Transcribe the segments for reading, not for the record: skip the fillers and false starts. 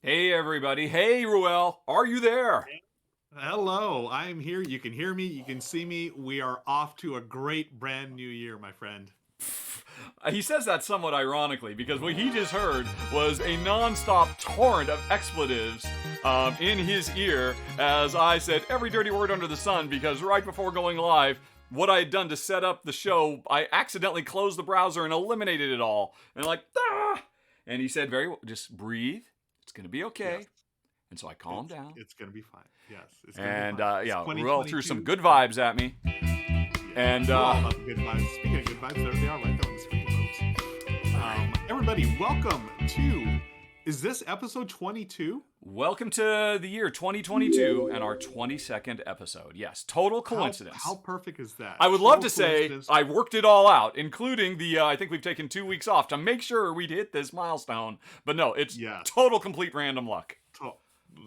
Hey, everybody. Hey, Ruel. Are you there? Hello, I'm here. You can hear me. You can see me. We are off to a great brand new year, my friend. He says that somewhat ironically because what he just heard was a non-stop torrent of expletives in his ear as I said every dirty word under the sun because right before going live, what I had done to set up the show, I accidentally closed the browser and eliminated it all. And like, ah! And he said, very well, just breathe. It's going to be okay. Yes. And so I calmed down. It's going to be fine. Yes. It's going to be fine. Yeah, Ruel threw some good vibes at me. Yeah. And all about the good vibes. Speaking of good vibes, there they are right there on the screen, folks. Everybody, welcome to, is this episode 22? Welcome to the year 2022 and our 22nd episode. Yes, total coincidence. How perfect is that? I would love to say I worked it all out, including the, I think we've taken 2 weeks off to make sure we'd hit this milestone. But no, it's total complete random luck.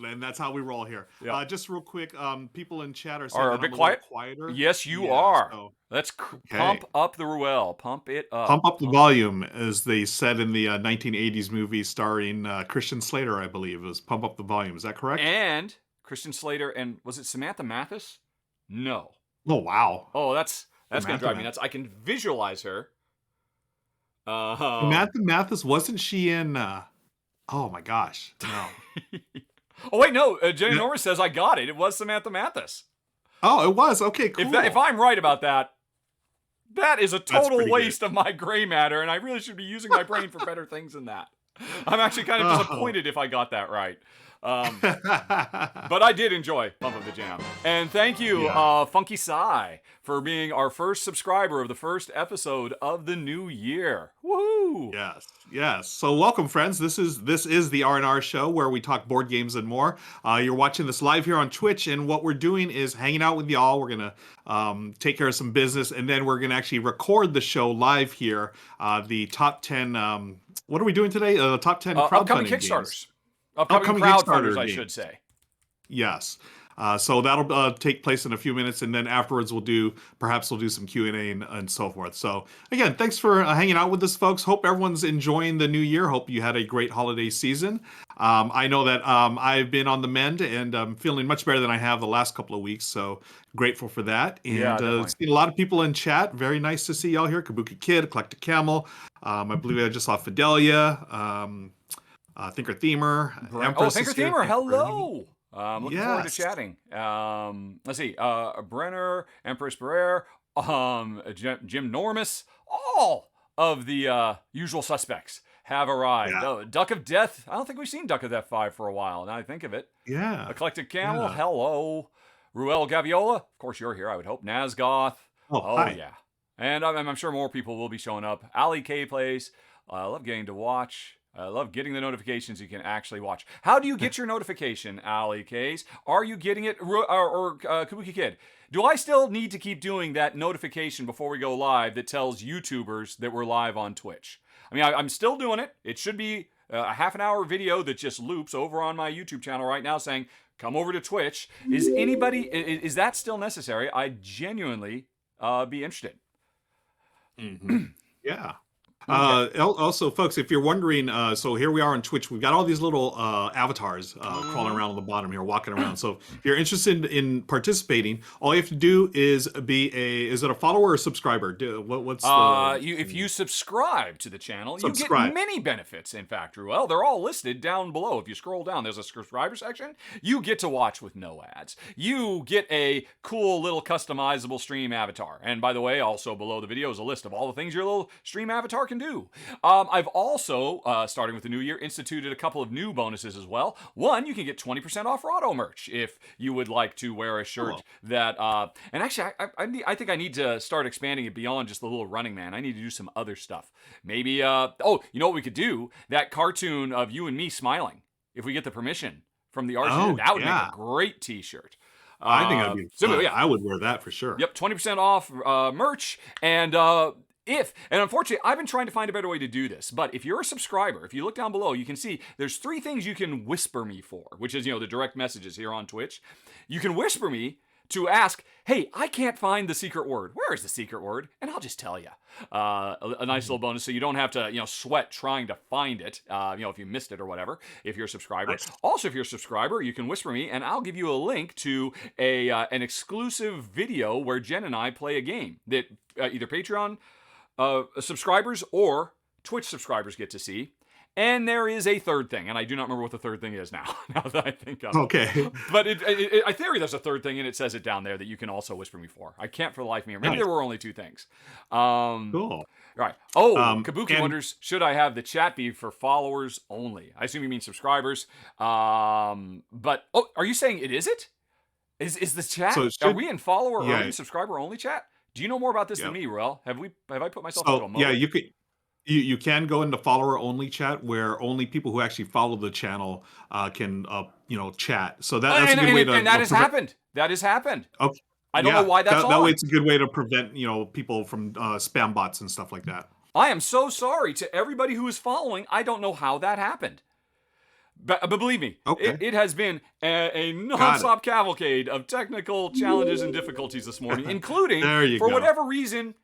And that's how we roll here. Yep. Just real quick, people in chat are saying a bit quiet. Quieter. Yes, you are. So. Let's pump up the Ruel. Pump it up. Pump up the volume, as they said in the 1980s movie starring Christian Slater, I believe. It was Pump Up the Volume. Is that correct? And Christian Slater and was it Samantha Mathis? No. Oh, wow. Oh, that's going to drive me nuts. I can visualize her. Samantha Mathis, wasn't she in... oh, my gosh. No. Oh, wait, no. Jenny Norris says I got it. It was Samantha Mathis. Oh, it was? Okay, cool. If I'm right about that, that is a total waste of my gray matter, and I really should be using my brain for better things than that. I'm actually kind of disappointed if I got that right. But I did enjoy Pump Up the Jam. And thank you, Funky Sai, for being our first subscriber of the first episode of the new year. Woohoo! Yes. So welcome, friends. This is the R&R Show, where we talk board games and more. You're watching this live here on Twitch, and what we're doing is hanging out with y'all. We're going to take care of some business, and then we're going to actually record the show live here. The top 10, what are we doing today? The top 10 crowdfunding upcoming Kickstarters. Games. Upcoming crowdfunders, I should say. Yes. So that'll take place in a few minutes, and then afterwards we'll do some Q&A and so forth. So again, thanks for hanging out with us, folks. Hope everyone's enjoying the new year. Hope you had a great holiday season. I know that I've been on the mend, and I'm feeling much better than I have the last couple of weeks. So grateful for that. And seen a lot of people in chat. Very nice to see y'all here. Kabuki Kid, Eclectic Camel. I believe I just saw Fidelia. Thinker Themer. Thinker Themer, hello. Looking forward to chatting. Let's see. Brenner, Empress Barrere, Jim Normus, all of the usual suspects have arrived. Duck of Death. I don't think we've seen Duck of Death 5 for a while, now I think of it. Yeah. Eclectic Camel, hello. Ruel Gaviola, of course you're here, I would hope. Nazgoth. Hi. Yeah. And I'm sure more people will be showing up. Ali K plays. I love getting to watch. I love getting the notifications you can actually watch. How do you get your notification, Ali K's? Are you getting it, or Kabuki Kid? Do I still need to keep doing that notification before we go live that tells YouTubers that we're live on Twitch? I mean, I'm still doing it. It should be a half an hour video that just loops over on my YouTube channel right now saying, come over to Twitch. Is that still necessary? I'd genuinely be interested. Mm-hmm. Yeah. Also, folks, if you're wondering, so here we are on Twitch. We've got all these little avatars crawling around on the bottom here, walking around. So if you're interested in participating, all you have to do is is it a follower or a subscriber? If you subscribe to the channel, you get many benefits, in fact, Ruel. They're all listed down below. If you scroll down, there's a subscriber section. You get to watch with no ads. You get a cool little customizable stream avatar. And by the way, also below the video is a list of all the things your little stream avatar can do. I've also, starting with the new year, instituted a couple of new bonuses as well. One, you can get 20% off Rahdo merch if you would like to wear a shirt that, and actually, I think I need to start expanding it beyond just the little running man. I need to do some other stuff. Maybe, you know what we could do? That cartoon of you and me smiling, if we get the permission from the artist. That would make a great t-shirt. I think that'd be I would wear that for sure. Yep, 20% off merch, and unfortunately, I've been trying to find a better way to do this, but if you're a subscriber, if you look down below, you can see there's 3 things you can whisper me for, which is, the direct messages here on Twitch. You can whisper me to ask, hey, I can't find the secret word. Where is the secret word? And I'll just tell you. A nice little bonus so you don't have to, sweat trying to find it, if you missed it or whatever, if you're a subscriber. Nice. Also, if you're a subscriber, you can whisper me, and I'll give you a link to an exclusive video where Jen and I play a game that either Patreon subscribers or Twitch subscribers get to see. And there is a third thing, and I do not remember what the third thing is now that I think of it. Okay. But I theory there's a third thing, and it says it down there that you can also whisper me for. I can't for the life of me remember. Maybe there were only 2 things. Cool. Right. Kabuki wonders, should I have the chat be for followers only? I assume you mean subscribers. But, are you saying it is it? Is the chat, are we in follower only, subscriber only chat? Do you know more about this than me, Ruel? Have I put myself into a mode? Yeah, you could. You can go into follower only chat where only people who actually follow the channel can chat. So that's a good way to. And that has happened. That has happened. Okay. I don't know why that's on. That way, it's a good way to prevent people from spam bots and stuff like that. I am so sorry to everybody who is following. I don't know how that happened. But believe me, it has been a non-stop cavalcade of technical challenges and difficulties this morning, including, for whatever reason,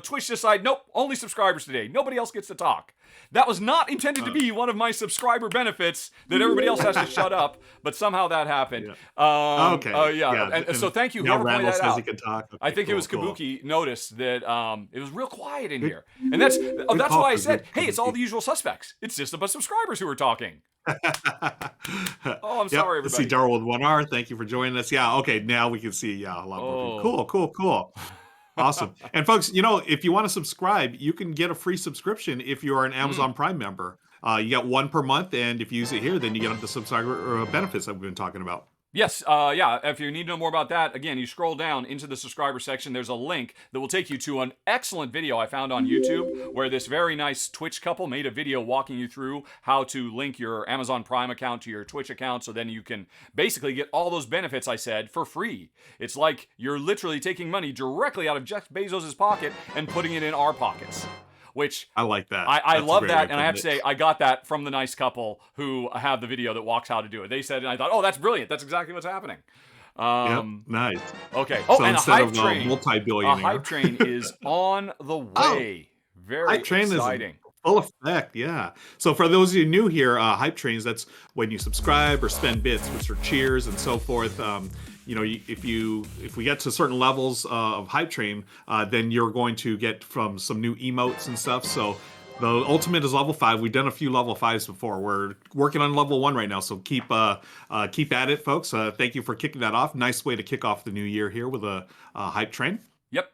Twitch decided, nope, only subscribers today. Nobody else gets to talk. That was not intended to be one of my subscriber benefits that everybody else has to shut up, but somehow that happened. And so thank you. Whoever pointed that out. He can talk. Okay, I think it was Kabuki noticed that it was real quiet in here. And that's why I said, hey, it's all the usual suspects. It's just a bunch of subscribers who are talking. I'm sorry, everybody. See Darrell with 1R. Thank you for joining us. Yeah, okay, now we can see a lot more people. Cool. Awesome. And folks, if you want to subscribe, you can get a free subscription if you are an Amazon Prime member. You get one per month, and if you use it here, then you get the subscriber benefits that we've been talking about. Yes, yeah, if you need to know more about that, again, you scroll down into the subscriber section. There's a link that will take you to an excellent video I found on YouTube where this very nice Twitch couple made a video walking you through how to link your Amazon Prime account to your Twitch account so then you can basically get all those benefits I said for free. It's like you're literally taking money directly out of Jeff Bezos' pocket and putting it in our pockets. Which I like that. I love that, and I have to say I got that from the nice couple who have the video that walks how to do it. They said, and I thought, oh, that's brilliant. That's exactly what's happening. Yep, nice. Okay. Oh, so and a hype train. Multi-billionaire. A hype train is on the way. Very hype train exciting. Is full effect, yeah. So for those of you new here, hype trains, that's when you subscribe or spend bits, which are cheers and so forth. You know, if we get to certain levels of hype train, then you're going to get from some new emotes and stuff. So the ultimate is level 5. We've done a few level 5s before. We're working on level 1 right now. So keep at it, folks. Thank you for kicking that off. Nice way to kick off the new year here with a hype train. Yep.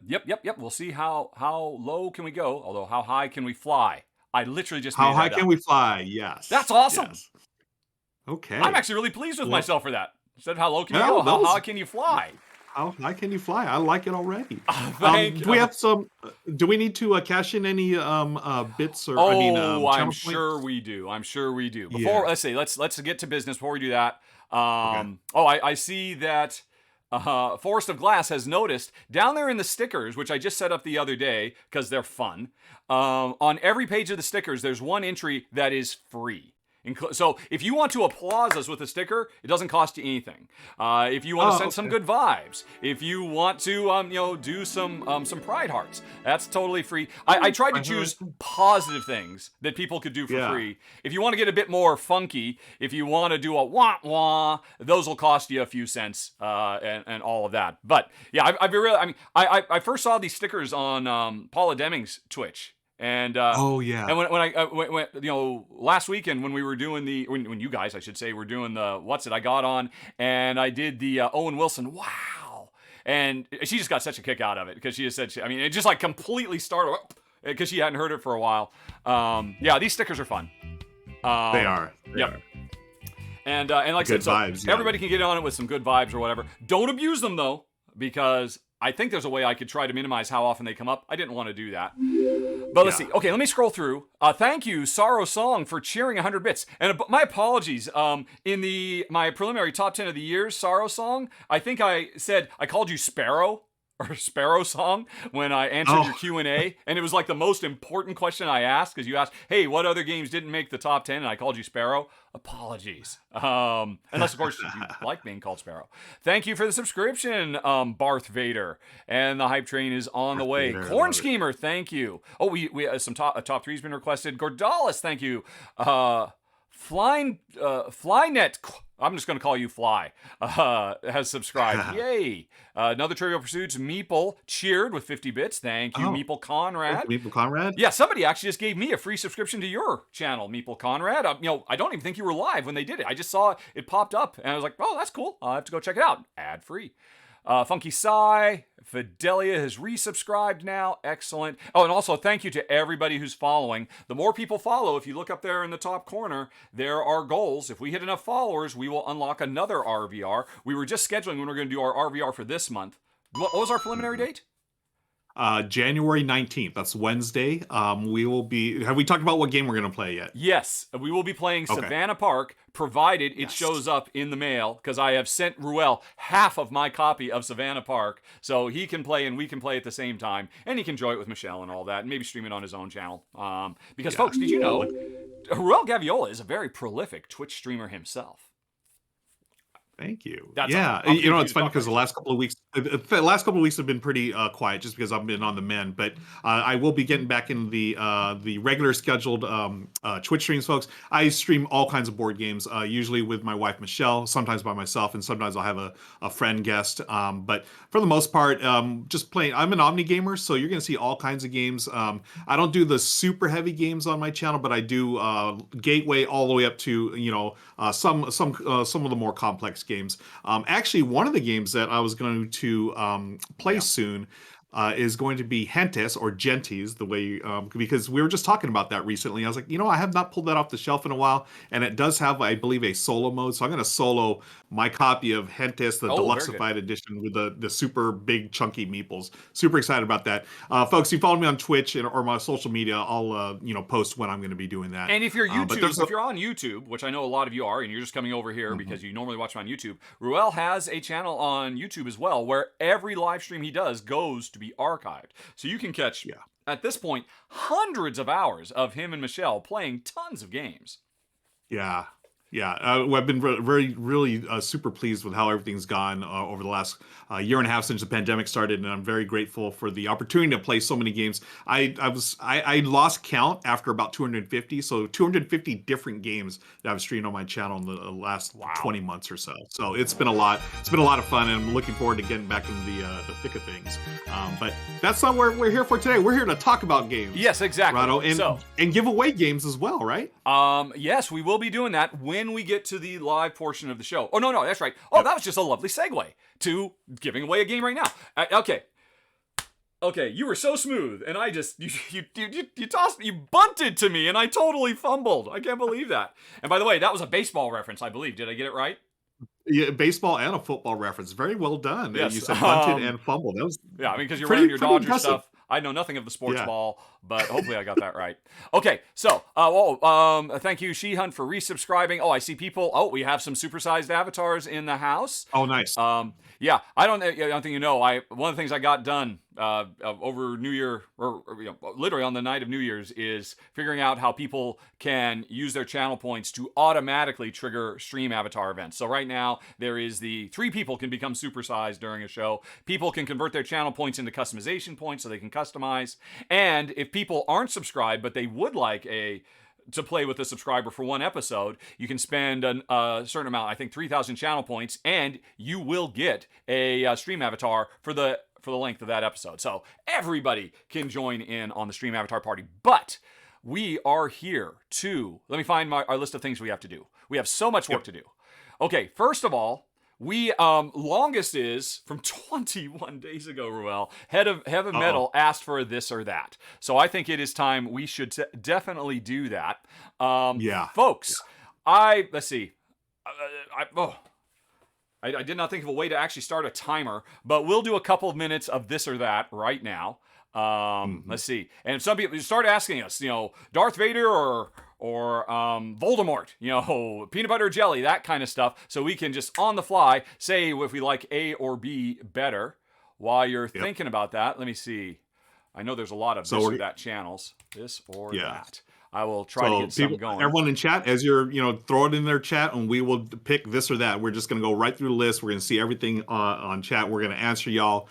We'll see how low can we go. Although how high can we fly? I literally just made that up. How high can we fly? Yes. That's awesome. Yes. Okay. I'm actually really pleased with myself for that. Instead of how low can you go, how high can you fly? How high can you fly? I like it already. Thank do we have some? Do we need to cash in any bits or? I'm sure we do. Before let's get to business. Before we do that, okay. I see that Forest of Glass has noticed down there in the stickers, which I just set up the other day because they're fun. On every page of the stickers, there's one entry that is free. So if you want to applause us with a sticker, it doesn't cost you anything. If you want to send some good vibes, if you want to do some pride hearts, that's totally free. I tried to choose positive things that people could do for free. If you want to get a bit more funky, if you want to do a wah wah, those will cost you a few cents and all of that. But yeah, I first saw these stickers on Paula Deming's Twitch. And and when I last weekend when we were doing when you guys I should say were doing the I got on and I did the Owen Wilson and she just got such a kick out of it because she just said it just like completely started because she hadn't heard it for a while. These stickers are fun. They are. And like I said, so vibes, everybody can get on it with some good vibes or whatever. Don't abuse them though, because I think there's a way I could try to minimize how often they come up. I didn't want to do that. But let's see. Okay, let me scroll through. Thank you, Sorrow Song, for cheering 100 bits. And my apologies. In my preliminary top 10 of the year, Sorrow Song, I think I said I called you Sparrow or Sparrow Song when I answered your Q&A. And it was like the most important question I asked because you asked, hey, what other games didn't make the top 10? And I called you Sparrow. Apologies. Unless, of course, you like being called Sparrow. Thank you for the subscription, Barth Vader. And the hype train is on the way. Vader, Corn Schemer, thank you. Oh, we some top three's been requested. Gordalis, thank you. Flynet, I'm just going to call you Fly, has subscribed. Yay. Another Trivial Pursuits, Meeple, cheered with 50 bits. Thank you, Meeple Conrad. Meeple Conrad? Yeah, somebody actually just gave me a free subscription to your channel, Meeple Conrad. I don't even think you were live when they did it. I just saw it popped up, and I was like, oh, that's cool. I'll have to go check it out. Ad-free. Funky Psy, Fidelia has resubscribed now. Excellent. Oh, and also thank you to everybody who's following. The more people follow, if you look up there in the top corner, there are goals. If we hit enough followers, we will unlock another RVR. We were just scheduling when we're going to do our RVR for this month. What was our preliminary date? January 19th. That's Wednesday. We will be. Have we talked about what game we're going to play yet? Yes, we will be playing Savannah Park, provided it shows up in the mail, because I have sent Ruel half of my copy of Savannah Park, so he can play and we can play at the same time, and he can enjoy it with Michelle and all that, and maybe stream it on his own channel. Because folks, did you know Ruel Gaviola is a very prolific Twitch streamer himself? Thank you. It's funny because the last couple of weeks have been pretty quiet just because I've been on the mend. But I will be getting back in the regular scheduled Twitch streams, folks. I stream all kinds of board games, usually with my wife Michelle, sometimes by myself, and sometimes I'll have a friend guest. But for the most part, just playing. I'm an Omni gamer, so you're going to see all kinds of games. I don't do the super heavy games on my channel, but I do Gateway all the way up to some of the more complex games. Actually, one of the games that I was going to play soon is going to be Gentes or Genties, the way because we were just talking about that recently. I was like, I have not pulled that off the shelf in a while, and it does have, I believe, a solo mode. So I'm going to solo my copy of Gentes, the deluxeified edition with the super big chunky meeples. Super excited about that, folks. You follow me on Twitch or my social media. I'll post when I'm going to be doing that. And if you're if you're on YouTube, which I know a lot of you are, and you're just coming over here because you normally watch me on YouTube, Ruel has a channel on YouTube as well, where every live stream he does goes to be archived. So you can catch, at this point, hundreds of hours of him and Michelle playing tons of games. Yeah. I've been really super pleased with how everything's gone over the last year and a half since the pandemic started, and I'm very grateful for the opportunity to play so many games. I lost count after about 250, so 250 different games that I've streamed on my channel in the last 20 months or so. So it's been a lot. It's been a lot of fun, and I'm looking forward to getting back into the thick of things. But that's not what we're here for today. We're here to talk about games. Yes, exactly. Rahdo, and give away games as well, right? Yes, we will be doing that when we get to the live portion of the show. Oh, no, that's right. Oh, that was just a lovely segue to giving away a game right now. Okay, you were so smooth, and I just, you tossed, you bunted to me, and I totally fumbled. I can't believe that. And by the way, that was a baseball reference, I believe. Did I get it right? Yeah, baseball and a football reference. Very well done. Yes. You said bunted and fumbled. That was because you're wearing your Dodger stuff. I know nothing of the sports ball, but hopefully I got that right. Okay, so, thank you, She-Hunt, for resubscribing. Oh, I see people. Oh, we have some supersized avatars in the house. Oh, nice. I don't think you know. One of the things I got done over New Year, or literally on the night of New Year's, is figuring out how people can use their channel points to automatically trigger stream avatar events. So right now, there is the 3 people can become supersized during a show. People can convert their channel points into customization points so they can customize. And if people aren't subscribed, but they would like to play with a subscriber for one episode, you can spend a certain amount, I think 3,000 channel points, and you will get a stream avatar for the length of that episode. So everybody can join in on the stream avatar party. But we are here to, let me find our list of things we have to do. We have so much work to do. Okay, first of all, we longest is from 21 days ago, Ruel. Head of Metal asked for this or that. So I think it is time we should definitely do that. Folks, let's see. I did not think of a way to actually start a timer, but we'll do a couple of minutes of this or that right now. Let's see. And some people start asking us, Darth Vader or Voldemort, peanut butter or jelly, that kind of stuff. So we can just on the fly say if we like A or B better. While you're thinking about that, let me see. I know there's a lot of this or that channels. This or that. I will try to get some going. Everyone in chat, as you're, throw it in their chat, and we will pick this or that. We're just going to go right through the list. We're going to see everything on chat. We're going to answer y'all.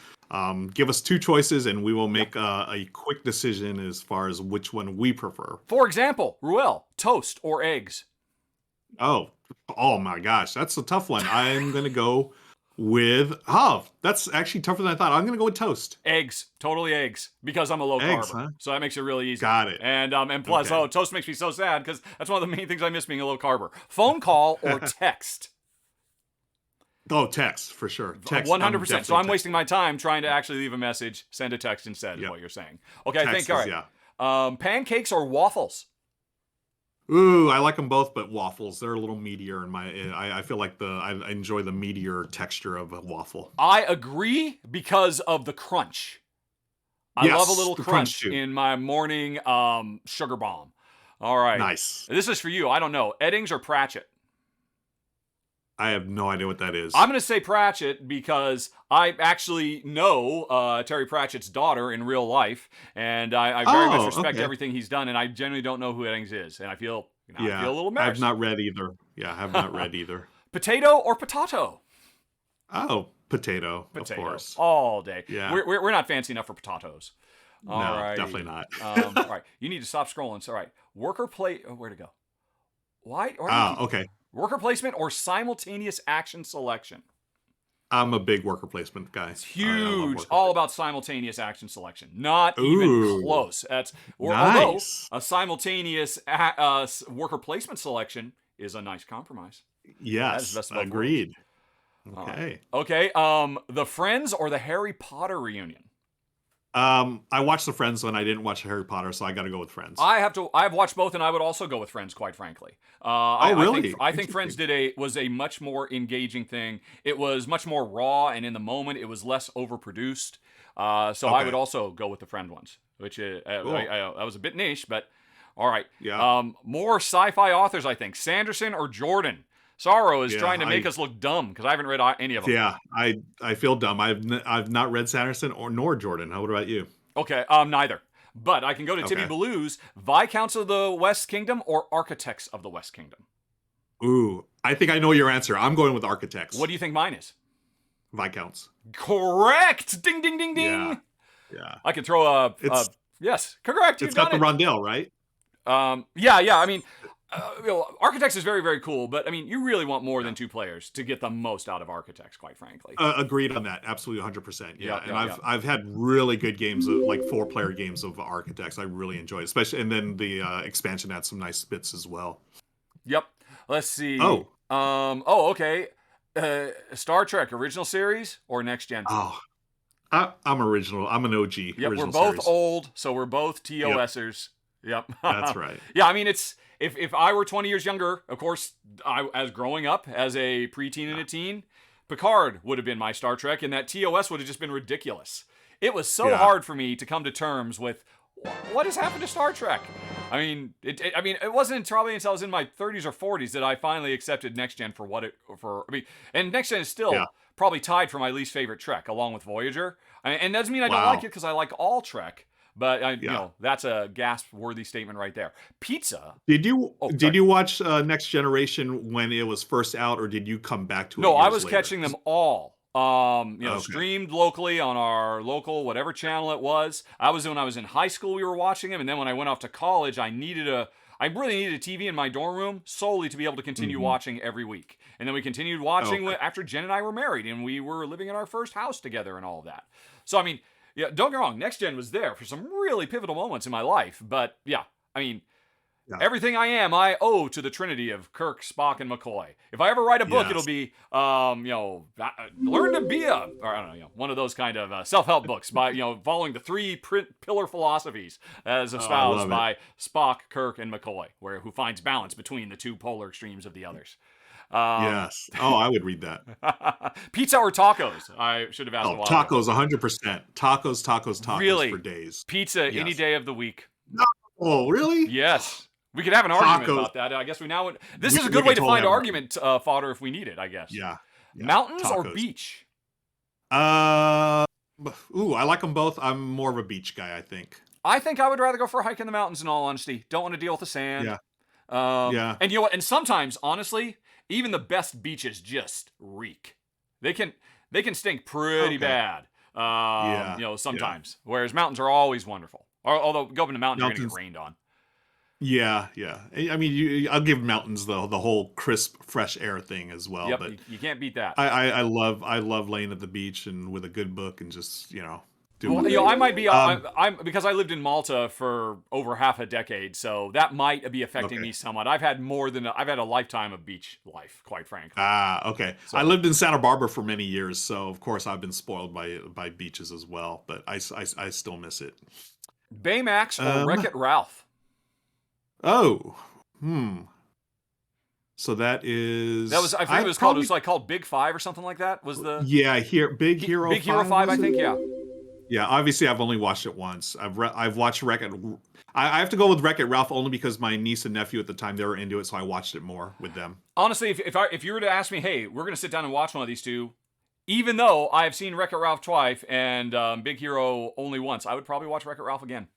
Give us 2 choices, and we will make a quick decision as far as which one we prefer. For example, Ruel, toast or eggs? Oh my gosh, that's a tough one. I'm going to go with, that's actually tougher than I thought. I'm going to go with toast. Eggs, totally eggs, because I'm a low carb. Huh? So that makes it really easy. Got it. And plus, toast makes me so sad because that's one of the main things I miss being a low carber. Phone call or text? Oh, text for sure. Text 100%. So I'm wasting my time trying to actually leave a message. Send a text instead is what you're saying. Okay, text I think, all right. Pancakes or waffles? Ooh, I like them both, but waffles, they're a little meatier. I feel like I enjoy the meatier texture of a waffle. I agree because of the crunch. I love a little crunch in my morning sugar bomb. All right. Nice. This is for you. I don't know. Eddings or Pratchett? I have no idea what that is. I'm going to say Pratchett because I actually know Terry Pratchett's daughter in real life, and I very much respect everything he's done, and I genuinely don't know who Eddings is, and I feel a little embarrassed. I've not read either. Yeah, I have not read either. Potato or potato? Oh, potato, of course. All day. Yeah. We're not fancy enough for potatoes. All right. Definitely not. All right. You need to stop scrolling. All right. Worker play. Oh, where to go? Why? Okay. Worker placement or simultaneous action selection? I'm a big worker placement guy. It's huge. All about simultaneous action selection. Not even close. Nice. Although a simultaneous worker placement selection is a nice compromise. Yes, agreed. Okay. Okay. The Friends or the Harry Potter reunion? I watched the Friends one. I didn't watch Harry Potter, so I got to go with Friends. I've watched both, and I would also go with Friends, quite frankly. Really? I think Friends was a much more engaging thing. It was much more raw, and in the moment, it was less overproduced. So I would also go with the Friend ones, which cool. That was a bit niche, but all right. Yeah. More sci-fi authors, I think. Sanderson or Jordan. Sorrow is trying to make us look dumb because I haven't read any of them. Yeah, I feel dumb. I've not read Sanderson nor Jordan. What about you? Okay, neither. But I can go to Timmy Ballew's Viscounts of the West Kingdom or Architects of the West Kingdom. Ooh, I think I know your answer. I'm going with Architects. What do you think mine is? Viscounts. Correct! Ding, ding, ding, ding! Yeah. I could throw yes, correct. It's got the rondelle, right? Yeah. I mean, Architects is very, very cool, but I mean, you really want more than 2 players to get the most out of Architects, quite frankly. Agreed on that. Absolutely, 100%. Yeah, I've had really good games, like 4-player games of Architects. I really enjoy it, especially, and then the expansion had some nice bits as well. Yep. Let's see. Okay. Star Trek original series or next gen? Oh, I'm original. I'm an OG. Yep, we're both series. Old, so we're both TOSers. Yep. That's right. Yeah, I mean, it's if I were 20 years younger, of course, as growing up as a preteen and a teen, Picard would have been my Star Trek, and that TOS would have just been ridiculous. It was so hard for me to come to terms with what has happened to Star Trek. I mean, it wasn't probably until I was in my 30s or 40s that I finally accepted Next Gen and Next Gen is still probably tied for my least favorite Trek, along with Voyager. And that doesn't mean I don't like it because I like all Trek. But you know, that's a gasp-worthy statement right there. Pizza. Did you watch Next Generation when it was first out, or did you come back to it? No, I was catching them all. Streamed locally on our local whatever channel it was. When I was in high school, we were watching them, and then when I went off to college, I really needed a TV in my dorm room solely to be able to continue watching every week. And then we continued watching after Jen and I were married, and we were living in our first house together and all of that. So I mean. Yeah, don't get me wrong, Next Gen was there for some really pivotal moments in my life, but yeah, I mean, everything I am, I owe to the trinity of Kirk, Spock, and McCoy. If I ever write a book, it'll be, learn to be one of those kind of self-help books by, following the 3 pillar philosophies as espoused by Spock, Kirk, and McCoy, who finds balance between the 2 polar extremes of the others. Yes. Oh, I would read that. Pizza or tacos? I should have asked a while tacos, 100%. Tacos really? For days. Pizza any day of the week. No. Oh, really? Yes. We could have an argument about that. I guess this is a good way to find argument fodder if we need it, I guess. Yeah. Mountains or beach? I like them both. I'm more of a beach guy, I think. I think I would rather go for a hike in the mountains, in all honesty. Don't want to deal with the sand. Yeah. And you know what? And sometimes, honestly, even the best beaches just reek. They can stink pretty bad. Sometimes. Whereas mountains are always wonderful. Although going to mountains, you're going to get rained on. Yeah. I mean, I'll give mountains the whole crisp, fresh air thing as well. Yep, but you can't beat that. I love laying at the beach and with a good book and just I might be. I'm because I lived in Malta for over half a decade, so that might be affecting me somewhat. I've had a lifetime of beach life, quite frankly. Okay. So, I lived in Santa Barbara for many years, so of course I've been spoiled by beaches as well. But I still miss it. Baymax or Wreck-It Ralph? Oh, So that is. I forget what it was called. It was called Big Five or something like that. Was the Big Hero 5? Big Hero 5, I think. Yeah. Yeah, obviously I've only watched it once. I've watched Wreck-It. I have to go with Wreck-It Ralph only because my niece and nephew at the time, they were into it, so I watched it more with them. Honestly, if you were to ask me, hey, we're going to sit down and watch one of these two, even though I have seen Wreck-It Ralph twice and Big Hero only once, I would probably watch Wreck-It Ralph again.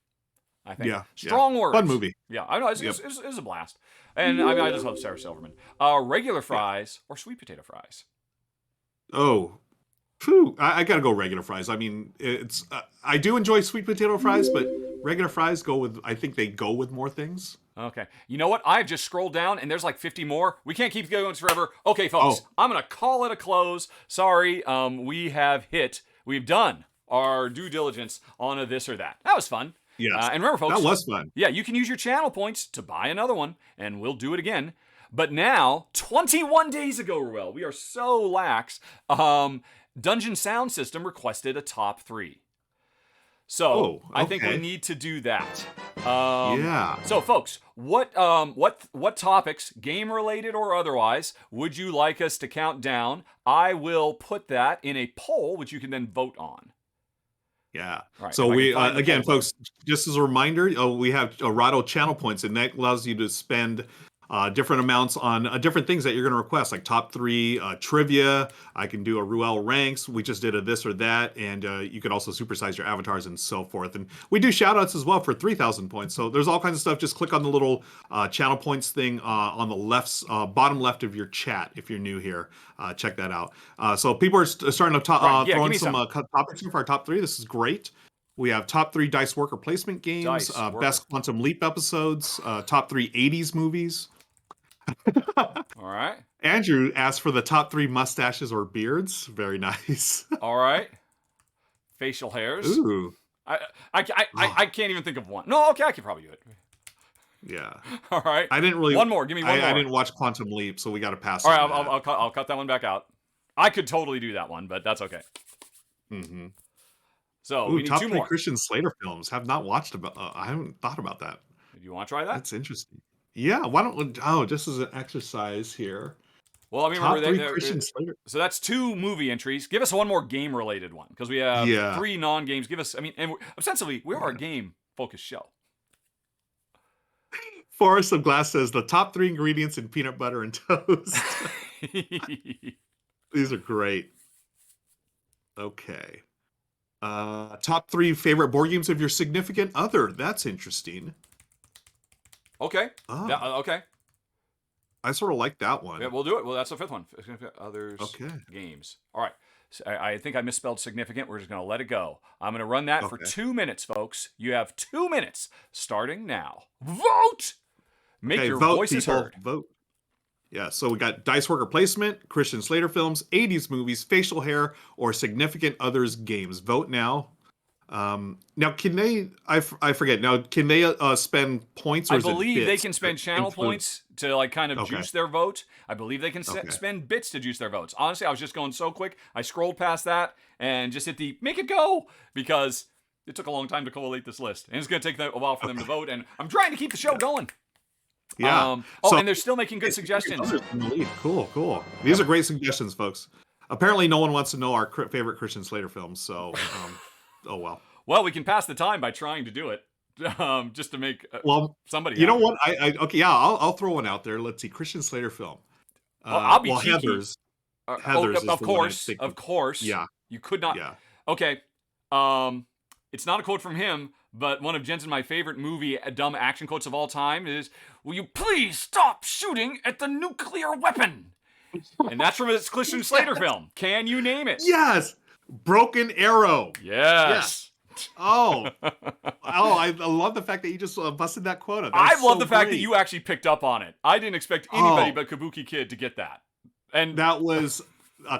I think. Yeah. Strong words. Fun movie. Yeah, I know. It's a blast. And I just love Sarah Silverman. Regular fries or sweet potato fries? Oh. Phew, I gotta go regular fries. I mean, it's I do enjoy sweet potato fries, but regular fries I think they go with more things. Okay. You know what? I've just scrolled down and there's like 50 more. We can't keep going forever. Okay, folks, I'm gonna call it a close. Sorry, we've done our due diligence on a this or that. That was fun. Yes. And remember, folks, that was fun. Yeah, you can use your channel points to buy another one, and we'll do it again. But now, 21 days ago, Ruel, we are so lax. Dungeon Sound System requested a top 3. So Oh, I think we okay. need to do that. Yeah. So, folks, what topics, game related or otherwise, would you like us to count down? I will put that in a poll, which you can then vote on. Yeah. All right, So if I can we find the again, poll button. folks, just as a reminder, we have Rahdo channel points, and that allows you to spend different amounts on different things that you're going to request, like top 3 trivia. I can do a Ruel ranks. We just did a this or that, and you can also supersize your avatars and so forth. And we do shout outs as well for 3,000 points. So there's all kinds of stuff. Just click on the little channel points thing on the left, bottom left of your chat if you're new here. Check that out. So people are starting to Right, yeah, throw give in me some some. topics for our top 3. This is great. We have top 3 Dice Worker placement games, Dice Worker. best Quantum Leap episodes, top 3 '80s movies. All right. Andrew asked for the top 3 mustaches or beards. Very nice. All right. Facial hairs. Ooh. I can't even think of one. No, okay, I could probably do it. Yeah. All right. I didn't really. One more. Give me one more. I didn't watch Quantum Leap, so we got to pass. All right, on that. I'll cut that one back out. I could totally do that one, but that's okay. Mm-hmm. So Ooh, we need top 2 3 more. Christian Slater films. Have not watched about. I haven't thought about that. Do you want to try that? That's interesting. Yeah. Why don't? Oh, just as an exercise here. Well, I mean, Top remember 3 Christian Slater. so that's 2 movie entries. Give us one more game-related one because we have 3 non-games. Give us, I mean, and ostensibly we are a game-focused show. Forest of Glass says the top 3 ingredients in peanut butter and toast. These are great. Okay. Top 3 favorite board games of your significant other. That's interesting. Okay. Oh, Okay. I sort of like that one. Yeah, we'll do it. Well, that's the 5th one. Others Okay. games. All right. So I think I misspelled significant. We're just going to let it go. I'm going to run that for 2 minutes, folks. You have 2 minutes starting now. Vote! Make your vote, voices people, heard. Vote. Yeah, so we got Dice Worker placement, Christian Slater films, 80s movies, facial hair, or significant others games. Vote now. Now, can they? I forget. Now, can they spend points? Or I is it believe they bits? can spend channel points to like kind of Okay. juice their vote. I believe they can spend bits to juice their votes. Honestly, I was just going so quick. I scrolled past that and just hit the make it go because it took a long time to collate this list, and it's going to take a while for them to vote. And I'm trying to keep the show going. Yeah. And they're still making good suggestions. Cool. These are great suggestions, folks. Apparently, no one wants to know our favorite Christian Slater films, so oh well. Well, we can pass the time by trying to do it, just to make somebody. You know what? Okay, yeah, I'll throw one out there. Let's see, Christian Slater film. I'll be cheeky. Heather's. Heather's is of course. Yeah. You could not. Yeah. Okay. It's not a quote from him, but one of Jensen, my favorite movie dumb action quotes of all time is, "Will you please stop shooting at the nuclear weapon?" And that's from his Christian Slater film. Can you name it? Yes. Broken Arrow. Yes. Oh, I love the fact that you just busted that quota. I love the fact that you actually picked up on it. I didn't expect anybody but Kabuki Kid to get that. And that was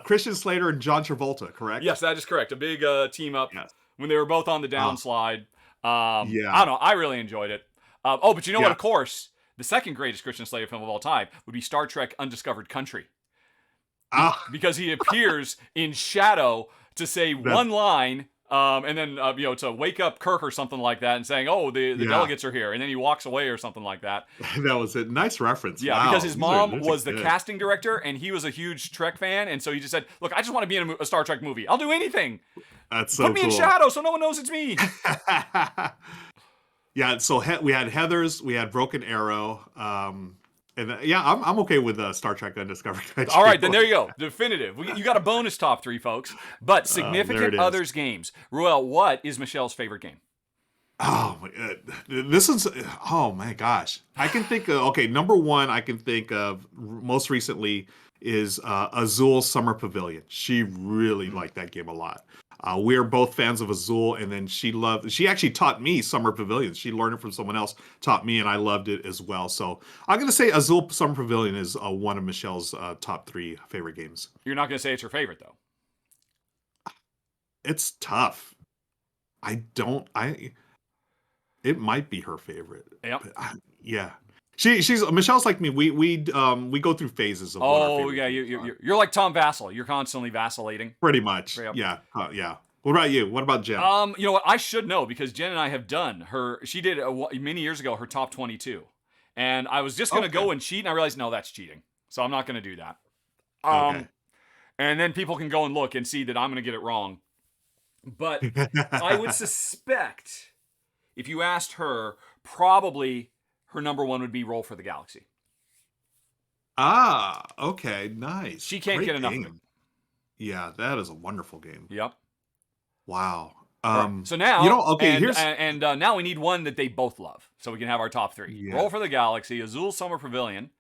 Christian Slater and John Travolta, correct? Yes, that is correct. A big team up when they were both on the downslide. I don't know. I really enjoyed it. But you know what? Of course, the second greatest Christian Slater film of all time would be Star Trek Undiscovered Country. Because he appears in shadow to say one line, and then to wake up Kirk or something like that, and saying, "Oh, the delegates are here," and then he walks away or something like that. That was a nice reference. Yeah, wow. Because his mom was the casting director, and he was a huge Trek fan, and so he just said, "Look, I just want to be in a Star Trek movie. I'll do anything. That's so Put me in shadow so no one knows it's me." Yeah, so we had Heather's, we had Broken Arrow, and I'm okay with Star Trek Undiscovered Country. All right, then there you go. Definitive. You got a bonus top 3, folks. But significant others games. Ruel, what is Michelle's favorite game? Oh my god, this is oh my gosh. I can think of number 1 I can think of most recently is Azul Summer Pavilion. She really liked that game a lot. We're both fans of Azul, and then she actually taught me Summer Pavilion. She learned it from someone else, taught me, and I loved it as well. So I'm going to say Azul Summer Pavilion is one of Michelle's top 3 favorite games. You're not going to say it's your favorite, though. It's tough. It might be her favorite. Yep. Yeah. Michelle's like me. We go through phases of. Oh yeah, you're like Tom Vassal. You're constantly vacillating. Pretty much. Yep. Yeah. Yeah. What about you? What about Jen? You know what? I should know because Jen and I have done her. She did many years ago her top 22, and I was just gonna go and cheat, and I realized no, that's cheating. So I'm not gonna do that. Okay. And then people can go and look and see that I'm gonna get it wrong. But I would suspect if you asked her, probably her number one would be Roll for the Galaxy. Ah, okay, nice. She can't get enough of it. Yeah, that is a wonderful game. Yep. Wow. So now, here's now we need one that they both love, so we can have our top three. Yeah. Roll for the Galaxy, Azul Summer Pavilion.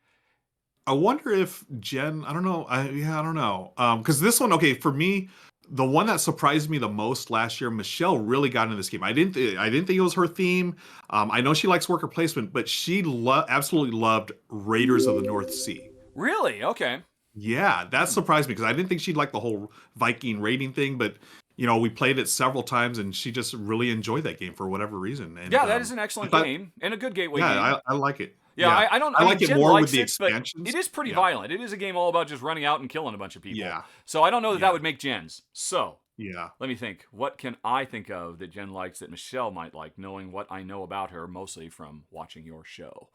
I wonder if Jen. I don't know. I don't know. Because this one, okay, for me, the one that surprised me the most last year, Michelle really got into this game. I didn't think it was her theme. I know she likes worker placement, but she absolutely loved Raiders of the North Sea. Really? Okay. Yeah, that surprised me because I didn't think she'd like the whole Viking raiding thing, but we played it several times and she just really enjoyed that game for whatever reason. And, yeah, that is an excellent game and a good gateway game. Yeah, I like it. Yeah, I don't. I like it more with the expansions. expansions. It is pretty violent. It is a game all about just running out and killing a bunch of people. Yeah. So I don't know that would make Jen's. So yeah, let me think. What can I think of that Jen likes that Michelle might like, knowing what I know about her mostly from watching your show?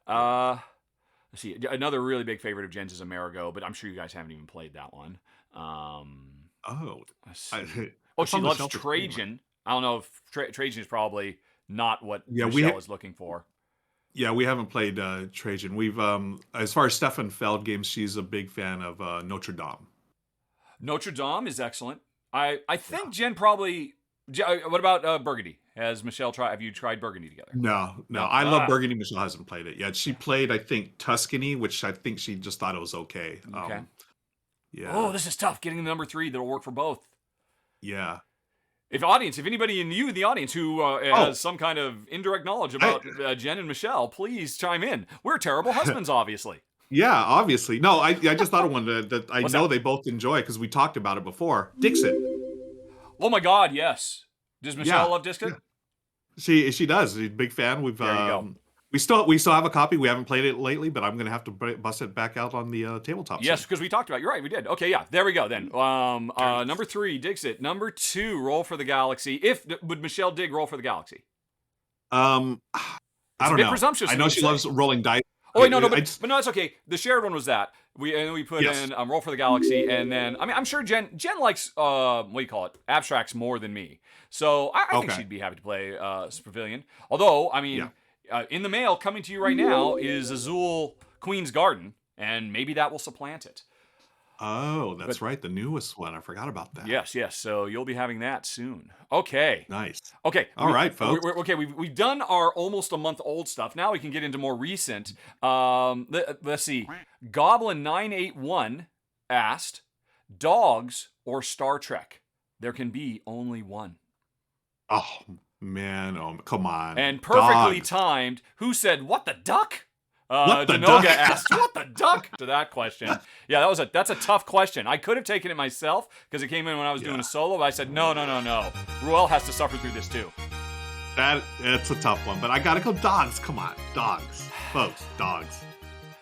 Let's see. Another really big favorite of Jen's is Amerigo, but I'm sure you guys haven't even played that one. She loves Trajan. I don't know if Trajan is probably not what Michelle is looking for. Yeah, we haven't played Trajan. We've, as far as Stefan Feld games, she's a big fan of Notre Dame. Notre Dame is excellent. I think Jen probably. What about Burgundy? Has Michelle tried? Have you tried Burgundy together? No. I love Burgundy. Michelle hasn't played it yet. She played, I think, Tuscany, which I think she just thought it was okay. Okay. Yeah. Oh, this is tough. Getting the number 3 that'll work for both. Yeah. If anybody in the audience who has some kind of indirect knowledge about Jen and Michelle, please chime in. We're terrible husbands, obviously. Yeah, obviously. No, I just thought of one that I know they both enjoy because we talked about it before. Dixit. Oh my God, yes. Does Michelle love Dixit? Yeah. She does. She's a big fan. We've there you go. We still have a copy. We haven't played it lately, but I'm gonna have to bust it back out on the tabletop. Yes, because we talked about it. You're right, we did. Okay, yeah, there we go then. Number 3, Dixit. Number 2, Roll for the Galaxy. Would Michelle dig Roll for the Galaxy? I don't know. Presumptuous. I know she loves rolling dice. Oh wait, no, but no, it's okay. The shared one was that we put in Roll for the Galaxy, and then I'm sure Jen likes what do you call it, abstracts more than me. So I think she'd be happy to play Pavilion. Although in the mail coming to you right now is Azul Queen's Garden, and maybe that will supplant it. Oh, that's right. The newest one. I forgot about that. Yes. So you'll be having that soon. Okay. Nice. Okay. All right, folks. We've done our almost a month old stuff. Now we can get into more recent. Let's see. Goblin 981 asked, dogs or Star Trek? There can be only one. Oh, man. Come on. And perfectly timed. Who said, what the duck? What the Danoga duck? asked, what the duck? To that question. Yeah, that's a tough question. I could have taken it myself because it came in when I was doing a solo, but I said, no. Ruel has to suffer through this too. That's a tough one, but I gotta go dogs. Come on, dogs. Folks, dogs.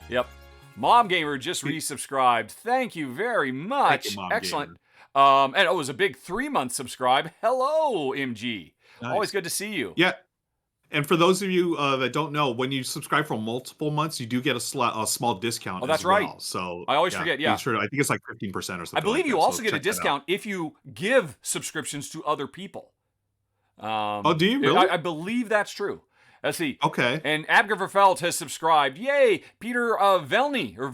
Yep. Mom Gamer just resubscribed. Thank you very much. Thank you, Mom Excellent. Gamer. And it was a big 3-month subscribe. Hello, MG. Nice. Always good to see you. Yeah. And for those of you that don't know, when you subscribe for multiple months, you do get a small discount. Oh, that's as well. Right. So I always forget. Yeah, sure. I think it's like 15% or something. I believe like you that, also so get a check that discount out. if you give subscriptions to other people. Do you really? I believe that's true. Let's see. Okay. And Abger Verfeld has subscribed. Yay! Peter Velny or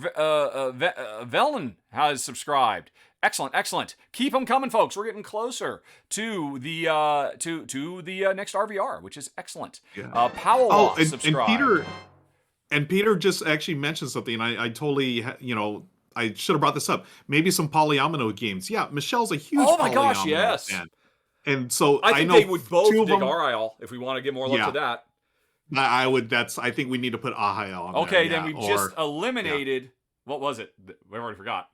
Velen has subscribed. Excellent. Keep them coming, folks. We're getting closer to the next RVR, which is excellent. Yeah. Powell subscribed. And Peter just actually mentioned something, and I totally, I should have brought this up. Maybe some Polyomino games. Yeah, Michelle's a huge Polyomino yes. fan. And so I think know they would both dig them, RIL if we want to get more love to that. I think we need to put Ahayel on Okay, there. then we just eliminated, what was it? We already forgot.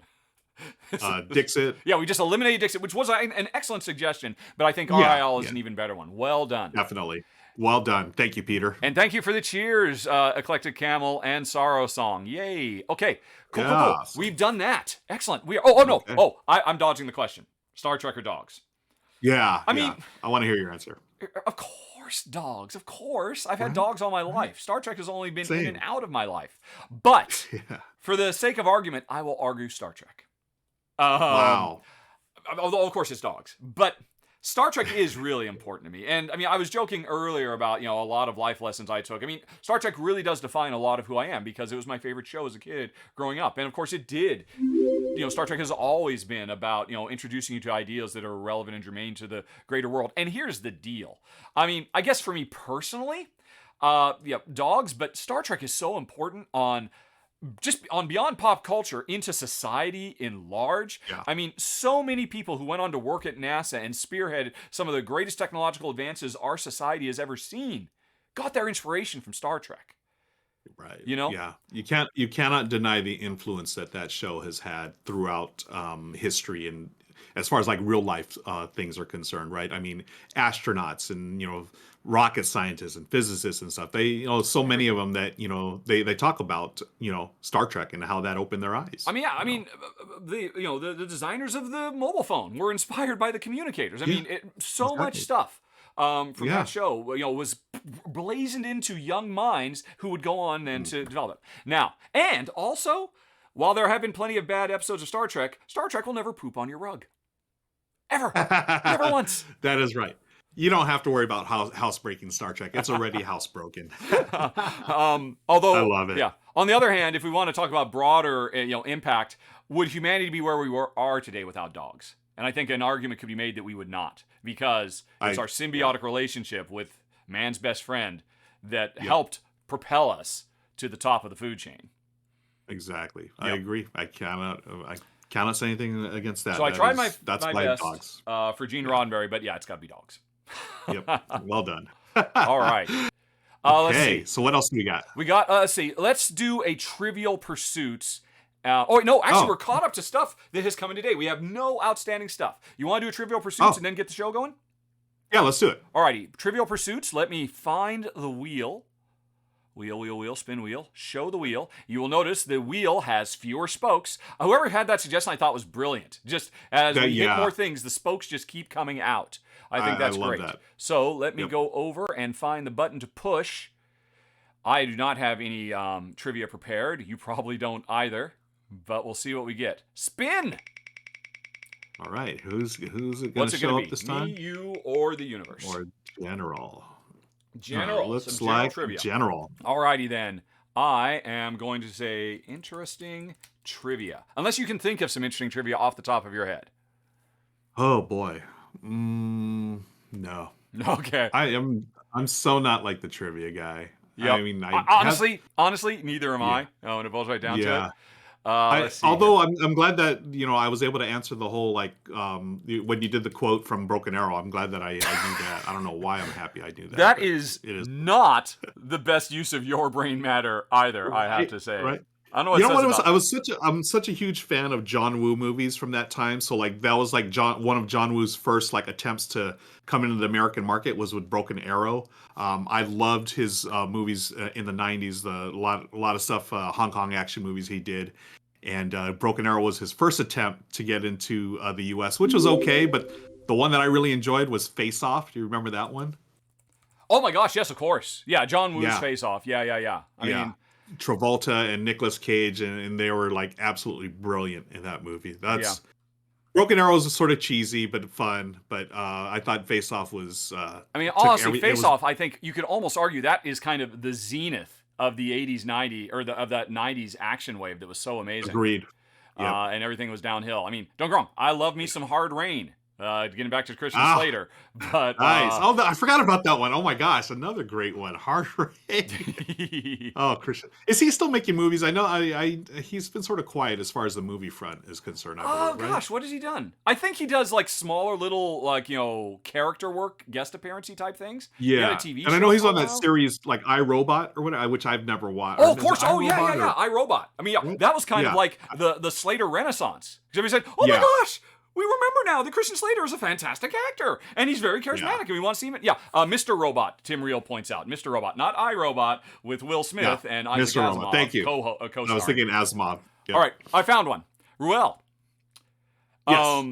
Dixit. Yeah, we just eliminated Dixit, which was an excellent suggestion, but I think RIL is an even better one. Well done. Definitely. Well done. Thank you, Peter. And thank you for the cheers, Eclectic Camel and Sorrow Song. Yay. Okay, cool. We've done that. Excellent. Okay. I'm dodging the question. Star Trek or dogs? Yeah, I yeah. mean, I want to hear your answer. of course, dogs. Of course. I've had Right? dogs all my Right. life. Star Trek has only been in and Same. out of my life. But Yeah. for the sake of argument, I will argue Star Trek. Um, Wow. although, of course, it's dogs. But Star Trek is really important to me. And I mean, I was joking earlier about, a lot of life lessons I took. I mean, Star Trek really does define a lot of who I am because it was my favorite show as a kid growing up. And of course, it did. Star Trek has always been about, introducing you to ideas that are relevant and germane to the greater world. And here's the deal. I mean, I guess for me personally, dogs, but Star Trek is so important on beyond pop culture into society in large. Yeah. I mean, so many people who went on to work at NASA and spearheaded some of the greatest technological advances our society has ever seen got their inspiration from Star Trek. Right. Yeah. You cannot deny the influence that show has had throughout history, and as far as like real life things are concerned, right? I mean, astronauts and rocket scientists and physicists and stuff. They so many of them that they talk about Star Trek and how that opened their eyes. I mean, yeah. I mean, the designers of the mobile phone were inspired by the communicators. I mean, much stuff. From that show, was blazoned into young minds who would go on then to develop it. Now, and also, while there have been plenty of bad episodes of Star Trek will never poop on your rug. Ever. Never once. That is right. You don't have to worry about housebreaking Star Trek. It's already housebroken. Although, I love it. Yeah. On the other hand, if we want to talk about broader, impact, would humanity be where we are today without dogs? And I think an argument could be made that we would not, because it's our symbiotic relationship with man's best friend that helped propel us to the top of the food chain. Exactly. Yep. I agree. I cannot say anything against that. So I tried my best dogs. For Gene Roddenberry, but yeah, it's got to be dogs. Yep. Well done. All right. Let's see. So what else do we got? We got, let's see. Let's do a Trivial Pursuits. We're caught up to stuff that has come in today. We have no outstanding stuff. You want to do a Trivial Pursuits and then get the show going? Yeah, let's do it. Alrighty, Trivial Pursuits. Let me find the wheel. Wheel, spin wheel. Show the wheel. You will notice the wheel has fewer spokes. Whoever had that suggestion, I thought was brilliant. Just as we hit more things, the spokes just keep coming out. I think that's great. That. So let me go over and find the button to push. I do not have any trivia prepared. You probably don't either. But we'll see what we get. Spin! All right. Who's it going to show up this time? Me, you, or the universe? Or General. General. Looks like trivia. General. Alrighty then. I am going to say interesting trivia. Unless you can think of some interesting trivia off the top of your head. Oh boy. No. Okay. I'm so not like the trivia guy. Yep. I mean, honestly, neither am I. When it boils right down to it. Although I'm glad that I was able to answer the whole when you did the quote from Broken Arrow. I'm glad that I knew that. I don't know why I'm happy I knew that. That is not the best use of your brain matter either. I have to say. Right. I don't know what it was. I'm such a huge fan of John Woo movies from that time. So that was one of John Woo's first attempts to come into the American market was with Broken Arrow. I loved his movies in the 90s. A lot of stuff, Hong Kong action movies he did. And Broken Arrow was his first attempt to get into the U.S., which was okay. But the one that I really enjoyed was Face Off. Do you remember that one? Oh my gosh, yes, of course. Yeah, John Woo's Face Off. Yeah. I mean, Travolta and Nicolas Cage, and they were absolutely brilliant in that movie. Broken Arrow is sort of cheesy but fun, but I thought Face Off was. Honestly, Face Off, I think you could almost argue that is kind of the zenith of the 80s, 90s, or of that 90s action wave that was so amazing. Agreed. Yep. And everything was downhill. I mean, don't get wrong, I love me some Hard Rain. Getting back to Christian Slater, but nice. I forgot about that one. Oh my gosh, another great one. Hard Rain. Oh, Christian, is he still making movies? I know. He's been sort of quiet as far as the movie front is concerned. Gosh, what has he done? I think he does smaller little character work, guest appearance type things. Yeah, TV and I know he's on that series iRobot or whatever, which I've never watched. Oh, of course. Oh yeah. iRobot. I mean, that was kind of like the Slater Renaissance. Because everybody said, "Oh my gosh." We remember now that Christian Slater is a fantastic actor, and he's very charismatic, and we want to see him. Mr. Robot, Tim Reel points out. Mr. Robot, not iRobot, with Will Smith and Isaac Mr. Asimov. Robot. Thank you. Co-starring. I was thinking Asimov. Yep. All right, I found one. Ruel. Yes.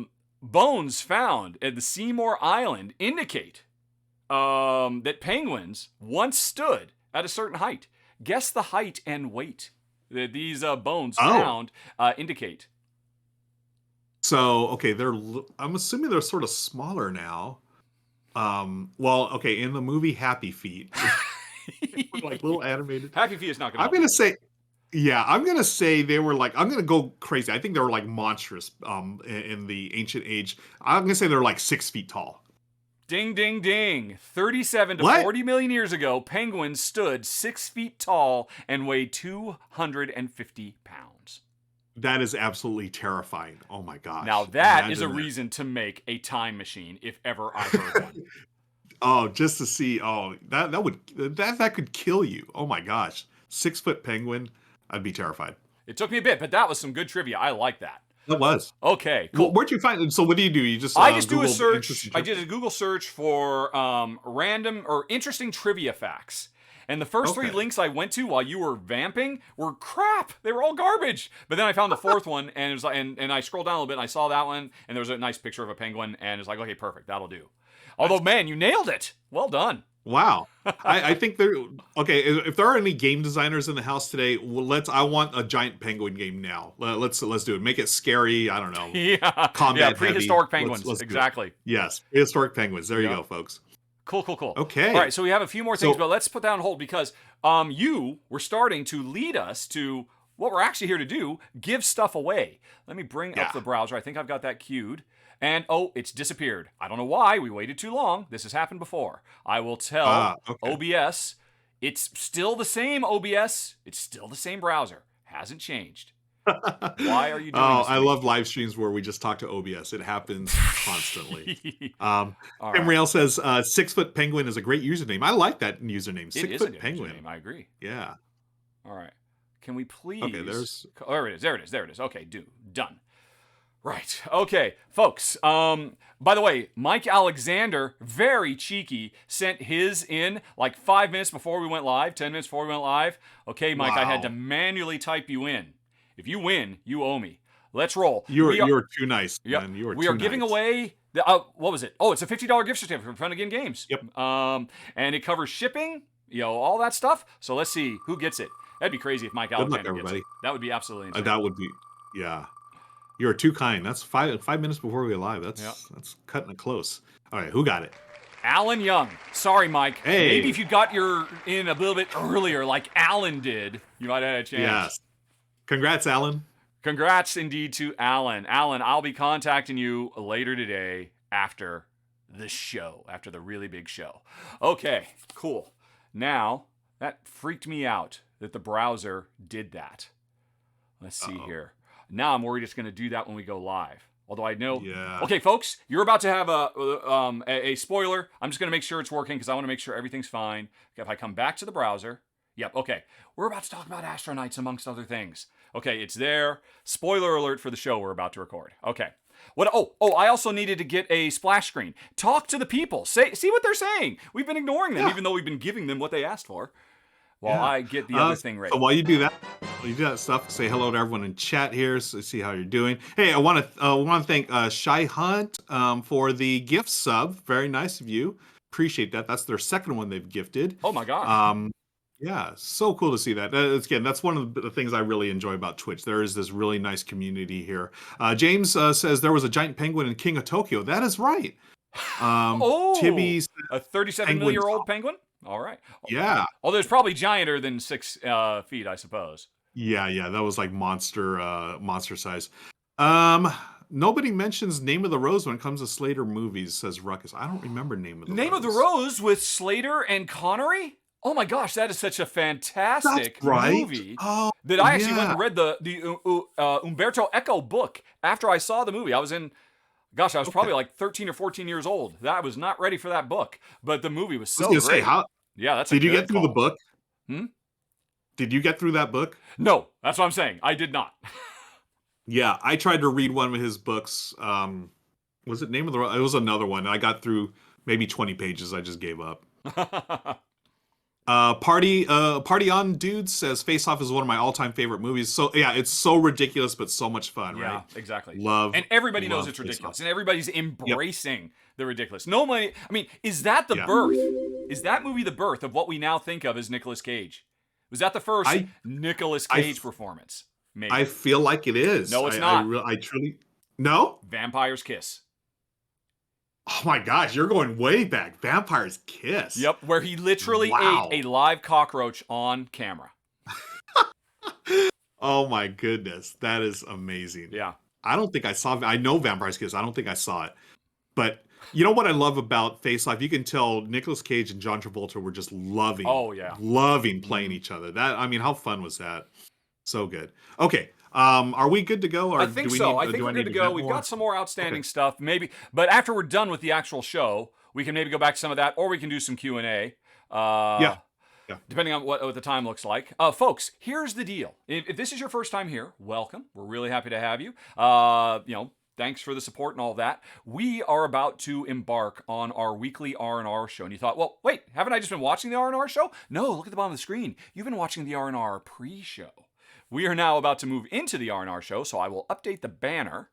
bones found at the Seymour Island indicate that penguins once stood at a certain height. Guess the height and weight that these bones found indicate. So, okay, I'm assuming they're sort of smaller now. Well, okay, in the movie Happy Feet, like little animated. Happy Feet is not going to. I'm gonna say, yeah, I'm gonna say they were like. I'm gonna go crazy. I think they were like monstrous. In the ancient age, I'm gonna say they're like 6 feet tall. Ding, ding, ding. 37 to 40 million years ago, penguins stood 6 feet tall and weighed 250 pounds. That is absolutely terrifying. Oh my gosh. Now that is a reason to make a time machine if ever I heard one. Oh, just to see. Oh, that could kill you. Oh my gosh. 6 foot penguin. I'd be terrified. It took me a bit, but that was some good trivia. I like that. That was. Okay, cool. Well, where'd you find it? So what do? You just I just Googled do a search. I did a Google search for random or interesting trivia facts. And the first 3 links I went to while you were vamping were crap. They were all garbage. But then I found the 4th one, and it was like, and I scrolled down a little bit, and I saw that one, and there was a nice picture of a penguin, and it's like, okay, perfect, that'll do. Although, man, you nailed it. Well done. Wow. I think okay. If there are any game designers in the house today, I want a giant penguin game now. Let's do it. Make it scary. I don't know. Yeah. Combat prehistoric heavy. penguins. Let's exactly. Yes. Prehistoric penguins. There you go, folks. Cool. Okay. All right, so we have a few more things, but let's put that on hold because you were starting to lead us to what we're actually here to do, give stuff away. Let me bring up the browser. I think I've got that queued. And, it's disappeared. I don't know why. We waited too long. This has happened before. I will tell OBS, it's still the same OBS. It's still the same browser. Hasn't changed. Why are you doing this? I love live streams where we just talk to OBS. It happens constantly. Emriel says 6 foot penguin is a great username. I like that username. 6 foot penguin. Username. I agree. Yeah. All right. Can we please? Okay, there's. There it is. Okay, done. Right. Okay, folks. By the way, Mike Alexander, very cheeky, sent his in like 5 minutes before we went live, 10 minutes before we went live. Okay, Mike, I had to manually type you in. If you win, you owe me. Let's roll. You're too nice, man. We are giving away the what was it? Oh, it's a $50 gift certificate from Fun Again Games. Yep. And it covers shipping, all that stuff. So let's see who gets it. That'd be crazy if Mike Alexander gets it. That would be absolutely insane. That would be, yeah. You're too kind. That's 5 minutes before we go live. That's cutting it close. All right, who got it? Alan Young. Sorry, Mike. Hey. Maybe if you got your in a little bit earlier, like Alan did, you might have had a chance. Yes. Congrats, Alan. Congrats indeed to Alan. Alan, I'll be contacting you later today after the show, after the really big show. Okay, cool. Now, that freaked me out that the browser did that. Let's see here. Now I'm worried it's going to do that when we go live. Although I know. Yeah. Okay, folks, you're about to have a spoiler. I'm just going to make sure it's working because I want to make sure everything's fine. Okay, if I come back to the browser. Yep, okay. We're about to talk about Astro Knights amongst other things. Okay, it's there. Spoiler alert for the show we're about to record. Okay. What? I also needed to get a splash screen. Talk to the people. See what they're saying. We've been ignoring them, even though we've been giving them what they asked for. While I get the other thing ready. So while you do that stuff, say hello to everyone in chat here, so see how you're doing. Hey, I want to thank Shy Hunt for the gift sub. Very nice of you. Appreciate that. That's their second one they've gifted. Oh my gosh. Yeah, so cool to see that. Again, that's one of the things I really enjoy about Twitch. There is this really nice community here. James says there was a giant penguin in King of Tokyo. That is right. Tibby's a 37-million-year-old penguin? All right. Yeah. Oh, there's probably gianter than 6 feet, I suppose. Yeah. That was like monster size. Nobody mentions Name of the Rose when it comes to Slater movies, says Ruckus. I don't remember Name of the Rose. Name of the Rose with Slater and Connery? Oh my gosh, that is such a fantastic movie that I actually went and read the Umberto Eco book after I saw the movie. I was probably like 13 or 14 years old. I was not ready for that book, but the movie was so great. Did you get through the book? Did you get through that book? No, that's what I'm saying. I did not. Yeah, I tried to read one of his books. Was it Name of the Rose? It was another one. I got through maybe 20 pages. I just gave up. Party on Dudes says Face Off is one of my all-time favorite movies. So yeah, it's so ridiculous but so much fun, Yeah, right? exactly. Love, And everybody knows love it's Face ridiculous, Off. and everybody's Yep. embracing the ridiculous. Nobody, I mean, is that the Yeah. birth? Is that movie the birth of what we now think of as Nicolas Cage? Was that the first I Nicolas I Cage performance? Maybe. I feel like it is. No, it's not. I truly no. Vampire's Kiss. Oh my gosh, you're going way back. Vampire's Kiss. Yep, where he literally Wow. ate a live cockroach on camera. Oh my goodness, that is amazing. Yeah. I don't think I saw. I know Vampire's Kiss. I don't think I saw it. But you know what I love about Face Off? You can tell Nicolas Cage and John Travolta were just loving. Oh, yeah. Loving playing each other. That, I mean, how fun was that? So good. Okay. Are we good to go? Or I think do we so. Need, I think do we're need good to go. We've more? got some more outstanding stuff, maybe. But after we're done with the actual show, we can maybe go back to some of that, or we can do some Q&A. Yeah. Depending on what the time looks like. Folks, here's the deal. If this is your first time here, welcome. We're really happy to have you. Thanks for the support and all that. We are about to embark on our weekly R&R show. And you thought, well, wait, haven't I just been watching the R&R show? No, look at the bottom of the screen. You've been watching the R&R pre-show. We are now about to move into the R&R show, so I will update the banner.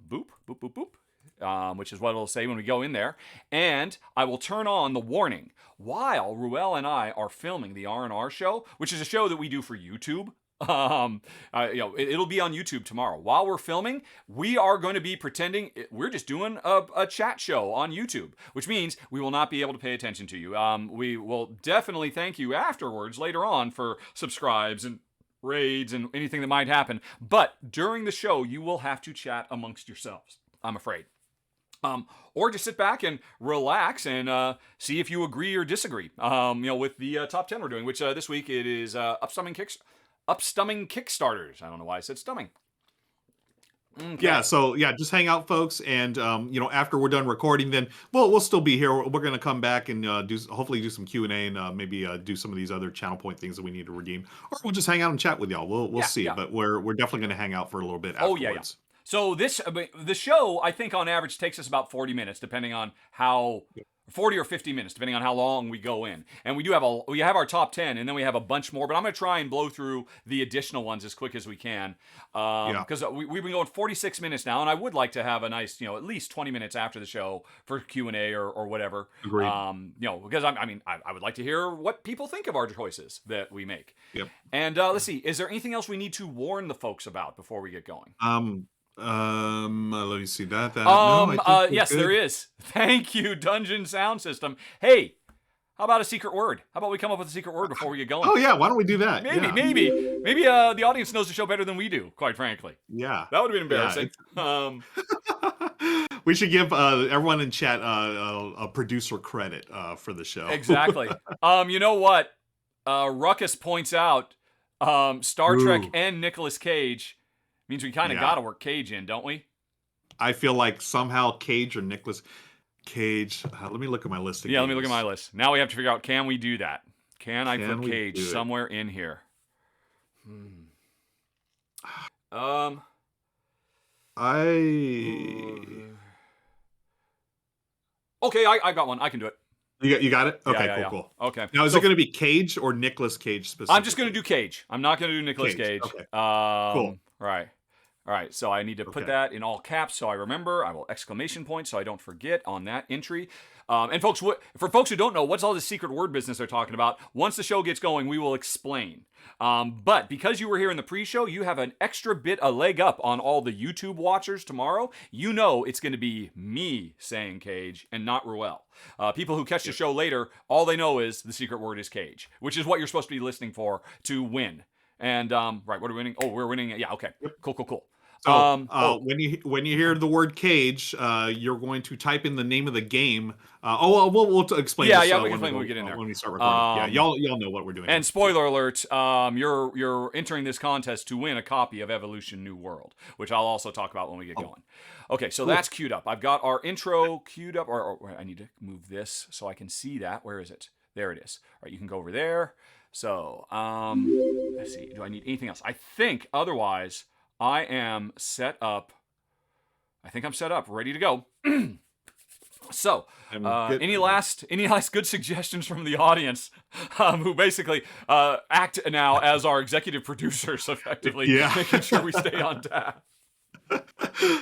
Boop, boop, boop, boop. Which is what it'll say when we go in there. And I will turn on the warning while Ruel and I are filming the R&R show, which is a show that we do for YouTube. It'll be on YouTube tomorrow. While we're filming, we are going to be pretending we're just doing a chat show on YouTube, which means we will not be able to pay attention to you. We will definitely thank you afterwards, later on, for subscribes and raids and anything that might happen. But during the show, you will have to chat amongst yourselves, I'm afraid. Or just sit back and relax and see if you agree or disagree. With the top 10 we're doing, which this week it is upstumming Kickstarters. I don't know why I said stumming. Okay. Yeah, so yeah, just hang out, folks, and after we're done recording, then we'll still be here. We're gonna come back and hopefully do some Q&A and maybe do some of these other channel point things that we need to redeem, or we'll just hang out and chat with y'all. We'll see, yeah. But we're definitely gonna hang out for a little bit afterwards. Oh yeah. So the show, I think on average takes us about 40 minutes, depending on how 40 or 50 minutes, depending on how long we go in. And we have our top 10, and then we have a bunch more. But I'm going to try and blow through the additional ones as quick as we can, because we've been going 46 minutes now, and I would like to have a nice, at least 20 minutes after the show for Q&A or whatever. Agreed. Because I would like to hear what people think of our choices that we make. Yep. And let's see, is there anything else we need to warn the folks about before we get going? Let me see that. Yes, there is. Thank you, Dungeon Sound System. Hey, how about a secret word? How about we come up with a secret word before we get going? Oh yeah, why don't we do that? Maybe the audience knows the show better than we do, quite frankly. Yeah. That would have been embarrassing. We should give everyone in chat a producer credit for the show. Exactly. You know what? Ruckus points out Star Trek and Nicolas Cage means we kind of got to work Cage in, don't we? I feel like somehow Cage or Nicolas Cage. Let me look at my list again. Yeah, let me look at my list. Now we have to figure out, can we do that? Can I put Cage somewhere in here? Okay, I got one. I can do it. You got it? Okay, yeah, cool. Okay. Now, is it going to be Cage or Nicolas Cage specifically? I'm just going to do Cage. I'm not going to do Nicolas Cage. Okay. Cool. Right. All right, so I need to put that in all caps so I remember. I will exclamation point so I don't forget on that entry. And folks, for folks who don't know, what's all this secret word business they're talking about? Once the show gets going, we will explain. But because you were here in the pre-show, you have an extra bit, a leg up on all the YouTube watchers tomorrow. You know it's going to be me saying Cage and not Ruel. People who catch the show later, all they know is the secret word is Cage, which is what you're supposed to be listening for to win. And, right, what are we winning? Oh, we're winning. Yeah, okay. Yep. Cool. So when you hear the word Cage, you're going to type in the name of the game. We'll explain. Yeah, this, we can explain when we get in there. When we start recording. Y'all know what we're doing. And spoiler alert, you're entering this contest to win a copy of Evolution New World, which I'll also talk about when we get going. Okay, so that's queued up. I've got our intro queued up, or I need to move this so I can see that. Where is it? There it is. All right, you can go over there. So, let's see. Do I need anything else? I think otherwise I am set up. I think I'm set up, ready to go. So, any last good suggestions from the audience, who basically act now as our executive producers, effectively making sure we stay on task.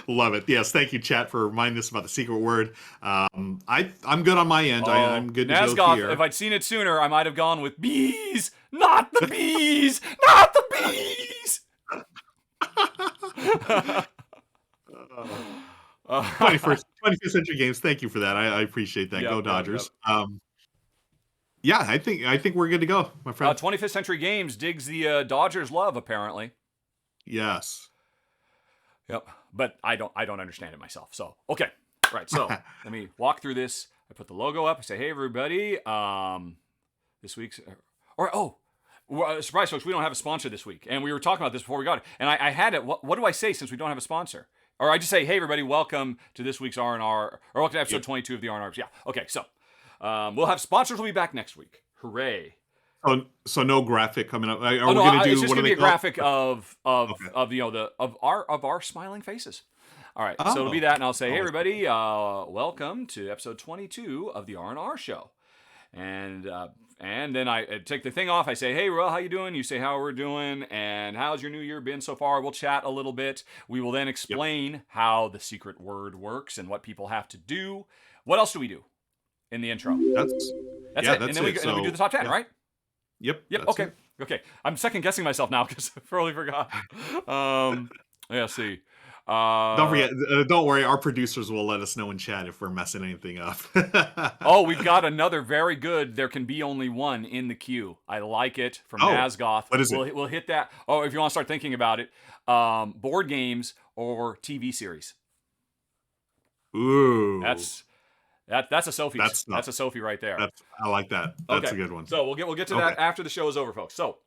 Love it. Yes, thank you, chat, for reminding us about the secret word. I'm good on my end. I'm good to go here. If I'd seen it sooner, I might have gone with bees, not the bees, not the bees. 25th Century Games. Thank you for that. I appreciate that. Go Dodgers. Yeah, I think we're good to go, my friend. 25th Century Games digs the Dodgers' love, apparently. Yes. Yep, but I don't understand it myself. So okay, right. So let me walk through this. I put the logo up. I say, hey everybody, this week's surprise, folks, we don't have a sponsor this week, and we were talking about this before we got it. And I had it. What do I say since we don't have a sponsor? Or I just say, hey everybody, welcome to this week's R&R, or welcome to episode 22 of the R&Rs. Yeah. Okay. So we'll have sponsors. Will be back next week. Hooray! So no graphic coming up. It's just gonna be a graphic of our smiling faces. All right, so it'll be that, and I'll say, hey everybody, welcome to episode 22 of the R&R Show, and then I take the thing off. I say, hey Ruel, how you doing? You say how we're doing, and how's your new year been so far? We'll chat a little bit. We will then explain how the secret word works and what people have to do. What else do we do in the intro? That's it. And then we do the top 10, right? Yep. Okay. I'm second guessing myself now because I totally forgot. See. Don't forget. Don't worry. Our producers will let us know in chat if we're messing anything up. We've got another very good. There can be only one in the queue. I like it from Nazgoth. What is it? We'll hit that. Oh, if you want to start thinking about it, board games or TV series. Ooh. That's a Sophie. That's a Sophie right there. I like that. That's a good one. So we'll get to that after the show is over, folks. So,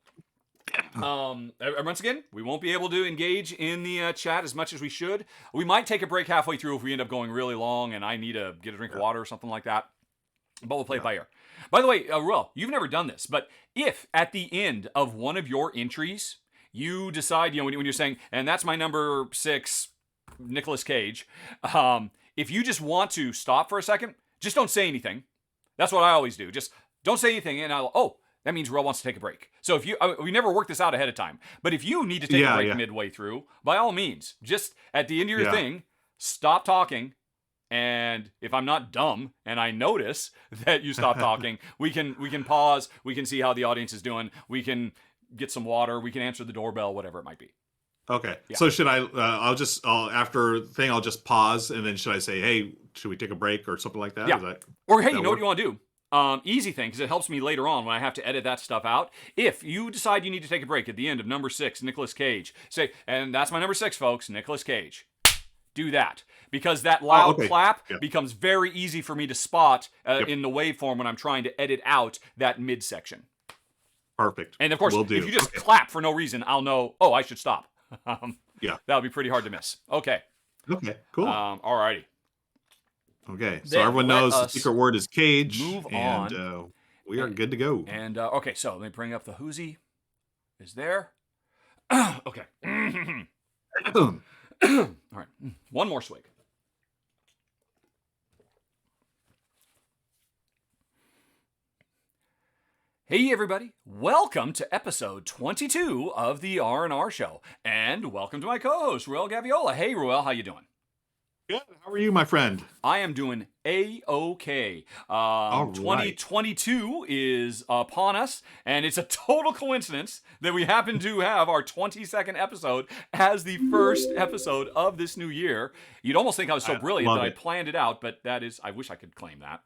once again, we won't be able to engage in the chat as much as we should. We might take a break halfway through if we end up going really long and I need to get a drink of water or something like that. But we'll play it by ear. By the way, Ruel, you've never done this, but if at the end of one of your entries you decide, when you're saying, and that's my number 6, Nicolas Cage. If you just want to stop for a second, just don't say anything. That's what I always do. Just don't say anything, and that means Ruel wants to take a break. So if we never work this out ahead of time, but if you need to take a break midway through, by all means, just at the end of your thing, stop talking. And if I'm not dumb and I notice that you stop talking, we can pause. We can see how the audience is doing. We can get some water. We can answer the doorbell, whatever it might be. Okay. Yeah. So should I? I'll just pause, and then should I say, "Hey, should we take a break" or something like that? Yeah. Or hey, you know what you want to do? Easy thing, because it helps me later on when I have to edit that stuff out. If you decide you need to take a break at the end of number 6, Nicolas Cage, say, and that's my number 6, folks, Nicolas Cage. Do that, because that loud clap becomes very easy for me to spot in the waveform when I'm trying to edit out that midsection. Perfect. And of course, if you just clap for no reason, I'll know, I should stop. That would be pretty hard to miss. Okay, cool. Alrighty. Okay, so everyone knows the secret word is cage. Move on. And we are good to go. And okay, so let me bring up the whoozy. Is there? Okay. All right, one more swig. Hey everybody, welcome to episode 22 of the R&R Show, and welcome to my co-host, Ruel Gaviola. Hey Ruel, how you doing? Good, how are you, my friend? I am doing A-OK. All right. 2022 is upon us, and it's a total coincidence that we happen to have our 22nd episode as the first episode of this new year. You'd almost think I was so brilliant that I planned it out, but that is, I wish I could claim that.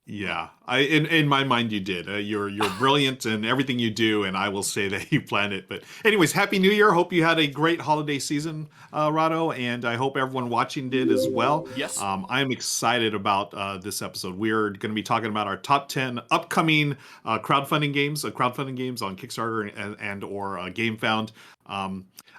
Yeah, in my mind you did. You're brilliant in everything you do, and I will say that you planned it. But anyways, Happy New Year. Hope you had a great holiday season, Rahdo, and I hope everyone watching did as well. Yes. I am excited about this episode. We're going to be talking about our top 10 upcoming crowdfunding games on Kickstarter and or GameFound.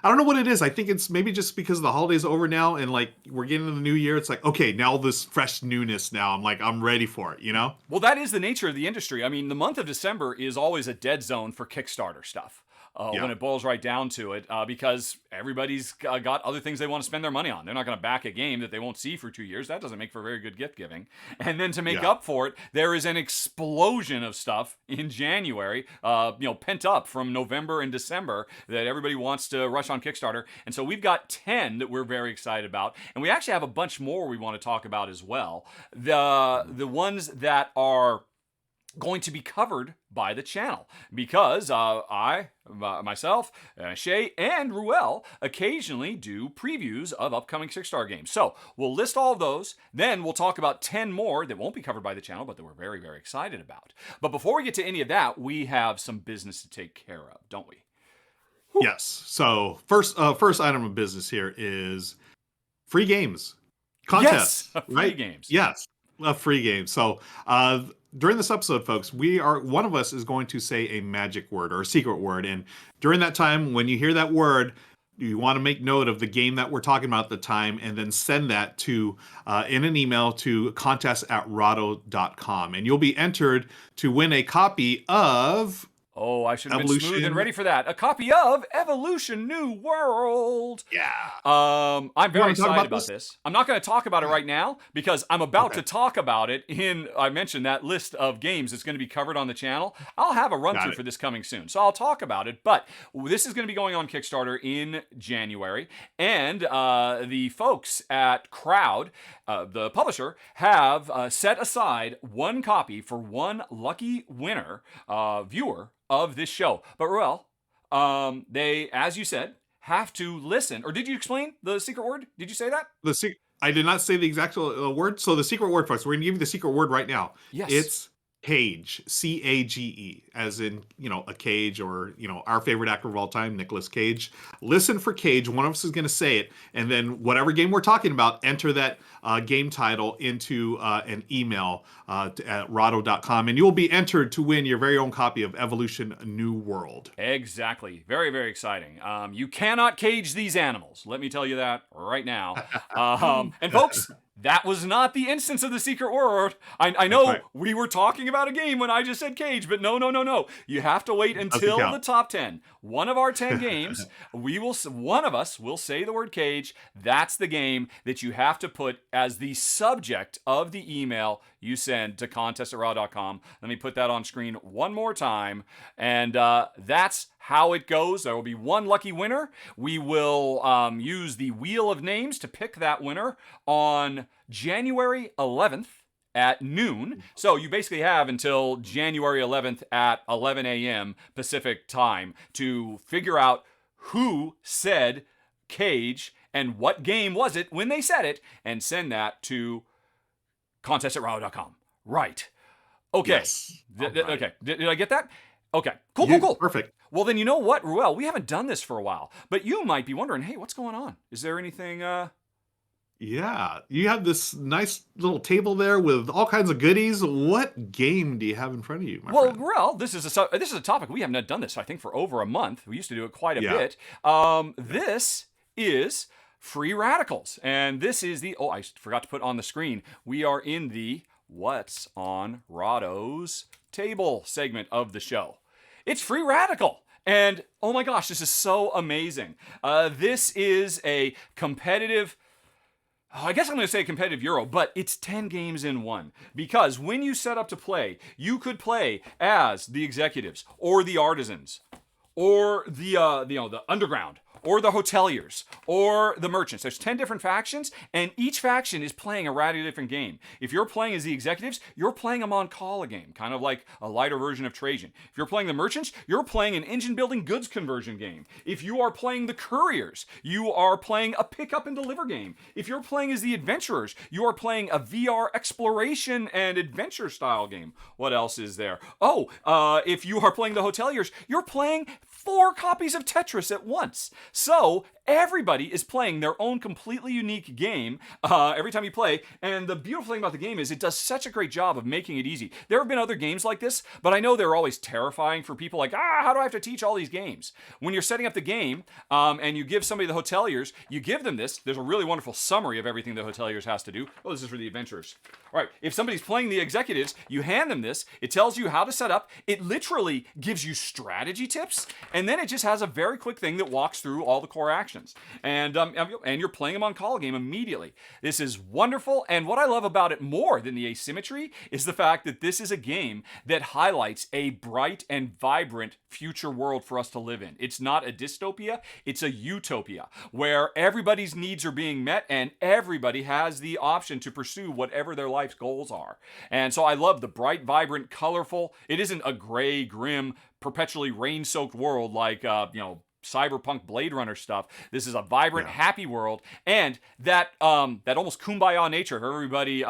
I don't know what it is. I think it's maybe just because the holiday's over now and like we're getting into the new year. It's like, okay, now this fresh newness now. I'm ready for it, Well, that is the nature of the industry. I mean, the month of December is always a dead zone for Kickstarter stuff. when it boils right down to it, because everybody's got other things they want to spend their money on. They're not going to back a game that they won't see for 2 years. That doesn't make for very good gift giving. And then to make up for it, there is an explosion of stuff in January, pent up from November and December that everybody wants to rush on Kickstarter. And so we've got 10 that we're very excited about. And we actually have a bunch more we want to talk about as well. The ones that are going to be covered by the channel, because myself, Shay, and Ruel occasionally do previews of upcoming Kickstarter games. So we'll list all of those, then we'll talk about 10 more that won't be covered by the channel, but that we're very, very excited about. But before we get to any of that, we have some business to take care of, don't we? Whew. Yes. So first item of business here is free games. Contests. Yes, free right? games. Yes, a free game. So during this episode, folks, one of us is going to say a magic word or a secret word. And during that time, when you hear that word, you want to make note of the game that we're talking about at the time and then send that to in an email to contest@rahdo.com. And you'll be entered to win a copy of... Oh, I should have been smooth and ready for that. A copy of Evolution New World. Yeah. I'm very excited about this. I'm not going to talk about it right now because I'm about to talk about it I mentioned that list of games that's going to be covered on the channel. I'll have a run-through for this coming soon, so I'll talk about it. But this is going to be going on Kickstarter in January. And the folks at Crowd, the publisher, have set aside one copy for one lucky winner, viewer, of this show. But Ruel, they, as you said, have to listen. Or did you explain the secret word? Did you say that? I did not say the exact word. So the secret word, folks, we're going to give you the secret word right now. Yes. It's cage, C-A-G-E, as in, a cage, or, our favorite actor of all time, Nicolas Cage. Listen for cage. One of us is going to say it. And then whatever game we're talking about, enter that game title into an email at rahdo.com. And you'll be entered to win your very own copy of Evolution New World. Exactly. Very, very exciting. You cannot cage these animals. Let me tell you that right now. And folks, that was not the instance of the secret word. I know we were talking about a game when I just said cage, but no. You have to wait until the top 10. One of our 10 games, one of us will say the word cage. That's the game that you have to put as the subject of the email you send to contest@rahdo.com. Let me put that on screen one more time. And that's how it goes. There will be one lucky winner. We will use the Wheel of Names to pick that winner on January 11th at noon. So you basically have until January 11th at 11 a.m. Pacific time to figure out who said cage and what game was it when they said it, and send that to contest@rahdo.com. Right. Okay. Yes. Okay. Did I get that? Okay. Cool. Perfect. Well, then you know what, Ruel? We haven't done this for a while, but you might be wondering, hey, what's going on? Is there anything... Yeah, you have this nice little table there with all kinds of goodies. What game do you have in front of you, my friend? Well, this is a topic we haven't done this, I think, for over a month. We used to do it quite a bit. This is Free Radicals, and this is I forgot to put on the screen. We are in the What's on Rahdo's Table segment of the show. It's Free Radical. And oh my gosh, this is so amazing. This is a competitive... I guess I'm going to say competitive Euro, but it's 10 games in one. Because when you set up to play, you could play as the executives, or the artisans, or the underground, or the hoteliers, or the merchants. There's 10 different factions, and each faction is playing a radically different game. If you're playing as the executives, you're playing a Moncala game, kind of like a lighter version of Trajan. If you're playing the merchants, you're playing an engine-building goods conversion game. If you are playing the couriers, you are playing a pick-up and deliver game. If you're playing as the adventurers, you are playing a VR exploration and adventure-style game. What else is there? If you are playing the hoteliers, you're playing 4 copies of Tetris at once. So everybody is playing their own completely unique game every time you play. And the beautiful thing about the game is it does such a great job of making it easy. There have been other games like this, but I know they're always terrifying for people like, how do I have to teach all these games? When you're setting up the game and you give somebody the hoteliers, you give them this. There's a really wonderful summary of everything the hoteliers has to do. Oh, this is for the adventurers. All right, if somebody's playing the executives, you hand them this. It tells you how to set up. It literally gives you strategy tips, and then it just has a very quick thing that walks through all the core actions. And you're playing them on call game immediately. This is wonderful, and what I love about it more than the asymmetry is the fact that this is a game that highlights a bright and vibrant future world for us to live in. It's not a dystopia, it's a utopia, where everybody's needs are being met and everybody has the option to pursue whatever their life's goals are. And so I love the bright, vibrant, colorful. It isn't a gray, grim, perpetually rain-soaked world like, cyberpunk Blade Runner stuff. This is a vibrant, happy world, and that almost kumbaya nature of everybody,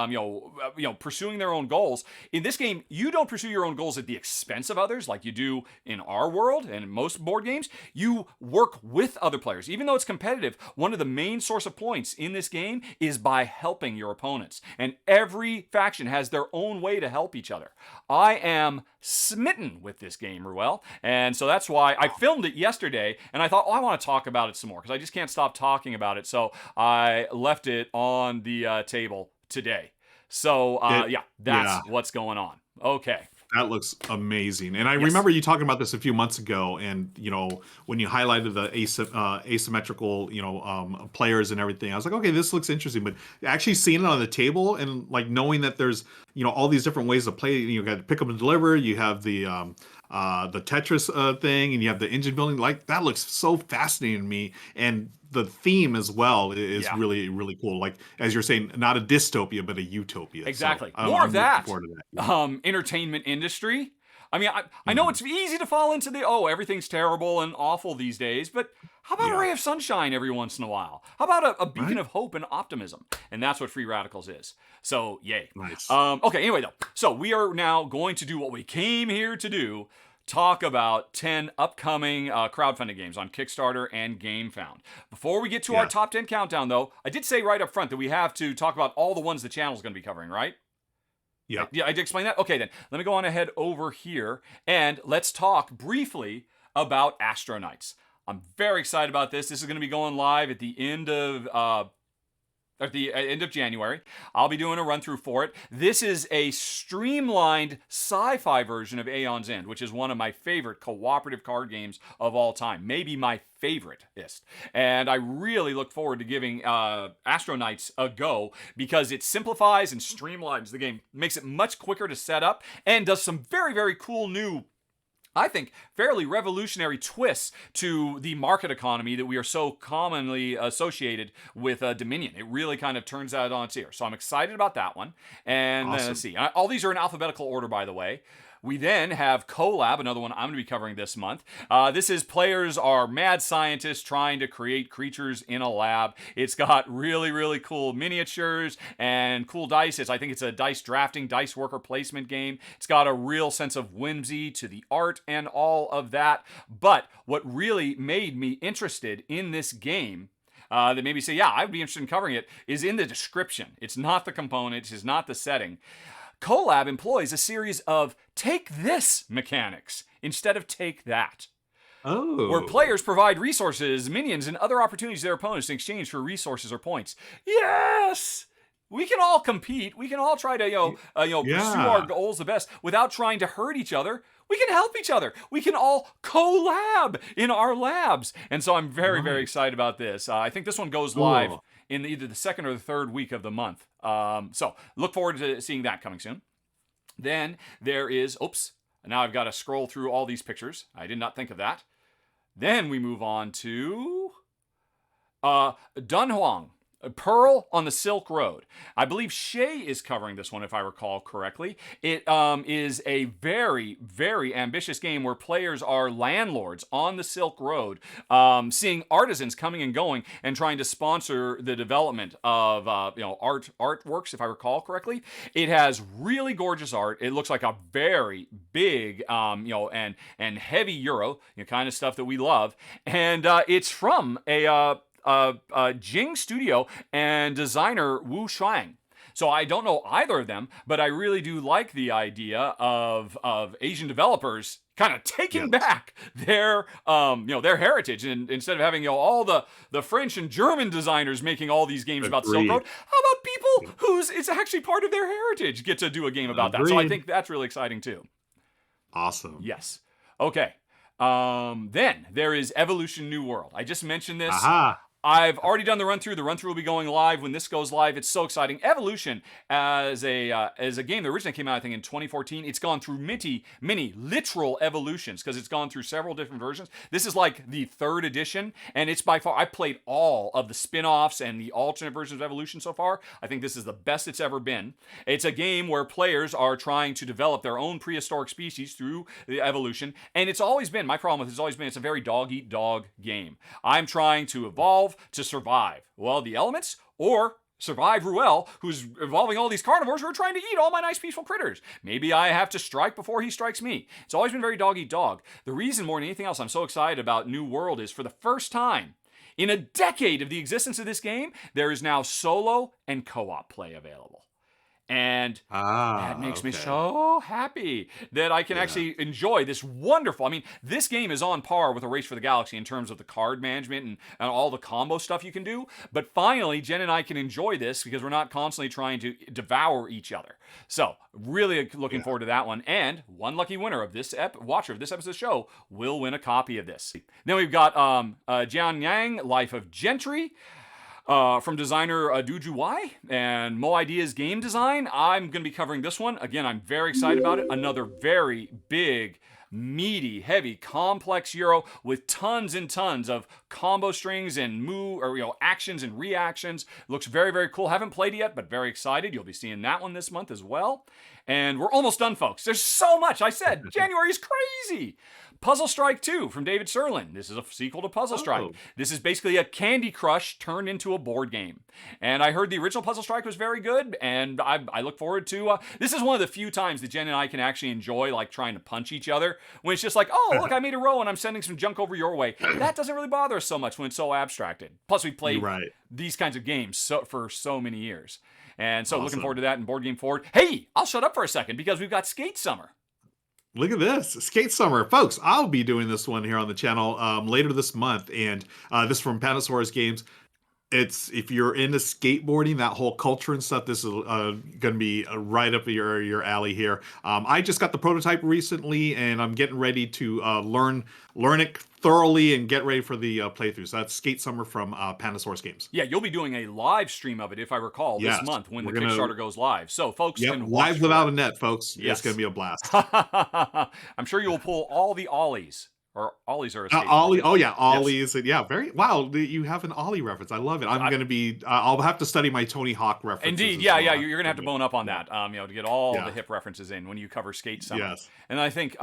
pursuing their own goals. In this game, you don't pursue your own goals at the expense of others, like you do in our world and in most board games. You work with other players, even though it's competitive. One of the main source of points in this game is by helping your opponents, and every faction has their own way to help each other. I am smitten with this game, Ruel, and so that's why I filmed it yesterday. And I thought, I want to talk about it some more because I just can't stop talking about it. So I left it on the table today. So, that's what's going on. Okay. That looks amazing. And I remember you talking about this a few months ago, and when you highlighted the asymmetrical, players and everything, I was like, okay, this looks interesting. But actually seeing it on the table and like knowing that there's all these different ways to play, you got to pick up and deliver. You have the Tetris thing, and you have the engine building. Like that looks so fascinating to me, and the theme as well is really, really cool. Like as you're saying, not a dystopia, but a utopia. Exactly. So, More of that. that. Entertainment industry. I mean, I know it's easy to fall into the, everything's terrible and awful these days, but how about a ray of sunshine every once in a while? How about a beacon of hope and optimism? And that's what Free Radicals is. So, yay. Nice. Okay, anyway, though. So we are now going to do what we came here to do. Talk about 10 upcoming crowdfunding games on Kickstarter and GameFound. Before we get to our top 10 countdown, though, I did say right up front that we have to talk about all the ones the channel's going to be covering, right? Yeah. Yeah, I did explain that? Okay, then. Let me go on ahead over here, and let's talk briefly about Astro Knights. I'm very excited about this. This is going to be going live at the end of January. I'll be doing a run-through for it. This is a streamlined sci-fi version of Aeon's End, which is one of my favorite cooperative card games of all time. Maybe my favoriteest. And I really look forward to giving Astro Knights a go because it simplifies and streamlines the game, makes it much quicker to set up, and does some very, very cool new, I think, fairly revolutionary twists to the market economy that we are so commonly associated with Dominion. It really kind of turns that on its ear. So I'm excited about that one. And awesome. Let's see. All these are in alphabetical order, by the way. We then have CoLab, another one I'm going to be covering this month. This is players are mad scientists trying to create creatures in a lab. It's got really, really cool miniatures and cool dice. I think it's a dice drafting, dice worker placement game. It's got a real sense of whimsy to the art and all of that. But what really made me interested in this game that made me say, I'd be interested in covering it, is in the description. It's not the components, it's not the setting. CoLab employs a series of take this mechanics instead of take that. Oh. Where players provide resources, minions, and other opportunities to their opponents in exchange for resources or points. Yes! We can all compete. We can all try to, pursue our goals the best without trying to hurt each other. We can help each other. We can all collab in our labs. And so I'm very, very excited about this. I think this one goes live in either the second or the third week of the month. So look forward to seeing that coming soon. Then there is, now I've got to scroll through all these pictures. I did not think of that. Then we move on to Dunhuang. Pearl on the Silk Road. I believe Shay is covering this one, if I recall correctly. It is a very, very ambitious game where players are landlords on the Silk Road, seeing artisans coming and going and trying to sponsor the development of artworks, if I recall correctly. It has really gorgeous art. It looks like a very big, and heavy Euro, kind of stuff that we love. And it's from a Jing Studio and designer Wu Shuang. So I don't know either of them, but I really do like the idea of Asian developers kind of taking back their their heritage, and instead of having all the French and German designers making all these games about Silk Road, how about people whose it's actually part of their heritage get to do a game about that? So I think that's really exciting too. Awesome. Yes. Okay. Then there is Evolution New World. I just mentioned this. Aha. I've already done the run-through. The run-through will be going live when this goes live. It's so exciting. Evolution, as a game that originally came out, I think, in 2014, it's gone through many literal evolutions because it's gone through several different versions. This is like the 3rd edition, and it's by far, I played all of the spin-offs and the alternate versions of Evolution so far. I think this is the best it's ever been. It's a game where players are trying to develop their own prehistoric species through the evolution, and it's always been, my problem with it has always been, it's a very dog-eat-dog game. I'm trying to evolve to survive. Well, the elements, or survive Ruel, who's evolving all these carnivores who are trying to eat all my nice peaceful critters. Maybe I have to strike before he strikes me. It's always been very dog-eat-dog. The reason more than anything else I'm so excited about New World is for the first time in a decade of the existence of this game, there is now solo and co-op play available. And that makes me so happy that I can actually enjoy this wonderful. I mean, this game is on par with A Race for the Galaxy in terms of the card management and all the combo stuff you can do. But finally, Jen and I can enjoy this because we're not constantly trying to devour each other. So, really looking forward to that one. And one lucky winner of this watcher of this episode's show will win a copy of this. Then we've got Jiangnan, Life of Gentry. From designer Duju Wai and Mo Ideas Game Design. I'm going to be covering this one. Again, I'm very excited about it. Another very big, meaty, heavy, complex Euro with tons and tons of combo strings and actions and reactions. Looks very, very cool. Haven't played it yet, but very excited. You'll be seeing that one this month as well. And we're almost done, folks. There's so much. I said January is crazy. Puzzle Strike 2 from David Serlin. This is a sequel to Puzzle Strike. This is basically a Candy Crush turned into a board game. And I heard the original Puzzle Strike was very good, and I look forward to... this is one of the few times that Jen and I can actually enjoy like trying to punch each other, when it's just like, oh, look, I made a row and I'm sending some junk over your way. That doesn't really bother us so much when it's so abstracted. Plus, we played these kinds of games for so many years. And so looking forward to that in Board Game Forward. Hey, I'll shut up for a second because we've got Skate Summer. Look at this, Skate Summer. Folks, I'll be doing this one here on the channel later this month, and this is from Panasaurus Games. It's, if you're into skateboarding, that whole culture and stuff, this is going to be right up your alley here. I just got the prototype recently, and I'm getting ready to learn it thoroughly and get ready for the playthrough. So that's Skate Summer from Panasaurus Games. Yeah, you'll be doing a live stream of it, if I recall, this month when the Kickstarter goes live. So folks can watch live without a net, folks. Yes. It's going to be a blast. I'm sure you will pull all the ollies. Or ollies are a ollie. Oh yeah, ollies. Yes. Yeah, very wow. You have an ollie reference. I love it. I'm going to be. I'll have to study my Tony Hawk references. Indeed, yeah. You're going to have to bone up on that. To get all the hip references in when you cover Skate Summer. Yes. And I think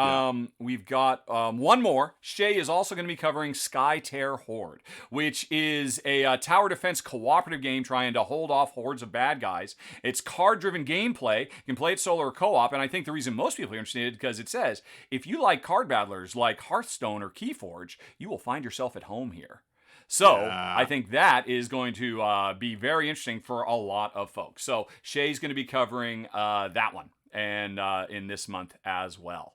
we've got one more. Shay is also going to be covering Skytear Horde, which is a tower defense cooperative game trying to hold off hordes of bad guys. It's card-driven gameplay. You can play it solo or co-op, and I think the reason most people are interested because it says if you like card battlers like Hearthstone or Keyforge, you will find yourself at home here. So I think that is going to be very interesting for a lot of folks. So Shay's going to be covering that one and in this month as well.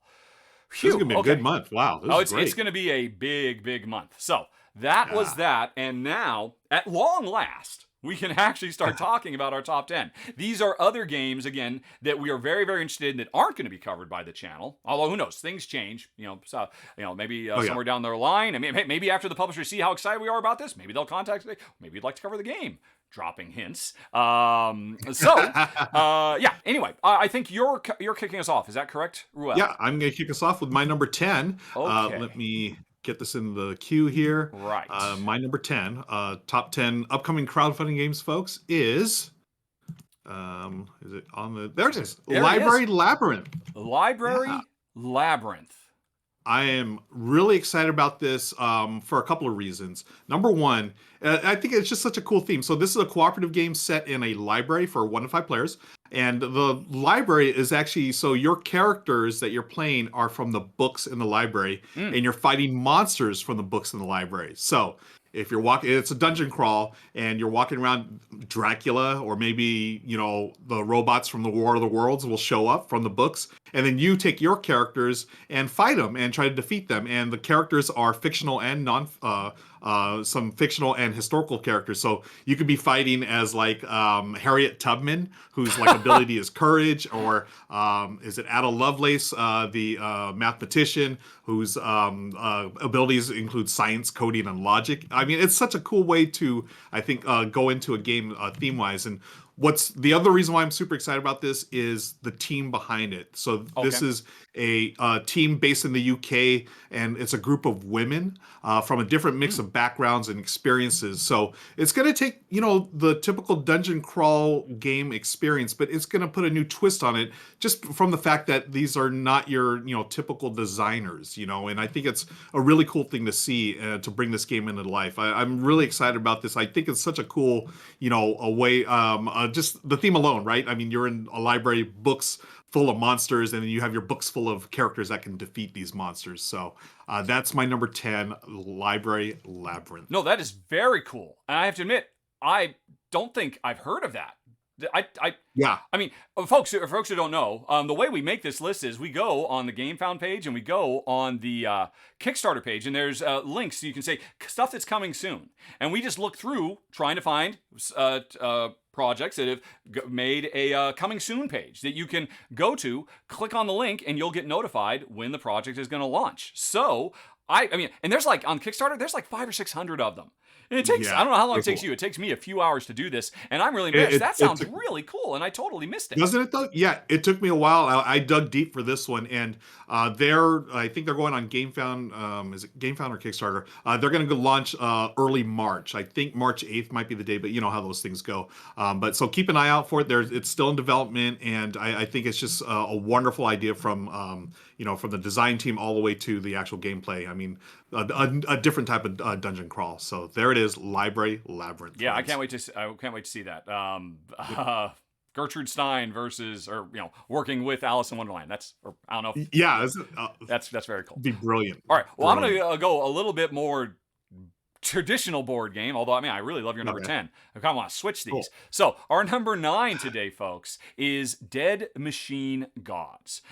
This is going to be a good month. Wow. It's going to be a big month. So that was that. And now, at long last, we can actually start talking about our top 10. These are other games, again, that we are very, very interested in that aren't going to be covered by the channel. Although, who knows? Things change. Maybe somewhere down the line. I mean, maybe after the publishers see how excited we are about this, maybe they'll contact us. Maybe you'd like to cover the game. Dropping hints. Anyway, I think you're kicking us off. Is that correct, Ruel? Yeah, I'm going to kick us off with my number 10. Okay. Let me get this in the queue here. Right. My number 10, top 10 upcoming crowdfunding games, folks, is it on the... There it is. Library Labyrinth. Library Labyrinth. I am really excited about this for a couple of reasons. Number one, I think it's just such a cool theme. So this is a cooperative game set in a library for 1 to 5 players. And the library is actually, so your characters that you're playing are from the books in the library, and you're fighting monsters from the books in the library. So if you're walking, it's a dungeon crawl, and you're walking around Dracula, or maybe, the robots from the War of the Worlds will show up from the books, and then you take your characters and fight them and try to defeat them. And the characters are fictional and some fictional and historical characters. So you could be fighting as like Harriet Tubman, whose like ability is courage, or is it Ada Lovelace, the mathematician, whose abilities include science, coding, and logic. I mean, it's such a cool way to, I think, go into a game theme-wise. And what's the other reason why I'm super excited about this is the team behind it. So this is a team based in the UK, and it's a group of women from a different mix of backgrounds and experiences. So it's going to take, the typical dungeon crawl game experience, but it's going to put a new twist on it, just from the fact that these are not your, typical designers, and I think it's a really cool thing to see, to bring this game into life. I'm really excited about this. I think it's such a cool, a way, just the theme alone, right? I mean, you're in a library, books full of monsters, and then you have your books full of characters that can defeat these monsters. So that's my number 10, Library Labyrinth. No, that is very cool. And I have to admit, I don't think I've heard of that. I mean, folks who don't know, the way we make this list is we go on the GameFound page and we go on the Kickstarter page, and there's links so you can say stuff that's coming soon, and we just look through trying to find projects that have made a coming soon page that you can go to, click on the link, and you'll get notified when the project is going to launch. So I mean, and there's like on Kickstarter, there's like 500 or 600 of them. And it takes, I don't know how long it takes you. It takes me a few hours to do this, and I'm really impressed. That sounds really cool, and I totally missed it. Doesn't it though? Yeah, it took me a while. I dug deep for this one, and I think they're going on GameFound. Is it GameFound or Kickstarter? They're going to launch early March. I think March 8th might be the day, but you know how those things go. But so keep an eye out for it. It's still in development, and I think it's just a wonderful idea from from the design team all the way to the actual gameplay. I mean, a different type of dungeon crawl. So there it is, Library Labyrinth. Yeah, I can't wait to see that. Gertrude Stein versus, working with Alice in Wonderland. I don't know. That's very cool. Be brilliant. All right. Well, brilliant. I'm gonna go a little bit more traditional board game, although I really love your number 10. I kind of want to switch these. Cool. So our number 9 today, folks, is Dead Machine Gods,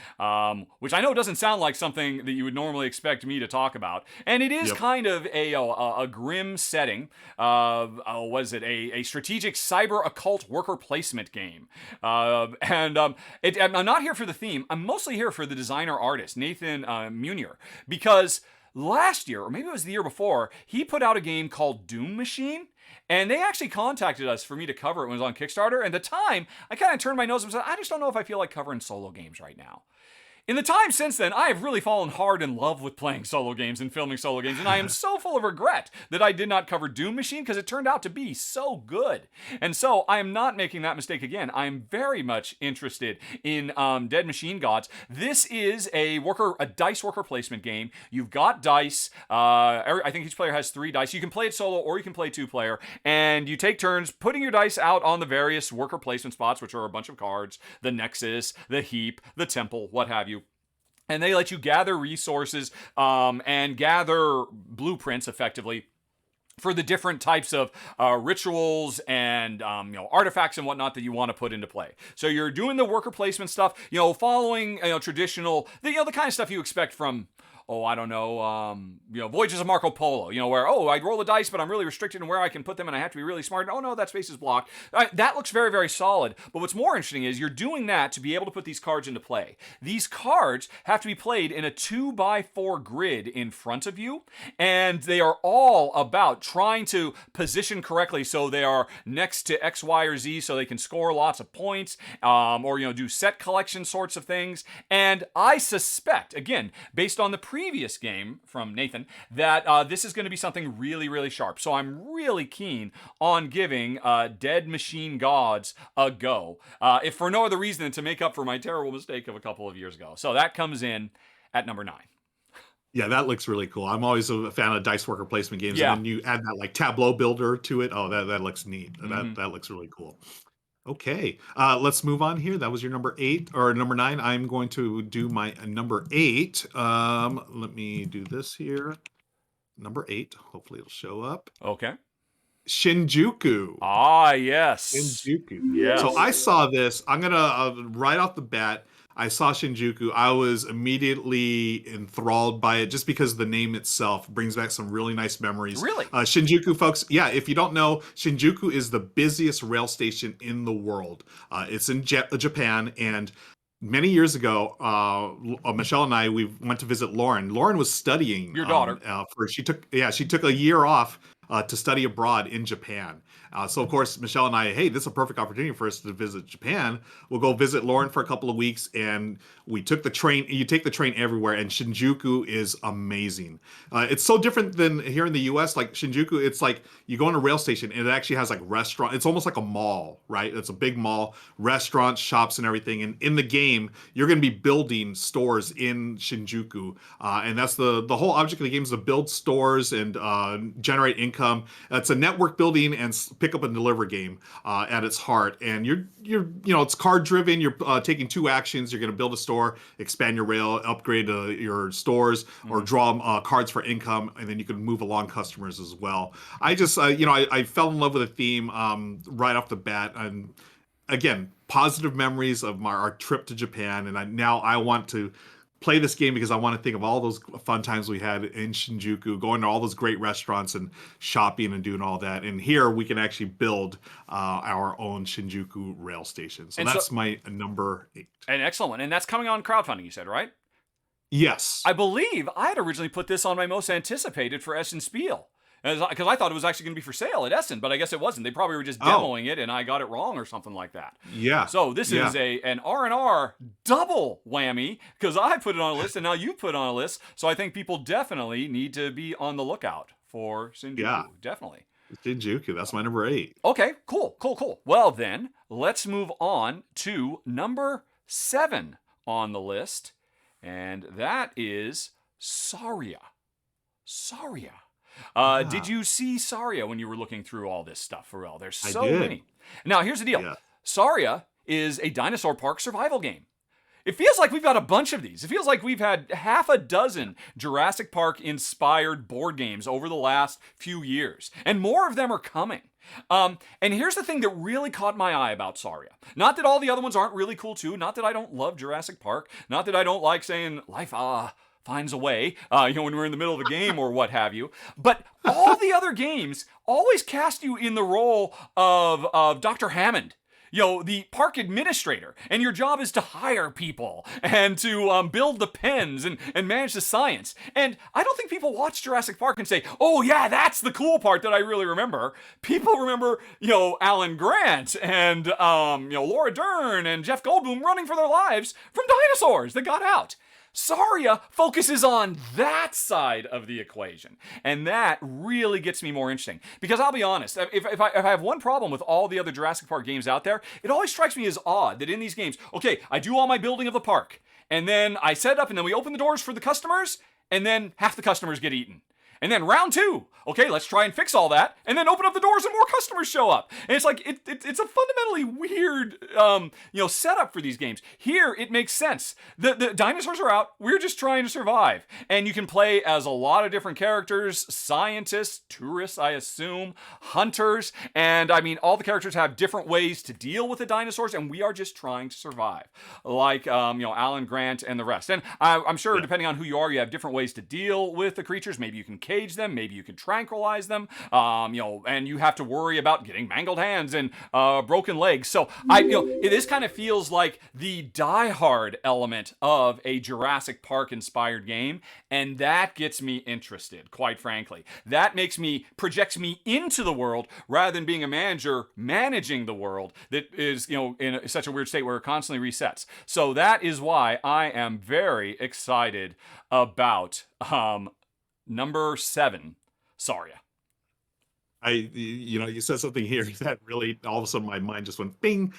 which I know doesn't sound like something that you would normally expect me to talk about, and it is kind of a grim setting. Was it a strategic cyber occult worker placement game? I'm not here for the theme. I'm mostly here for the designer artist, Nathan Munier, because last year, or maybe it was the year before, he put out a game called Doom Machine, and they actually contacted us for me to cover it when it was on Kickstarter. And at the time, I kind of turned my nose and said, I just don't know if I feel like covering solo games right now. In the time since then, I have really fallen hard in love with playing solo games and filming solo games, and I am so full of regret that I did not cover Doom Machine, because it turned out to be so good. And so I am not making that mistake again. I am very much interested in Dead Machine Gods. This is a dice worker placement game. You've got dice. I think each player has 3 dice. You can play it solo or you can play 2-player, and you take turns putting your dice out on the various worker placement spots, which are a bunch of cards: the Nexus, the Heap, the Temple, what have you. And they let you gather resources and gather blueprints, effectively, for the different types of rituals and artifacts and whatnot that you want to put into play. So you're doing the worker placement stuff, following traditional, the kind of stuff you expect from, Voyages of Marco Polo, where, I roll the dice, but I'm really restricted in where I can put them, and I have to be really smart. Oh, no, that space is blocked. That looks very, very solid. But what's more interesting is you're doing that to be able to put these cards into play. These cards have to be played in a 2x4 grid in front of you, and they are all about trying to position correctly so they are next to X, Y, or Z so they can score lots of points, or do set collection sorts of things. And I suspect, again, based on the previous game from Nathan, that this is going to be something really, really sharp. So I'm really keen on giving Dead Machine Gods a go, if for no other reason than to make up for my terrible mistake of a couple of years ago. So that comes in at number 9. Yeah, that looks really cool. I'm always a fan of dice worker placement games. Yeah. And then you add that like tableau builder to it. Oh, that looks neat. Mm-hmm. That looks really cool. Okay, let's move on here. That was your number 8 or number 9. I'm going to do my number 8. Let me do this here. number 8. Hopefully it'll show up. Okay. Shinjuku. Ah, yes. Shinjuku. So Yes. I saw this. I'm gonna right off the bat. I saw Shinjuku. I was immediately enthralled by it just because the name itself brings back some really nice memories. Really? Shinjuku, folks. Yeah, if you don't know, Shinjuku is the busiest rail station in the world. It's in Japan, and many years ago, Michelle and I, we went to visit Lauren. Lauren was studying. Your daughter. She took a year off to study abroad in Japan. So of course, Michelle and I, hey, this is a perfect opportunity for us to visit Japan. We'll go visit Lauren for a couple of weeks, and we took the train. You take the train everywhere, and Shinjuku is amazing. It's so different than here in the U.S. Like Shinjuku, it's like you go in a rail station, and it actually has like restaurant. It's almost like a mall, right? It's a big mall, restaurants, shops, and everything. And in the game, you're going to be building stores in Shinjuku, and that's the whole object of the game is to build stores and generate income. It's a network building and pick up and deliver game at its heart, and you're it's card driven. You're taking 2 actions. You're going to build a store, expand your rail, upgrade your stores, or draw cards for income, and then you can move along customers as well. I just I fell in love with the theme right off the bat, and again, positive memories of our trip to Japan, and now I want to play this game because I want to think of all those fun times we had in Shinjuku, going to all those great restaurants and shopping and doing all that. And here we can actually build our own Shinjuku rail station. So that's my number 8. An excellent one. And that's coming on crowdfunding, you said, right? Yes. I believe I had originally put this on my most anticipated for Essen Spiel. Because I thought it was actually going to be for sale at Essen, but I guess it wasn't. They probably were just demoing it, and I got it wrong or something like that. Yeah. So this is an R&R double whammy, because I put it on a list, and now you put it on a list. So I think people definitely need to be on the lookout for Shinjuku. Yeah. Definitely. Shinjuku, that's my number 8. Okay, cool. Well then, let's move on to number 7 on the list, and that is Sauria. Did you see Sauria when you were looking through all this stuff, Pharrell? There's so many. Now, here's the deal. Yeah. Sauria is a dinosaur park survival game. It feels like we've got a bunch of these. It feels like we've had half a dozen Jurassic Park-inspired board games over the last few years, and more of them are coming. And here's the thing that really caught my eye about Sauria. Not that all the other ones aren't really cool, too. Not that I don't love Jurassic Park. Not that I don't like saying, life, finds a way, when we're in the middle of a game or what have you. But all the other games always cast you in the role of Dr. Hammond, the park administrator, and your job is to hire people and to build the pens and manage the science. And I don't think people watch Jurassic Park and say, oh yeah, that's the cool part that I really remember. People remember, Alan Grant and, Laura Dern and Jeff Goldblum running for their lives from dinosaurs that got out. Sauria focuses on that side of the equation, and that really gets me more interesting. Because I'll be honest, if I have one problem with all the other Jurassic Park games out there, it always strikes me as odd that in these games, okay, I do all my building of the park, and then I set it up, and then we open the doors for the customers, and then half the customers get eaten. And then round 2, okay, let's try and fix all that, and then open up the doors and more customers show up. And it's like, it's a fundamentally weird, setup for these games. Here, it makes sense. The dinosaurs are out, we're just trying to survive. And you can play as a lot of different characters, scientists, tourists, I assume, hunters, and all the characters have different ways to deal with the dinosaurs, and we are just trying to survive. Like, Alan Grant and the rest. And I'm sure, depending on who you are, you have different ways to deal with the creatures. Maybe you can cage them, maybe you can tranquilize them, and you have to worry about getting mangled hands and broken legs. So this kind of feels like the die-hard element of a Jurassic Park inspired game, and that gets me interested, quite frankly. That projects me into the world rather than being a manager managing the world that is, in such a weird state where it constantly resets. So that is why I am very excited about number 7, Sauria. You said something here that really all of a sudden my mind just went bing.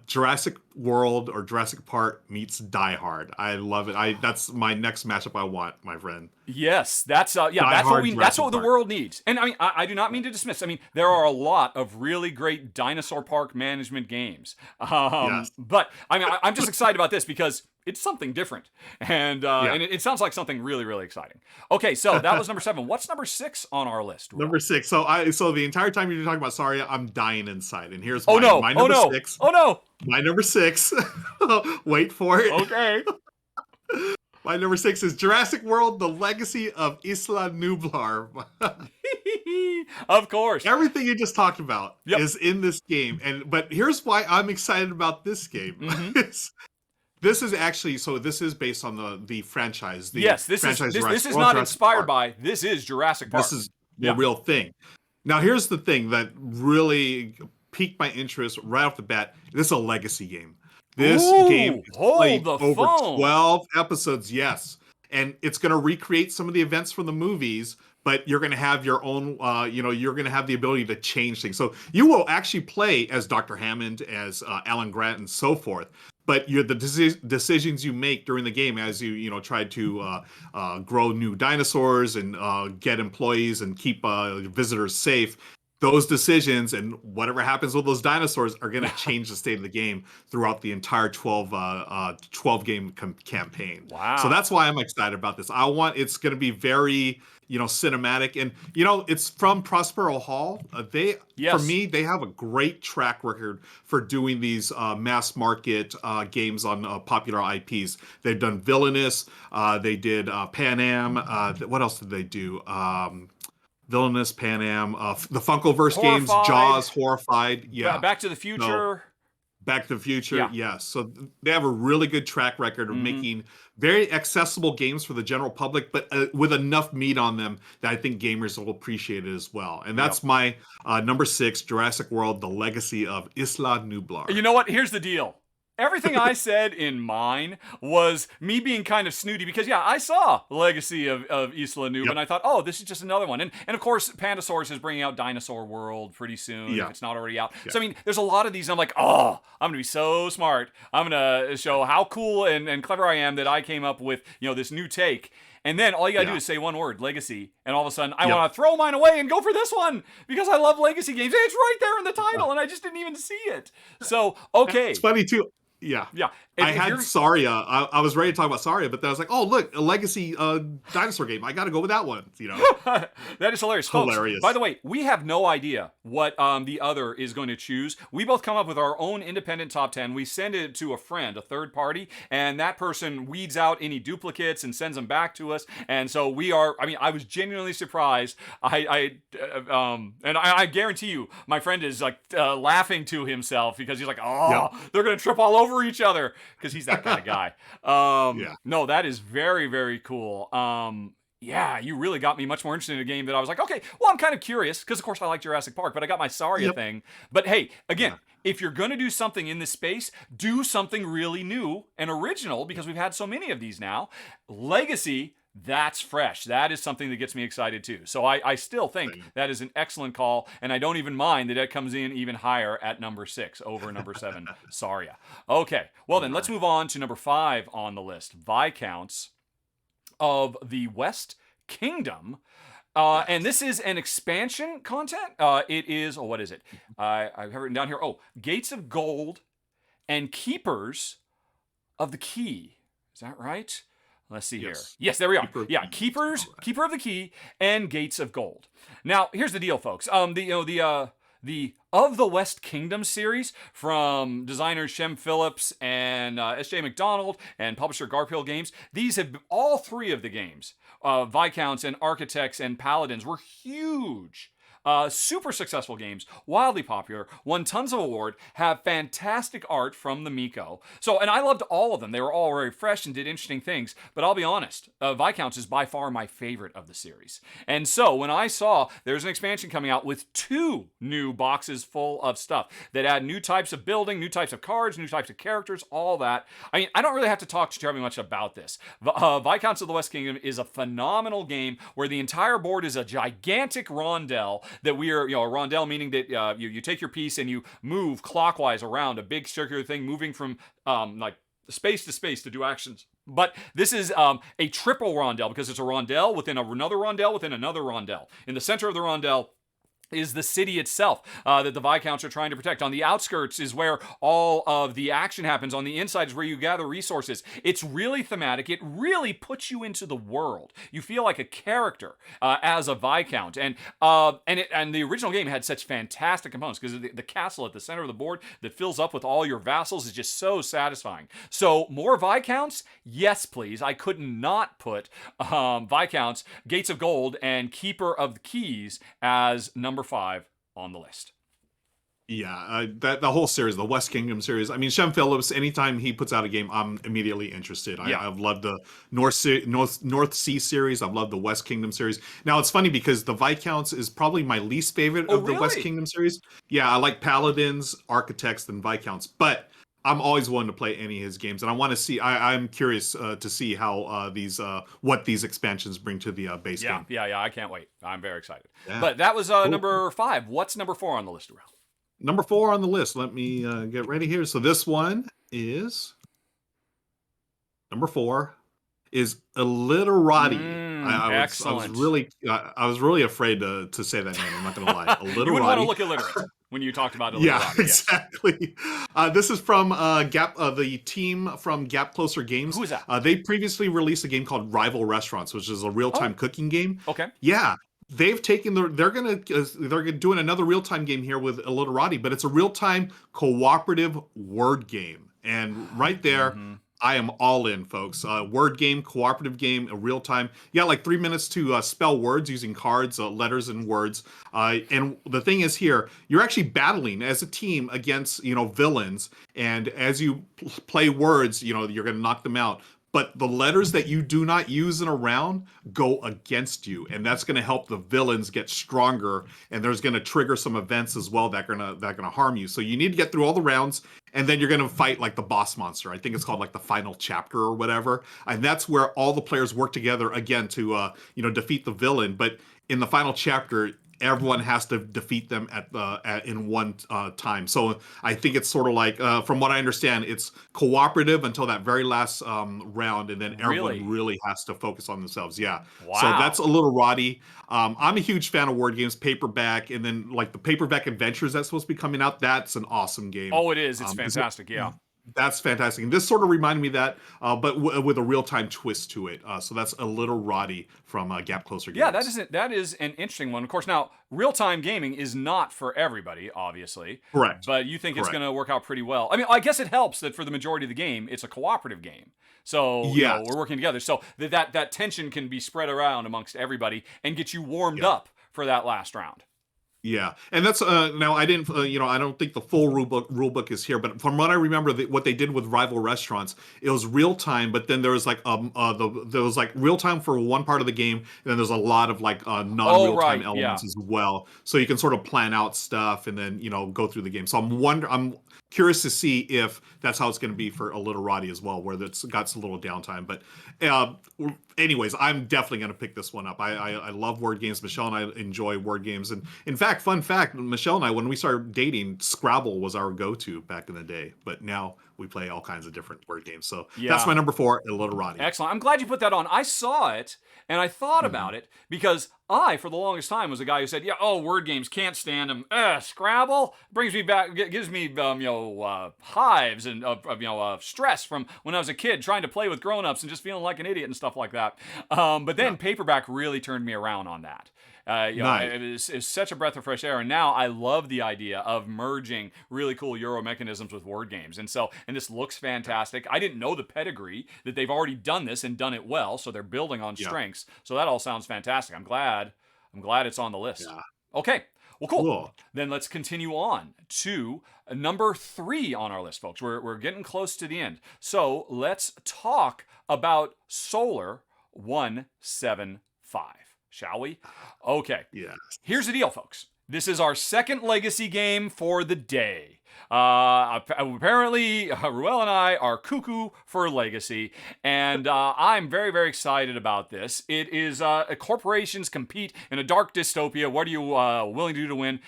Jurassic World or Jurassic Park meets Die Hard. I love it. That's my next matchup I want, my friend. Yes, that's that's what the world needs. And I mean, I do not mean to dismiss. I mean, there are a lot of really great dinosaur park management games. Yes. But I mean, I'm just excited about this because it's something different, and it sounds like something really, really exciting. Okay, so that was number 7. What's number 6 on our list? Will? Number 6. So the entire time you're talking about Sauria, I'm dying inside, and here's my number 6. Oh no! My number 6. Wait for it. Okay. My number 6 is Jurassic World: The Legacy of Isla Nublar. Of course. Everything you just talked about is in this game, but here's why I'm excited about this game. Mm-hmm. This is actually this is based on the franchise. This is not inspired by. This is Jurassic Park. This is the real thing. Now here's the thing that really piqued my interest right off the bat. This is a legacy game. This game is played over 12 episodes, yes. And it's going to recreate some of the events from the movies, but you're going to have your own, you're going to have the ability to change things. So you will actually play as Dr. Hammond, as Alan Grant, and so forth. But the decisions you make during the game as you try to grow new dinosaurs and get employees and keep visitors safe, those decisions and whatever happens with those dinosaurs are going to change the state of the game throughout the entire 12 game campaign. Wow. So that's why I'm excited about this. It's going to be very, cinematic, and it's from Prospero Hall. For me, they have a great track record for doing these mass market games on popular IPs. They've done Villainous, they did Pan Am, what else did they do? Villainous, Pan Am, the Funkoverse games, Jaws, Horrified, Back to the Future. Back to the Future, yes. So they have a really good track record of making very accessible games for the general public, but with enough meat on them that I think gamers will appreciate it as well. And that's my number 6, Jurassic World: The Legacy of Isla Nublar. You know what? Here's the deal. Everything I said in mine was me being kind of snooty because, I saw Legacy of Isla Nublar, and I thought, this is just another one. And of course, Pandasaurus is bringing out Dinosaur World pretty soon, if it's not already out. So, I mean, there's a lot of these, and I'm like, I'm going to be so smart. I'm going to show how cool and clever I am that I came up with, this new take. And then all you got to do is say one word, Legacy, and all of a sudden, I want to throw mine away and go for this one because I love Legacy games. It's right there in the title, and I just didn't even see it. So, okay. It's funny, too. Yeah. I had Sauria. I was ready to talk about Sauria, but then I was like, oh, look, a legacy dinosaur game. I got to go with that one. That is hilarious. Folks, by the way, we have no idea what the other is going to choose. We both come up with our own independent top 10. We send it to a friend, a third party, and that person weeds out any duplicates and sends them back to us. And so I was genuinely surprised. I guarantee you, my friend is like laughing to himself because he's like, they're going to trip all over each other. Because he's that kind of guy. No, that is very, very cool. You really got me much more interested in a game that I was like, okay, well, I'm kind of curious, because of course I like Jurassic Park, but I got my Sauria thing. But hey, again, if you're going to do something in this space, do something really new and original, because we've had so many of these now. Legacy, that's fresh. That is something that gets me excited too. So I still think that is an excellent call, and I don't even mind that it comes in even higher at number 6 over number 7, Sauria. Okay, well then let's move on to number 5 on the list, Viscounts of the West Kingdom. And this is an expansion content. It is, what is it? I have written down here, Gates of Gold and Keepers of the Key. Is that right? Let's see here. Yes, there we are. Keeper of the Key and Gates of Gold. Now, here's the deal, folks. The Of the West Kingdom series from designers Shem Phillips and S.J. McDonald and publisher Garphill Games. These have all 3 of the games, Viscounts and Architects and Paladins, were huge. Super successful games, wildly popular, won tons of awards, have fantastic art from the Miko. And I loved all of them. They were all very fresh and did interesting things. But I'll be honest, Viscounts is by far my favorite of the series. And so when I saw there's an expansion coming out with 2 new boxes full of stuff that add new types of building, new types of cards, new types of characters, all that. I mean, I don't really have to talk terribly much about this. Viscounts of the West Kingdom is a phenomenal game where the entire board is a gigantic rondel that we are, a rondel meaning that you take your piece and you move clockwise around a big circular thing, moving from like space to space to do actions. But this is a triple rondel because it's a rondel within another rondel within another rondel. In the center of the rondel is the city itself that the Viscounts are trying to protect. On the outskirts is where all of the action happens. On the inside is where you gather resources. It's really thematic. It really puts you into the world. You feel like a character as a Viscount. And the original game had such fantastic components because the castle at the center of the board that fills up with all your vassals is just so satisfying. So more Viscounts? Yes, please. I could not put Viscounts, Gates of Gold, and Keeper of the Keys as number 5 on the list. Yeah, the whole series, the West Kingdom series. I mean, Shem Phillips, anytime he puts out a game, I'm immediately interested. Yeah. I've loved the North Sea series. I've loved the West Kingdom series. Now, it's funny because the Viscounts is probably my least favorite of the West Kingdom series. Yeah, I like Paladins, Architects, and Viscounts, but I'm always willing to play any of his games, and I want to see. I'm curious to see how what these expansions bring to the base game. Yeah. I can't wait. I'm very excited. Yeah. But that was number 5. What's number 4 on the list, Ralph? Number 4 on the list. Let me get ready here. So this one is number 4 is Illiterati. Excellent. I was really afraid to say that name. I'm not going to lie. Illiterati. You wouldn't want to look illiterate when you talked about Illiterati. Yeah, exactly. This is from Gap, the team from Gap Closer Games. Who is that? They previously released a game called Rival Restaurants, which is a real-time cooking game. Okay. Yeah. They've taken they're doing another real-time game here with Illiterati, but it's a real-time cooperative word game. And right there, I am all in, folks. Word game, cooperative game, a real time. You got like 3 minutes to spell words using cards, letters, and words. And the thing is here, you're actually battling as a team against, villains. And as you play words, you're going to knock them out. But the letters that you do not use in a round go against you, and that's going to help the villains get stronger. And there's going to trigger some events as well that are gonna harm you. So you need to get through all the rounds, and then you're going to fight like the boss monster. I think it's called like the final chapter or whatever. And that's where all the players work together again to defeat the villain. But in the final chapter, everyone has to defeat them in one time. So I think it's sort of like, from what I understand, it's cooperative until that very last round, and then everyone really has to focus on themselves. Yeah. Wow. So that's Illiterati. I'm a huge fan of word games, paperback, and then like the paperback adventures that's supposed to be coming out. That's an awesome game. Oh, it is. It's fantastic. Yeah. That's fantastic. And this sort of reminded me of that, but with a real-time twist to it. So that's Illiterati from Gap Closer Games. Yeah, that is an interesting one. Of course, now, real-time gaming is not for everybody, obviously. Correct. But you think it's going to work out pretty well. I mean, I guess it helps that for the majority of the game, it's a cooperative game. So, we're working together. So that tension can be spread around amongst everybody and get you warmed up for that last round. Yeah, and that's now I didn't I don't think the full rule book is here, but from what I remember, what they did with Rival Restaurants, it was real time, but then there was like there was like real time for one part of the game, and then there's a lot of like non real time elements as well, so you can sort of plan out stuff and then go through the game. So I'm curious to see if that's how it's going to be for Illiterati as well, where it's got a little downtime. But anyways, I'm definitely going to pick this one up. I love word games. Michelle and I enjoy word games. And in fact, fun fact, Michelle and I, when we started dating, Scrabble was our go-to back in the day. But now we play all kinds of different word games. So that's my number 4, Illiterati. Excellent. I'm glad you put that on. I saw it and I thought about it because I, for the longest time, was a guy who said, word games, can't stand them. Scrabble brings me back, gives me, hives and stress from when I was a kid trying to play with grown-ups and just feeling like an idiot and stuff like that. But then paperback really turned me around on that. Nice. It was such a breath of fresh air, and now I love the idea of merging really cool Euro mechanisms with word games. And this looks fantastic. I didn't know the pedigree that they've already done this and done it well, so they're building on strengths. So that all sounds fantastic. I'm glad it's on the list. Yeah. Okay. Well, cool. Then let's continue on to number 3 on our list, folks. We're getting close to the end. So let's talk about Solar 175. Shall we? Okay. Yes. Here's the deal, folks. This is our second legacy game for the day. Apparently, Ruel and I are cuckoo for legacy, and I'm very, very excited about this. It is corporations compete in a dark dystopia. What are you willing to do to win?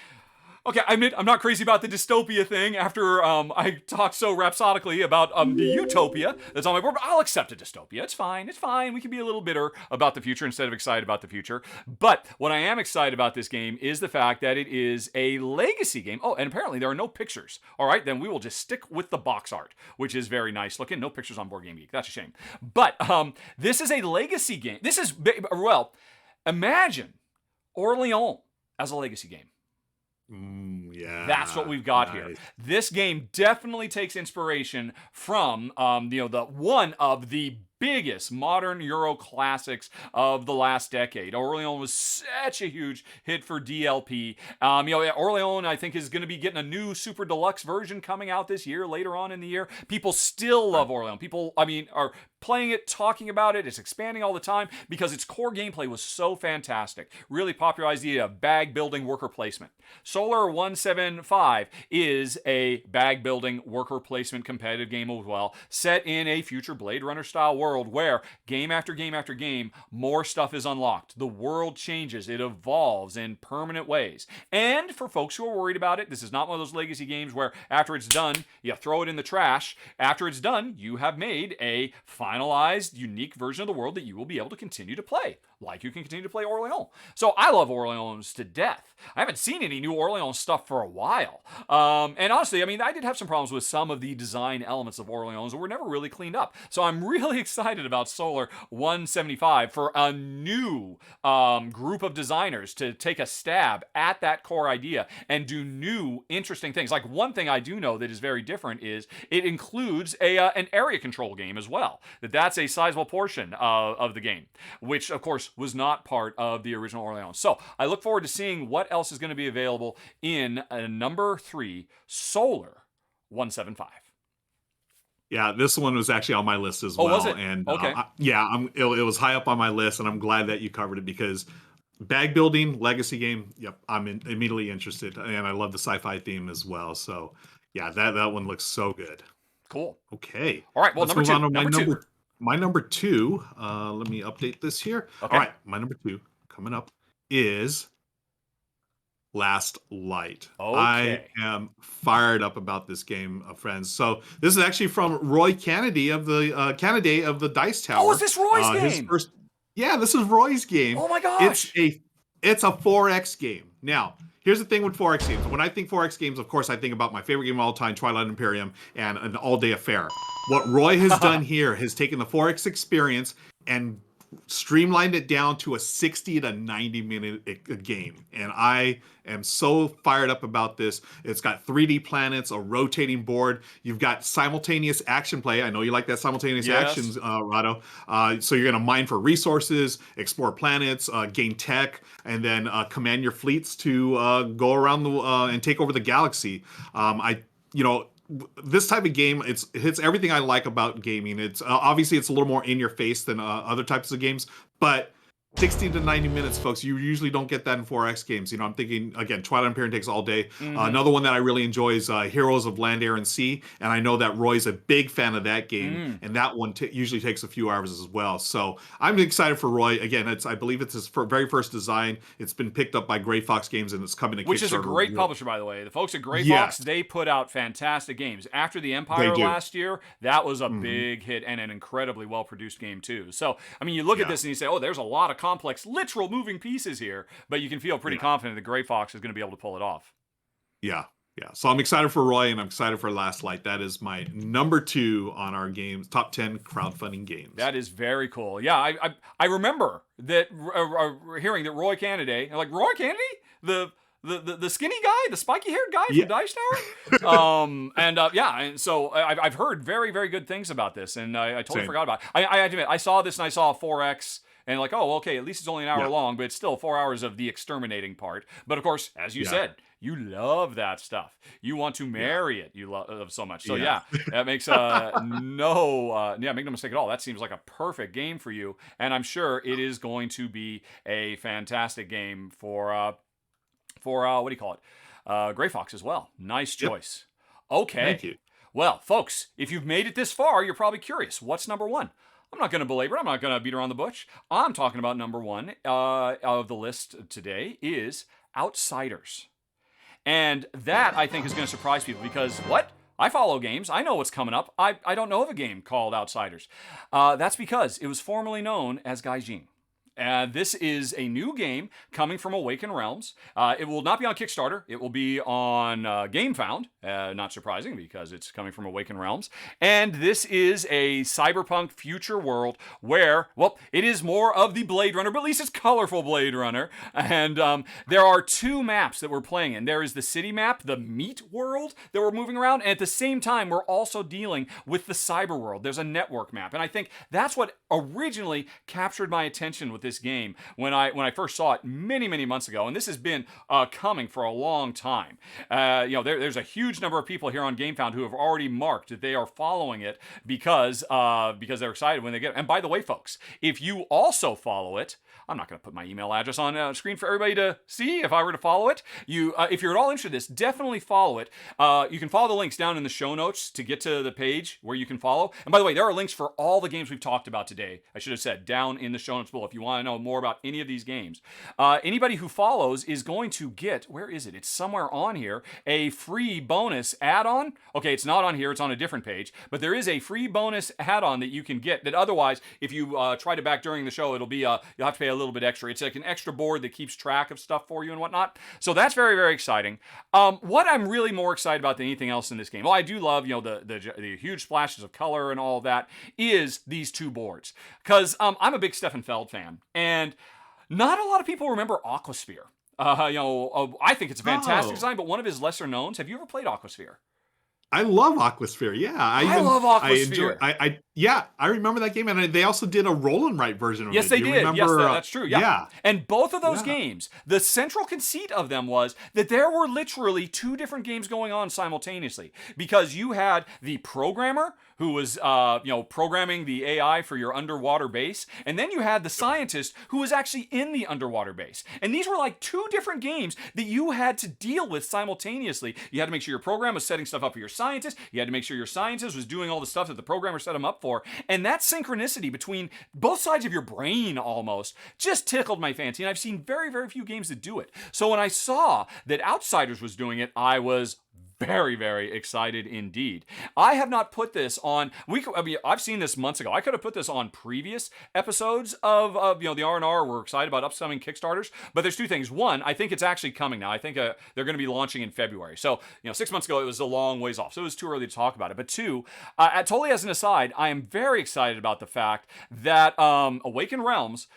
Okay, I admit I'm not crazy about the dystopia thing after I talked so rhapsodically about the utopia that's on my board, but I'll accept a dystopia. It's fine. It's fine. We can be a little bitter about the future instead of excited about the future. But what I am excited about this game is the fact that it is a legacy game. Oh, and apparently there are no pictures. All right, then we will just stick with the box art, which is very nice looking. No pictures on Board Game Geek. That's a shame. But this is a legacy game. This is, well, imagine Orleans as a legacy game. Yeah, that's what we've got here. This game definitely takes inspiration from the one of the biggest modern Euro classics of the last decade. Orleans was such a huge hit for DLP. Orleans, I think, is going to be getting a new super deluxe version coming out this year, later on in the year. People still love Orleans. People, are playing it, talking about it. It's expanding all the time because its core gameplay was so fantastic. Really popularized the idea of bag building worker placement. Solar 175 is a bag building worker placement competitive game as well, set in a future Blade Runner style world where game after game after game, more stuff is unlocked. The world changes. It evolves in permanent ways. And for folks who are worried about it, this is not one of those legacy games where after it's done, you throw it in the trash. After it's done, you have made a finalized, unique version of the world that you will be able to continue to play, like you can continue to play Orleans. So I love Orleans to death. I haven't seen any new Orleans stuff for a while. And honestly, I did have some problems with some of the design elements of Orleans that were never really cleaned up. So I'm really excited about Solar 175 for a new group of designers to take a stab at that core idea and do new, interesting things. Like one thing I do know that is very different is it includes an area control game as well. That's a sizable portion of the game, which of course was not part of the original Orleans. So I look forward to seeing what else is going to be available in number 3, Solar 175. Yeah, this one was actually on my list as well. Oh, was it? And okay. It was high up on my list, and I'm glad that you covered it because bag building, legacy game, yep, I'm immediately interested. And I love the sci-fi theme as well. So yeah, that one looks so good. Cool. Okay. All right, well, let's number move 2. on to my number 2. Let me update this here. Okay. All right, my number 2 coming up is Last Light. Okay. I am fired up about this game, friends. So this is actually from Roy Kennedy of the Dice Tower. Oh, is this Roy's game? This is Roy's game. Oh my gosh. It's a 4X game. Now, here's the thing with 4X games. When I think 4X games, of course, I think about my favorite game of all time, Twilight Imperium, and An All-Day Affair. What Roy has done here has taken the 4X experience and streamlined it down to a 60 to 90 minute game, and I am so fired up about this. It's got 3D planets, a rotating board. You've got simultaneous action play. I know you like that simultaneous actions, Rahdo. So you're going to mine for resources, explore planets, gain tech, and then command your fleets to go around and take over the galaxy. This type of game, it hits everything I like about gaming. It's obviously it's a little more in your face than other types of games, but 60 to 90 minutes, folks. You usually don't get that in 4X games. I'm thinking, again, Twilight Imperium takes all day. Mm-hmm. Another one that I really enjoy is Heroes of Land, Air, and Sea. And I know that Roy's a big fan of that game. And that one usually takes a few hours as well. So I'm excited for Roy. Again, I believe it's his very first design. It's been picked up by Gray Fox Games, and it's coming to Kickstarter. Which is a great publisher, by the way. The folks at Gray Fox, they put out fantastic games. After the Empire last year, that was a big hit and an incredibly well-produced game, too. So, you look at this and you say, oh, there's a lot of complex, literal moving pieces here, but you can feel pretty confident that Gray Fox is going to be able to pull it off. Yeah. So I'm excited for Roy, and I'm excited for Last Light. That is my number 2 on our games, top 10 crowdfunding games. That is very cool. Yeah, I remember that hearing that Roy Kennedy, like Roy Kennedy, the skinny guy, the spiky-haired guy from Dice Tower? And so I've heard very, very good things about this, and I totally forgot about it. I admit, I saw this and I saw 4X, and like, oh, okay, at least it's only an hour long, but it's still 4 hours of the exterminating part. But of course, as you said, you love that stuff. You want to marry it. You love so much. So that makes make no mistake at all. That seems like a perfect game for you, and I'm sure it is going to be a fantastic game for for what do you call it? Gray Fox as well. Nice choice. Yep. Okay. Thank you. Well, folks, if you've made it this far, you're probably curious. What's number one? I'm not going to belabor it. I'm not going to beat around the bush. I'm talking about number one of the list today is Outsiders. And that, I think, is going to surprise people because, what? I follow games. I know what's coming up. I don't know of a game called Outsiders. That's because it was formerly known as Gaijin. This is a new game coming from Awakened Realms. It will not be on Kickstarter. It will be on GameFound. Not surprising because it's coming from Awakened Realms. And this is a cyberpunk future world where, well, it is more of the Blade Runner, but at least it's colorful Blade Runner. And there are two maps that we're playing in. There is the city map, the meat world that we're moving around. And at the same time, we're also dealing with the cyber world. There's a network map. And I think that's what originally captured my attention with this game when I first saw it many months ago, and this has been coming for a long time. There's a huge number of people here on GameFound who have already marked that they are following it because they're excited when they get it. And by the way, folks, if you also follow it, I'm not going to put my email address on screen for everybody to see if I were to follow it. If you're at all interested in this, definitely follow it. You can follow the links down in the show notes to get to the page where you can follow. And by the way, there are links for all the games we've talked about today. I should have said down in the show notes below if you want to know more about any of these games. Anybody who follows is going to get, where is it? It's somewhere on here, a free bonus add-on. Okay, it's not on here. It's on a different page. But there is a free bonus add-on that you can get that otherwise, if you try to back during the show, it'll be, you'll have to pay a little bit extra. It's like an extra board that keeps track of stuff for you and whatnot. So that's very, very exciting. What I'm really more excited about than anything else in this game, well, I do love, the huge splashes of color and all of that, is these two boards. Because I'm a big Stefan Feld fan, and not a lot of people remember Aquasphere. I think it's a fantastic design, but one of his lesser knowns. Have you ever played Aquasphere? I love Aquasphere. Yeah, I love Aquasphere. I remember that game, and they also did a roll and write version of it. Yes, they did. Remember, yes, that's true. Yeah. And both of those games, the central conceit of them was that there were literally two different games going on simultaneously, because you had the programmer who was, programming the AI for your underwater base, and then you had the scientist who was actually in the underwater base. And these were like two different games that you had to deal with simultaneously. You had to make sure your program was setting stuff up for your scientist. You had to make sure your scientist was doing all the stuff that the programmer set him up for. And that synchronicity between both sides of your brain almost just tickled my fancy. And I've seen very, very few games that do it. So when I saw that Outsiders was doing it, I was very, very excited indeed. I have not put this on. I've seen this months ago. I could have put this on previous episodes of the R&R. We're excited about upcoming Kickstarters. But there's two things. One, I think it's actually coming now. I think they're going to be launching in February. So 6 months ago it was a long ways off. So it was too early to talk about it. But two, totally as an aside, I am very excited about the fact that Awakened Realms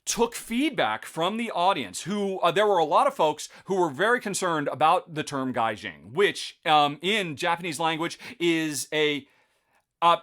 took feedback from the audience who, there were a lot of folks who were very concerned about the term gaijin, which in Japanese language is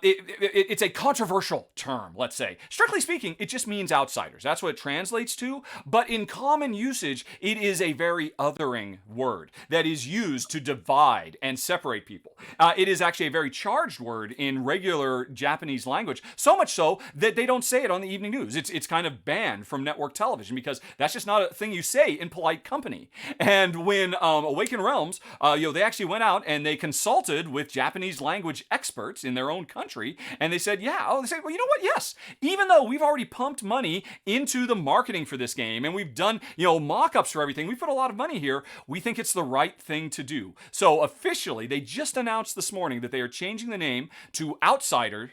it's a controversial term, let's say. Strictly speaking, it just means outsiders. That's what it translates to. But in common usage, it is a very othering word that is used to divide and separate people. It is actually a very charged word in regular Japanese language, so much so that they don't say it on the evening news. It's kind of banned from network television because that's just not a thing you say in polite company. And when Awakened Realms, they actually went out and they consulted with Japanese language experts in their own country, and they said, well, you know what? Yes, even though we've already pumped money into the marketing for this game, and we've done, mock-ups for everything, we put a lot of money here, we think it's the right thing to do. So officially, they just announced this morning that they are changing the name to Outsiders,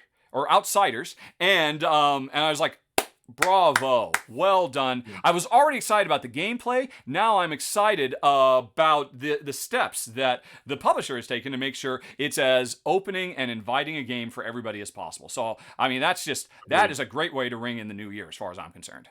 and I was like, bravo, well done. I was already excited about the gameplay. Now I'm excited about the steps that the publisher has taken to make sure it's as opening and inviting a game for everybody as possible. So, that is a great way to ring in the new year as far as I'm concerned.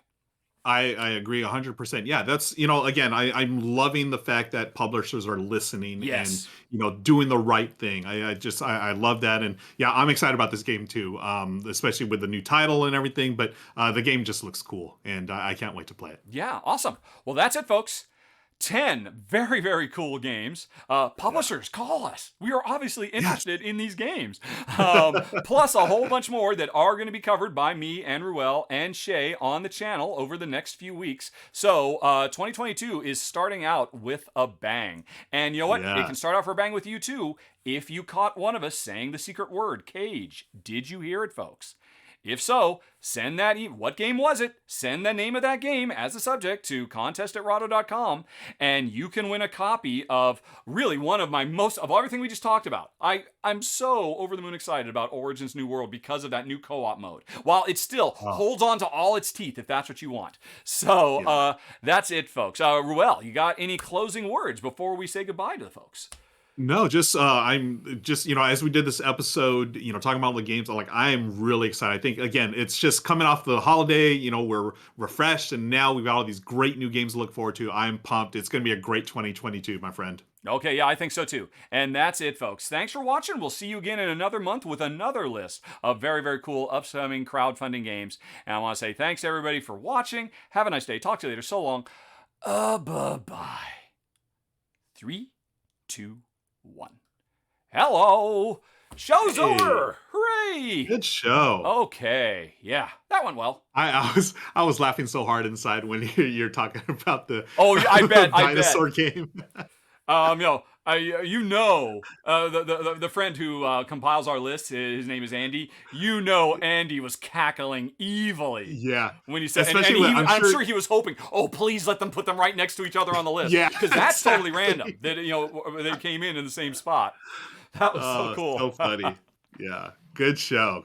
I agree 100%. Yeah, that's, again, I'm loving the fact that publishers are listening yes. and, doing the right thing. I love that. And yeah, I'm excited about this game too, especially with the new title and everything. But the game just looks cool and I can't wait to play it. Yeah, awesome. Well, that's it, folks. 10 very, very cool games. Publishers, call us. We are obviously interested in these games. Plus a whole bunch more that are going to be covered by me and Ruel and Shay on the channel over the next few weeks. So 2022 is starting out with a bang. And you know what? It can start out for a bang with you too if you caught one of us saying the secret word, cage. Did you hear it, folks? If so, send that what game was it? Send the name of that game as a subject to contest@rahdo.com, and you can win a copy of really one of my most, of everything we just talked about. I'm so over the moon excited about Origins New World because of that new co-op mode. While it still holds on to all its teeth, if that's what you want. So that's it, folks. Ruel, you got any closing words before we say goodbye to the folks? No, just I'm just, as we did this episode, talking about the games, I'm really excited. I think again, it's just coming off the holiday, we're refreshed, and now we've got all these great new games to look forward to. I'm pumped. It's going to be a great 2022, my friend. Okay, yeah, I think so too. And that's it, folks. Thanks for watching. We'll see you again in another month with another list of very, very cool upcoming crowdfunding games. And I want to say thanks everybody for watching. Have a nice day. Talk to you later. So long. Bye-bye. 3, 2, 1. Hello. Show's over. Hooray. Good show. Okay. Yeah, that went well. I was laughing so hard inside when you're talking about the I bet dinosaur game. The friend who compiles our list, his name is Andy. Andy was cackling evilly. Yeah. When he said, I'm sure he was hoping, please let them put them right next to each other on the list. Yeah. Because that's totally random. That they came in the same spot. That was so cool. So funny. Yeah. Good show.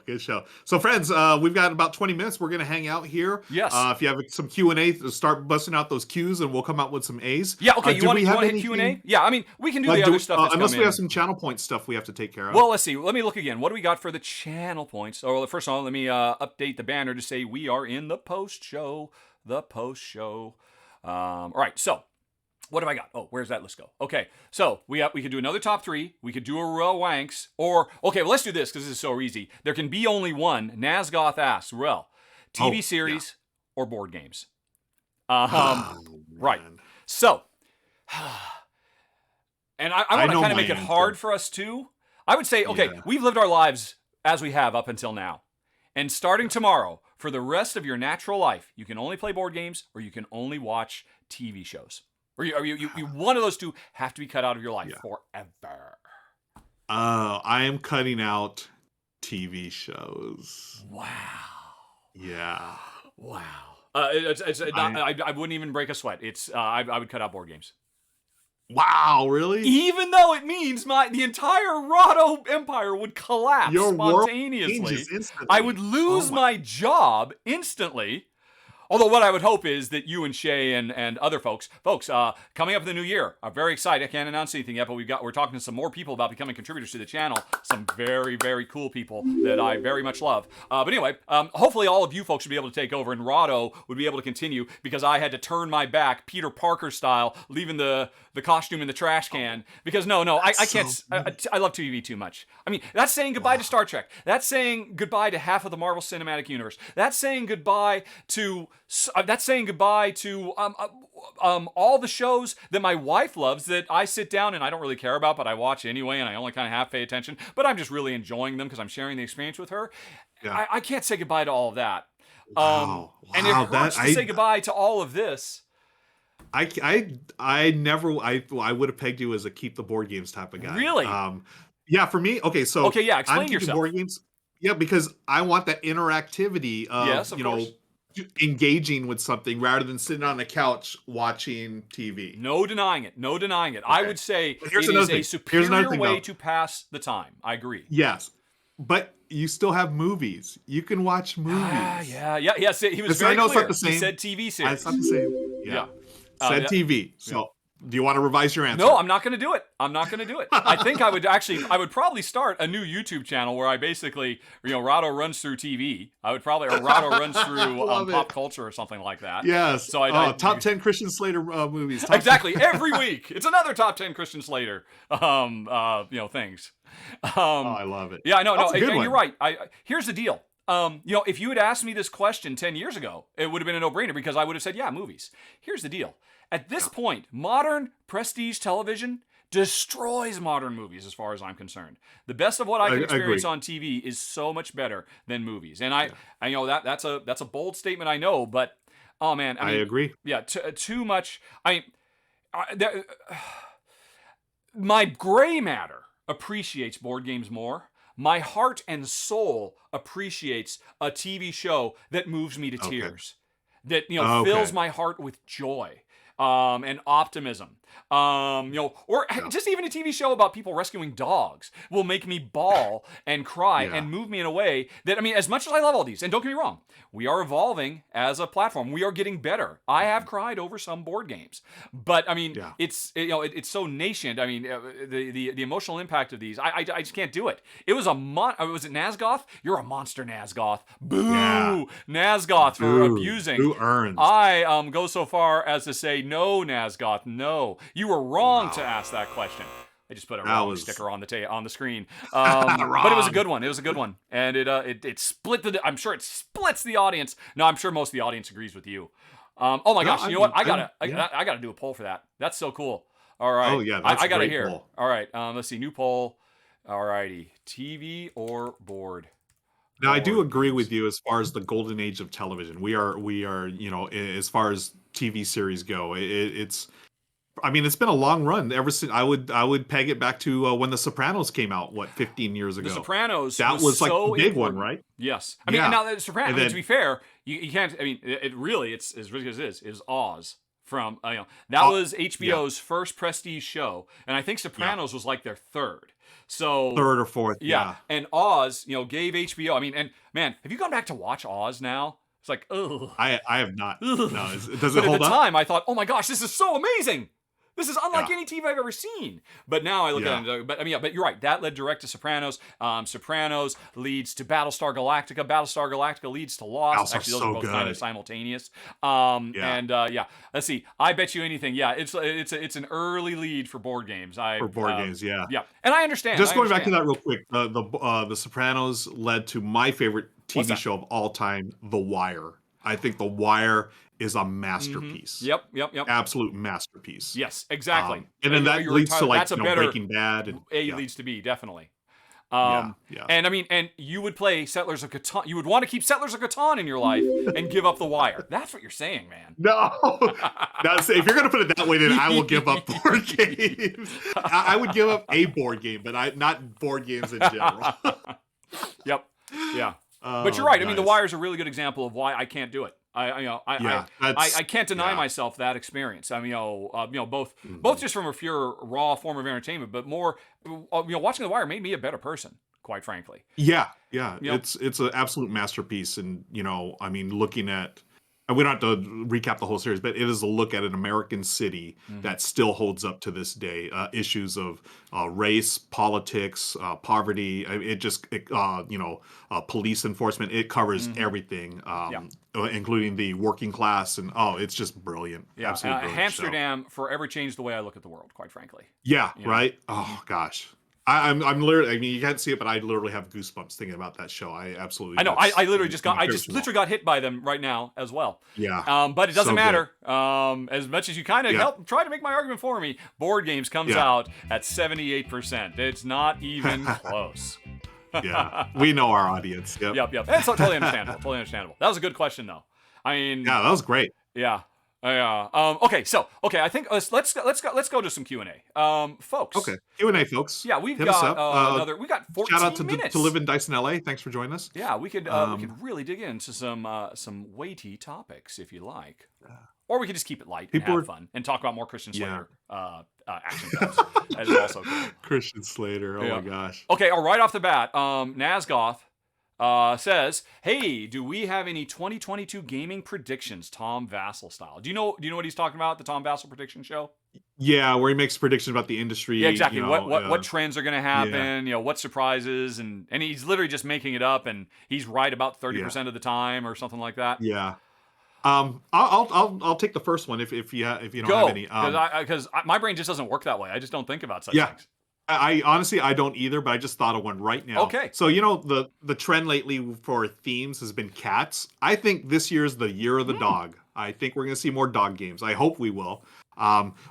So, friends, we've got about 20 minutes. We're going to hang out here. Yes. If you have some Q&A, start busting out those Qs, and we'll come out with some As. Yeah, okay. You want to hit Q&A? Yeah, I mean, we can do the other stuff unless we have some channel point stuff we have to take care of. Well, let's see. Let me look again. What do we got for the channel points? First of all, let me update the banner to say we are in the post-show. All right, so what have I got? Where's that list go? Okay, so we could do another top 3. We could do a Ruel Wanks. Let's do this because this is so easy. There can be only one. Nazgoth asks, Ruel, TV series or board games? Right. So, and I want to kind of make it hard for us too. I would say, we've lived our lives as we have up until now. And starting tomorrow, for the rest of your natural life, you can only play board games or you can only watch TV shows. Or you one of those two have to be cut out of your life forever. I am cutting out TV shows. Wow. Yeah. Wow. I wouldn't even break a sweat. I would cut out board games. Wow, really? Even though it means the entire Rahdo empire would collapse spontaneously. I would lose my job instantly. Although what I would hope is that you and Shay and other folks, coming up in the new year, are very excited. I can't announce anything yet, but we're talking to some more people about becoming contributors to the channel. Some very, very cool people that I very much love. But anyway, hopefully all of you folks will be able to take over, and Rahdo would be able to continue because I had to turn my back, Peter Parker style, leaving the costume in the trash can. Because I can't. I love TV too much. I mean, that's saying goodbye to Star Trek. That's saying goodbye to half of the Marvel Cinematic Universe. That's saying goodbye to all the shows that my wife loves that I sit down and I don't really care about, but I watch anyway, and I only kind of half pay attention. But I'm just really enjoying them because I'm sharing the experience with her. Yeah. I can't say goodbye to all of that. Wow. And it hurts to say goodbye to all of this. I would have pegged you as a keep the board games type of guy. Really? Yeah, for me. Okay, so explain yourself. Board games. Yeah, because I want that interactivity of, of course. Engaging with something rather than sitting on the couch watching TV. No denying it. Okay. I would say it is a superior way to pass the time. I agree. Yes. But you still have movies. You can watch movies. Yeah. He was very clear. It's not the same. He said TV series. It's not the same. Yeah. Said TV. So do you want to revise your answer? No, I'm not going to do it. I think I would probably start a new YouTube channel where I basically, Rahdo runs through TV. Rahdo runs through pop culture or something like that. Yes. So top 10 Christian Slater movies. Exactly. Every week. It's another top 10 Christian Slater, things. I love it. Yeah, I know. No, you're right. Here's the deal. If you had asked me this question 10 years ago, it would have been a no-brainer because I would have said, yeah, movies. Here's the deal. At this point, modern prestige television destroys modern movies as far as I'm concerned. The best of what I can experience on TV is so much better than movies. And I that's a bold statement, I know, but oh man, I agree. Yeah, too much. My gray matter appreciates board games more. My heart and soul appreciates a TV show that moves me to tears, that fills my heart with joy and optimism. Or just even a TV show about people rescuing dogs will make me bawl and cry and move me in a way that, as much as I love all these, and don't get me wrong, we are evolving as a platform. We are getting better. I have cried over some board games, but it's so nascent. The emotional impact of these, I just can't do it. It was was it Nazgoth? You're a monster, Nazgoth. Boo, Nazgoth for abusing. Who earns? I go so far as to say, no, Nazgoth, no. You were wrong to ask that question. I just put a wrong sticker on the screen. But it was a good one. It was a good one, and it split I'm sure it splits the audience. No, I'm sure most of the audience agrees with you. Oh my gosh! You know what? I gotta do a poll for that. That's so cool. All right. Oh yeah, that's I got a it great here. poll. All right. Let's see. New poll. All righty. TV or board? Now I do agree with you as far as the golden age of television. We are as far as TV series go, it's been a long run ever since. I would peg it back to when The Sopranos came out, 15 years ago. The Sopranos that was like so the big important. one, right? Yes. Now The Sopranos, to be fair, you can't, it really, it's as ridiculous as it is Oz from, that was HBO's first prestige show, and I think Sopranos was like their third. So third or fourth, And Oz, gave HBO, and man, have you gone back to watch Oz now? It's like, ugh. I have not. No, does it but hold up? At the time, I thought, oh my gosh, this is so amazing. This is unlike any TV I've ever seen. But now I look at it, but you're right. That led direct to Sopranos. Sopranos leads to Battlestar Galactica. Battlestar Galactica leads to Lost. Actually, those are both kind of simultaneous. Let's see. I bet you anything. Yeah, it's an early lead for board games. Games, yeah. Yeah, and I understand. Just going back to that real quick, the Sopranos led to my favorite TV show of all time, The Wire. I think The Wire is a masterpiece. Mm-hmm. Yep. Absolute masterpiece. Yes, exactly. And then that leads to Breaking Bad. And, leads to B, definitely. And you would play Settlers of Catan. You would want to keep Settlers of Catan in your life and give up The Wire. That's what you're saying, man. No. If you're going to put it that way, then I will give up board games. I would give up a board game, but not board games in general. Yep. Yeah. But you're right. Nice. The Wire is a really good example of why I can't do it. I can't deny myself that experience. Both just from a pure raw form of entertainment, but more, watching The Wire made me a better person, quite frankly. Yeah. It's an absolute masterpiece, and looking at. We don't have to recap the whole series, but it is a look at an American city that still holds up to this day. Issues of race, politics, poverty. Police enforcement. It covers everything, including the working class, and it's just brilliant. Yeah, absolutely. Amsterdam forever changed the way I look at the world, quite frankly. Yeah, right. Oh gosh. I'm literally. You can't see it, but I literally have goosebumps thinking about that show. I absolutely. I know. I literally just got hit by them right now as well. Yeah. But it doesn't matter. As much as you kind of help try to make my argument for me, board games comes out at 78%. It's not even close. Yeah. We know our audience. Yep. That's totally understandable. That was a good question, though. Yeah, that was great. Yeah. Okay. I think let's go to some Q&A. Folks. Okay. Q&A, folks. Yeah, we've got we got 14 shout out minutes. to Live and Dice in LA. Thanks for joining us. Yeah, we could really dig into some weighty topics if you like. Or we could just keep it light and have fun and talk about more Christian Slater action films. That is also cool. Christian Slater. Oh my gosh. Okay, right off the bat, Nazgoth says, "Hey, do we have any 2022 gaming predictions, Tom Vassell style?" Do you know what he's talking about? The Tom Vassell prediction show? Yeah, where he makes predictions about the industry. Yeah, exactly. What trends are going to happen? What surprises, and he's literally just making it up, and he's right about 30% of the time, or something like that. Yeah. I'll take the first one if you don't have any. Because my brain just doesn't work that way. I just don't think about such things. I honestly I don't either, but I just thought of one right now. Okay. So the trend lately for themes has been cats. I think this year's the year of the dog. I think we're gonna see more dog games. I hope we will.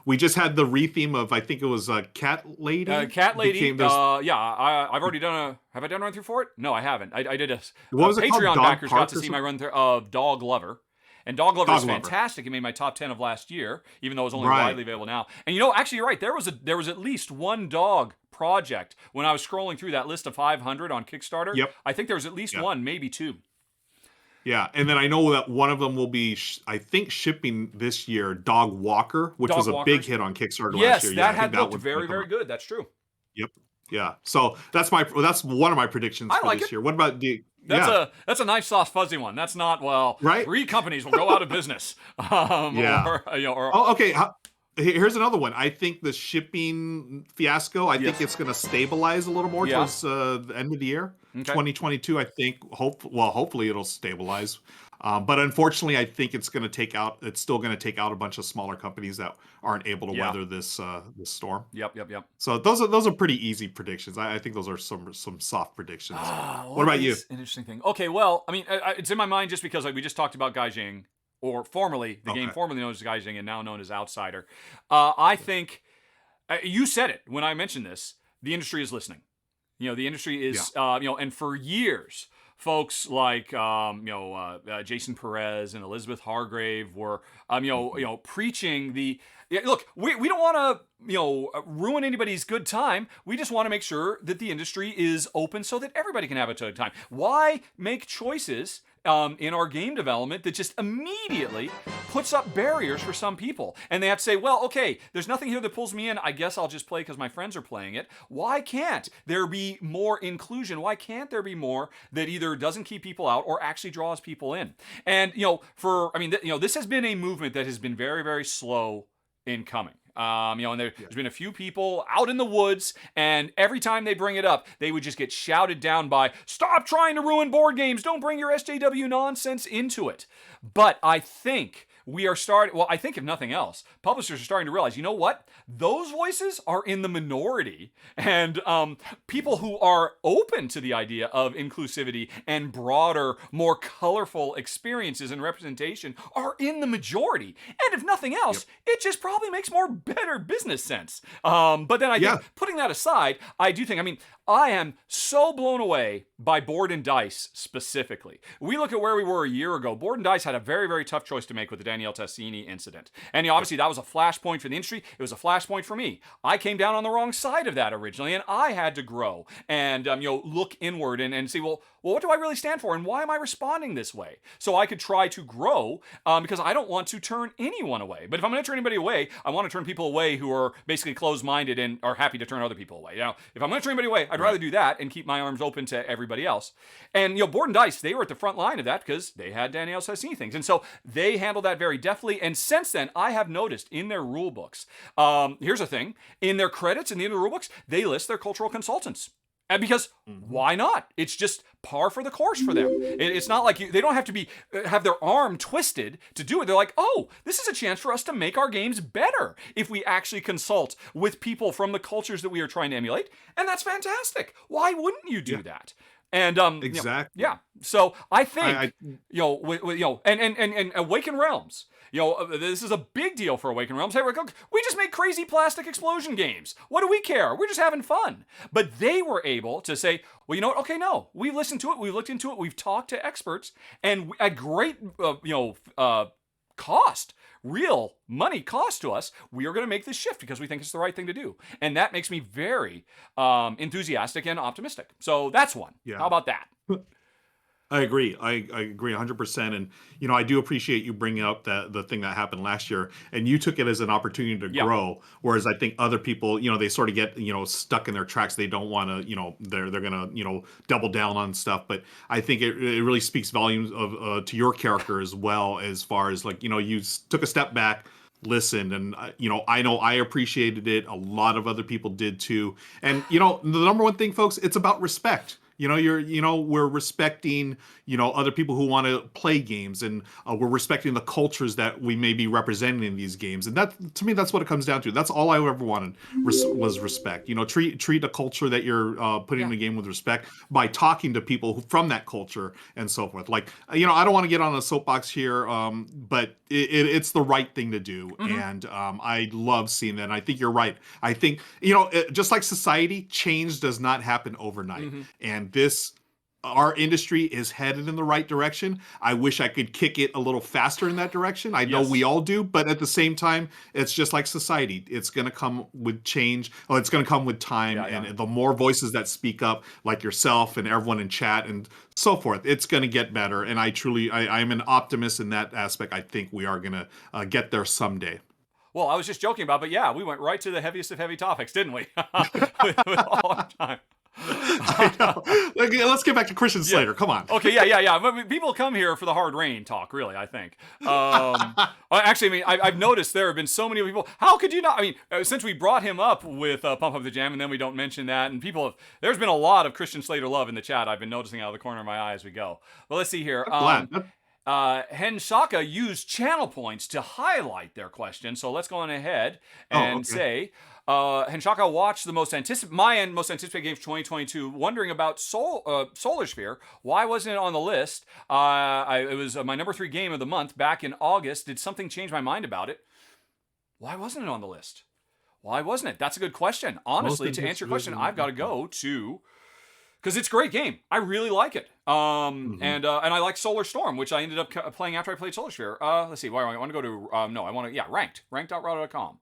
We just had the retheme of I think it was Cat Lady. Cat Lady. Became this, Yeah, I've already done a. Have I done a run through for it? No, I haven't. I did a what was it called? Patreon Dog backers Park got to or see my something? run through of Dog Lover. And Dog Lover is Dog Lover. fantastic. It made my top 10 of last year, even though it was only Right. widely available now. And actually, you're right. There was at least one dog project when I was scrolling through that list of 500 on Kickstarter. Yep. I think there was at least Yep. one, maybe two. Yeah, and then I know that one of them will be, I think, shipping this year. Dog Walker, which Dog was a Walkers. big hit on Kickstarter Yes, last year. that Yeah, I had think that looked one's very, gonna come very out. good. That's true. Yep. Yeah. So that's one of my predictions I for like this it. year. What about the? That's a nice soft fuzzy one. That's not Right? 3 companies will go out of business. Yeah. Or Oh, okay. Here's another one. I think the shipping fiasco. I think Yes. it's going to stabilize a little more Yeah. towards the end of the year. Okay. 2022. I think. Hopefully it'll stabilize. But unfortunately, I think it's going to take out. It's still going to take out a bunch of smaller companies that aren't able to weather this storm. Yep. So those are pretty easy predictions. I think those are some soft predictions. What about you? An interesting thing. Okay, well, I mean, it's in my mind just because we just talked about Gaijing, or formerly the game formerly known as Gaijing and now known as Outsider. I think you said it when I mentioned this. The industry is listening. The industry is and for years, folks like Jason Perez and Elizabeth Hargrave were preaching the. Yeah, look, we don't want to ruin anybody's good time. We just want to make sure that the industry is open so that everybody can have a good time. Why make choices in our game development that just immediately puts up barriers for some people? And they have to say, well, okay, there's nothing here that pulls me in. I guess I'll just play because my friends are playing it. Why can't there be more inclusion? Why can't there be more that either doesn't keep people out or actually draws people in? And this has been a movement that has been very, very slow in coming. And there's been a few people out in the woods, and every time they bring it up, they would just get shouted down by, stop trying to ruin board games, don't bring your SJW nonsense into it. But I think we are starting, I think if nothing else, publishers are starting to realize, you know what? Those voices are in the minority, and people who are open to the idea of inclusivity and broader, more colorful experiences and representation are in the majority. And if nothing else, it just probably makes better business sense. But then I think, putting that aside, I do think, I am so blown away by Board and Dice specifically. We look at where we were a year ago. Board and Dice had a very, very tough choice to make with the Danielle Tassini incident. And obviously that was a flashpoint for the industry. It was a flashpoint for me. I came down on the wrong side of that originally, and I had to grow and look inward and see, well, what do I really stand for, and why am I responding this way? So I could try to grow because I don't want to turn anyone away. But if I'm going to turn anybody away, I want to turn people away who are basically closed-minded and are happy to turn other people away. If I'm going to turn anybody away, I'd rather do that and keep my arms open to everybody else. And Board and Dice, they were at the front line of that because they had Danielle Sassini things, and so they handled that very deftly. And since then, I have noticed in their rule books, here's the thing: in their credits in the end of the rule books, they list their cultural consultants. And because why not? It's just par for the course for them. It's not like they don't have to have their arm twisted to do it. They're like, oh, this is a chance for us to make our games better if we actually consult with people from the cultures that we are trying to emulate. And that's fantastic. Why wouldn't you do that? And exactly. So I think and Awaken Realms. This is a big deal for Awaken Realms. Hey, we just make crazy plastic explosion games. What do we care? We're just having fun. But they were able to say, well, you know what? Okay, no, we've listened to it, we've looked into it, we've talked to experts, and at great cost, real money cost to us, we are going to make this shift because we think it's the right thing to do. And that makes me very enthusiastic and optimistic. So that's one. Yeah. How about that? I agree. I agree 100%. And, I do appreciate you bringing up the thing that happened last year, and you took it as an opportunity to grow. Whereas I think other people, they sort of get, stuck in their tracks. They don't want to, they're going to, double down on stuff. But I think it really speaks volumes to your character as well, as far as you took a step back, listened, and I know I appreciated it. A lot of other people did too. And the number one thing, folks, it's about respect. we're respecting, other people who want to play games, and we're respecting the cultures that we may be representing in these games. And that, to me, that's what it comes down to. That's all I ever wanted was respect. Treat a culture that you're putting in the game with respect by talking to people from that culture and so forth. Like, I don't want to get on a soapbox here, but it's the right thing to do. And I love seeing that. And I think you're right. I think, just like society, change does not happen overnight. And our industry is headed in the right direction. I wish I could kick it a little faster in that direction. I know we all do, but at the same time, it's just like society. It's going to come with change. Oh, it's going to come with time. And the more voices that speak up, like yourself and everyone in chat and so forth, it's going to get better. And I'm an optimist in that aspect. I think we are going to get there someday. Well, I was just joking about, but yeah, we went right to the heaviest of heavy topics, didn't we? with all our time. I know. Let's get back to Christian Slater. Come on. Okay, yeah. People come here for the hard rain talk, really, I think. Actually, I've noticed there have been so many people. How could you not? Since we brought him up with Pump Up the Jam, and then we don't mention that, and there's been a lot of Christian Slater love in the chat. I've been noticing out of the corner of my eye as we go. Well, let's see here. Henshaka used channel points to highlight their question, so let's go on ahead and say, Henshaka watched my most anticipated game for 2022, wondering about Solar Sphere. Why wasn't it on the list? It was my number 3 game of the month back in August. Did something change my mind about it? Why wasn't it on the list? Why wasn't it? That's a good question. Honestly, to answer your question, I've got to go to... Because it's a great game. I really like it. And I like Solar Storm, which I ended up playing after I played Solar Sphere. Let's see. Why I want to go to... ranked. Ranked.rahdo.com.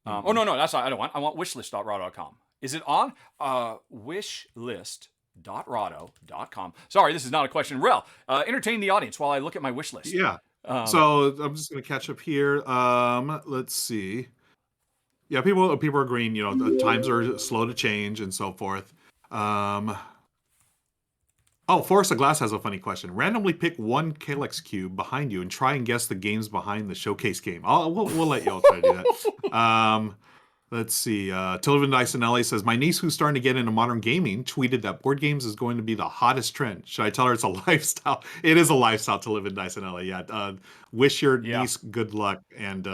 No, that's not... I don't want... I want wishlist.rahdo.com. Is it on? Wishlist.rahdo.com. Sorry, this is not a question. Rel, entertain the audience while I look at my wish list. Yeah. So I'm just going to catch up here. Let's see. Yeah, people are agreeing, the times are slow to change and so forth. Forest of Glass has a funny question. Randomly pick one Calyx cube behind you and try and guess the games behind the showcase game. We'll let y'all try to do that. Let's see. Tilvin Dysonelli says, my niece, who's starting to get into modern gaming, tweeted that board games is going to be the hottest trend. Should I tell her it's a lifestyle? It is a lifestyle to live in Dysonelli. Yeah. Wish your niece good luck and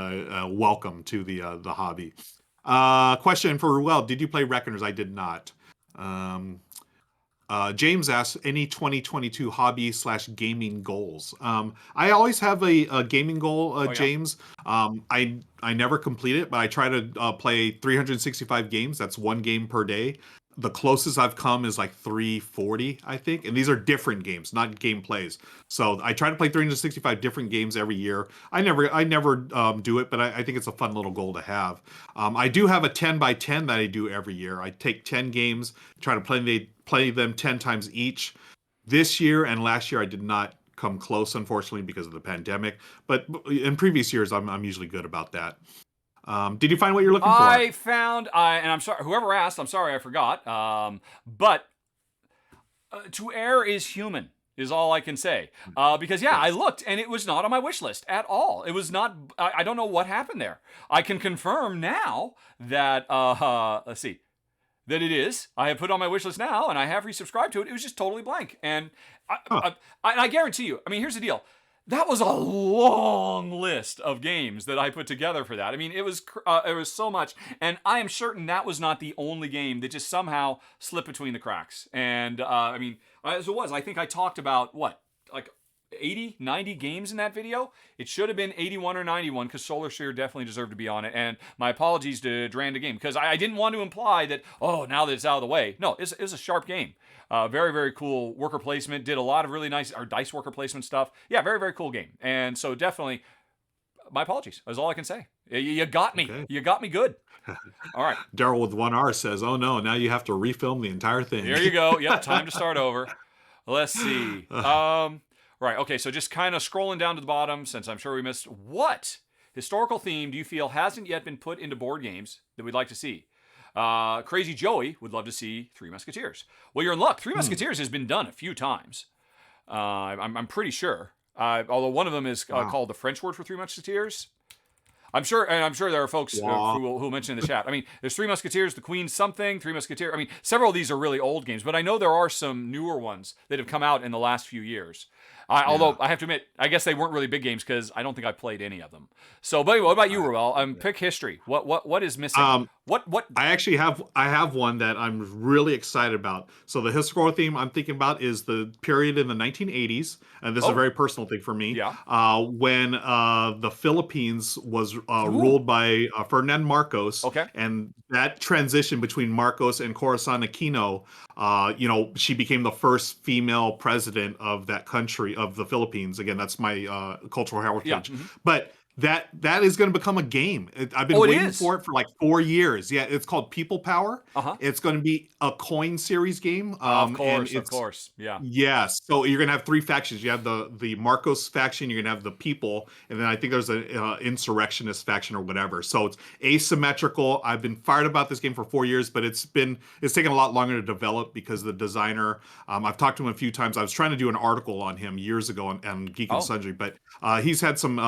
welcome to the hobby. Question for Ruel. Did you play Reckoners? I did not. James asks, any 2022 hobby/gaming goals? I always have a gaming goal, James. I never complete it, but I try to play 365 games. That's one game per day. The closest I've come is like 340, I think. And these are different games, not gameplays. So I try to play 365 different games every year. I never do it, but I think it's a fun little goal to have. I do have a 10 by 10 that I do every year. I take 10 games, try to play them 10 times each. This year and last year, I did not come close, unfortunately, because of the pandemic. But in previous years, I'm usually good about that. Did you find what you're looking for? I found, and I'm sorry, whoever asked, I'm sorry, I forgot. But to err is human, is all I can say. Because, I looked, and it was not on my wish list at all. It was not, I don't know what happened there. I can confirm now that, let's see, that it is. I have put it on my wish list now, and I have resubscribed to it. It was just totally blank. And I guarantee you, here's the deal. That was a long list of games that I put together for that. It was so much, and I am certain that was not the only game that just somehow slipped between the cracks. And as it was, I think I talked about 80, 90 games in that video. It should have been 81 or 91 because Solar Sphere definitely deserved to be on it. And my apologies to Dranda Game because I didn't want to imply that, now that it's out of the way. No, it was a sharp game. Very, very cool worker placement. Did a lot of really nice dice worker placement stuff. Yeah, very, very cool game. And so definitely, my apologies. That's all I can say. You got me. Okay. You got me good. All right. Daryl with 1R says, oh no, now you have to refilm the entire thing. There you go. Yep, time to start over. Let's see. Right, okay, so just kind of scrolling down to the bottom, since I'm sure we missed, what historical theme do you feel hasn't yet been put into board games that we'd like to see? Crazy Joey would love to see Three Musketeers. Well, you're in luck. Three Musketeers has been done a few times. I'm pretty sure. Although one of them is called the French word for Three Musketeers. I'm sure there are folks Wow. who mention in the chat. I mean, there's Three Musketeers, The Queen something, Three Musketeers. I mean, several of these are really old games, but I know there are some newer ones that have come out in the last few years. Although I have to admit, I guess they weren't really big games because I don't think I played any of them. So, but anyway, what about you, Ruel? Pick history. What is missing? Um, What? I actually have one that I'm really excited about. So the historical theme I'm thinking about is the period in the 1980s, and this is a very personal thing for me. Yeah. When the Philippines was Ooh. ruled by Ferdinand Marcos, Okay. and that transition between Marcos and Corazon Aquino, she became the first female president of that country, of the Philippines. Again, that's my cultural heritage. Yeah. Mm-hmm. But that is going to become a game. I've been waiting for it for like 4 years. Yeah, it's called People Power. It's going to be a coin series game. Of course. Yeah. Yes. So you're going to have 3 factions. You have the Marcos faction. You're going to have the People, and then I think there's an insurrectionist faction or whatever. So it's asymmetrical. I've been fired about this game for 4 years, but it's taken a lot longer to develop because the designer. I've talked to him a few times. I was trying to do an article on him years ago on Geek and Sundry, but he's had some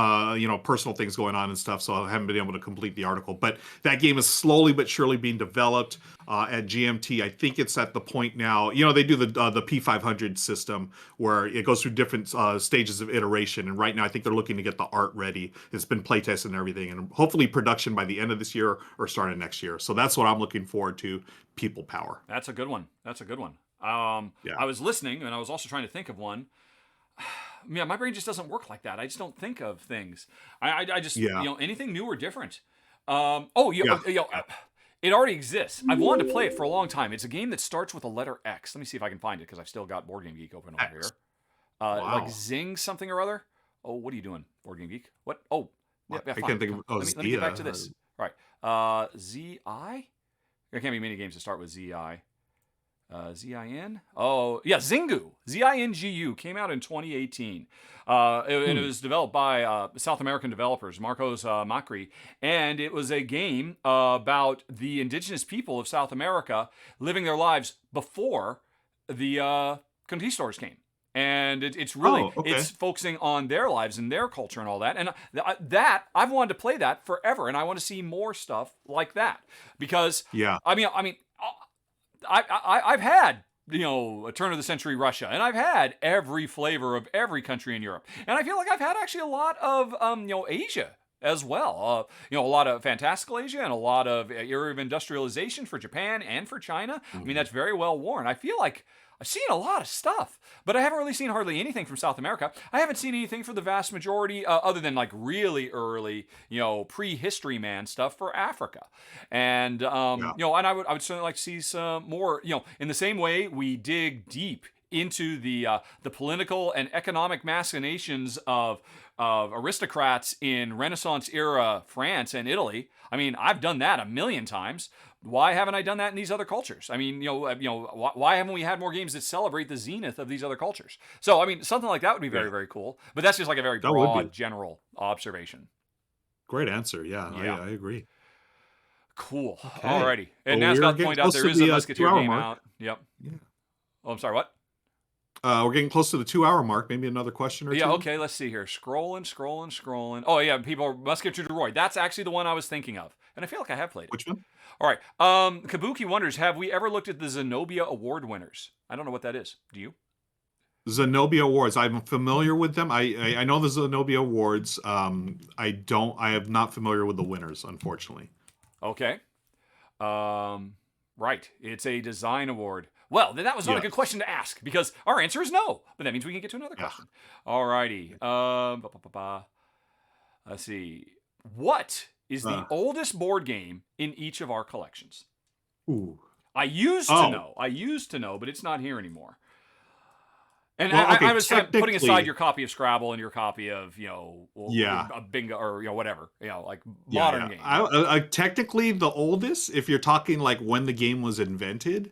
personal things going on and stuff, so I haven't been able to complete the article. But that game is slowly but surely being developed at GMT. I think it's at the point now, they do the P500 system where it goes through different stages of iteration, and right now I think they're looking to get the art ready. It's been playtested and everything, and hopefully production by the end of this year or start of next year. So that's what I'm looking forward to, People Power. That's a good one. I was listening, and I was also trying to think of one. Yeah, my brain just doesn't work like that. I just don't think of things. I just anything new or different. It already exists. I've wanted to play it for a long time. It's a game that starts with the letter X. Let me see if I can find it because I've still got Board Game Geek open over here. Like Zing something or other. Oh, what are you doing, Board Game Geek? What? Oh, yeah, I can't think of. Let me get back to this. All right. ZI. There can't be many games that start with ZI. ZIN? Oh, yeah, Zingu. ZINGU came out in 2018. And it was developed by South American developers, Marcos Macri. And it was a game about the indigenous people of South America living their lives before the conquistadors came. And it's really, it's focusing on their lives and their culture and all that. And I've wanted to play that forever. And I want to see more stuff like that. Because, I've had, a turn of the century Russia, and I've had every flavor of every country in Europe. And I feel like I've had actually a lot of, Asia as well. A lot of fantastical Asia and a lot of area of industrialization for Japan and for China. Mm-hmm. I mean, that's very well worn. I feel like I've seen a lot of stuff, but I haven't really seen hardly anything from South America. I haven't seen anything for the vast majority, other than like really early, prehistory man stuff for Africa. And, and I would certainly like to see some more, in the same way we dig deep into the political and economic machinations of aristocrats in Renaissance era France and Italy. I mean, I've done that a million times. Why haven't I done that in these other cultures? I mean, why haven't we had more games that celebrate the zenith of these other cultures? So, I mean, something like that would be very, very cool. But that's just like a very broad, general observation. Great answer. Yeah. I agree. Cool. Okay. Alrighty. And now Scott pointed out there is a Musketeer game out. Yep. Yeah. Oh, I'm sorry, what? We're getting close to the 2-hour mark. Maybe another question or two. Yeah, okay, let's see here. Scrolling. Oh, yeah, Musketeer Droid. That's actually the one I was thinking of. And I feel like I have played it. Which one? All right. Kabuki wonders, have we ever looked at the Zenobia Award winners? I don't know what that is. Do you? Zenobia Awards. I'm familiar with them. I know the Zenobia Awards. I am not familiar with the winners, unfortunately. Okay. Right. It's a design award. Well, then that was not a good question to ask, because our answer is no. But that means we can get to another question. All righty. Let's see. What is the oldest board game in each of our collections? Ooh. I used to know, but it's not here anymore. And I was putting aside your copy of Scrabble and your copy of, a bingo or, whatever, like modern games. Technically, the oldest, if you're talking like when the game was invented,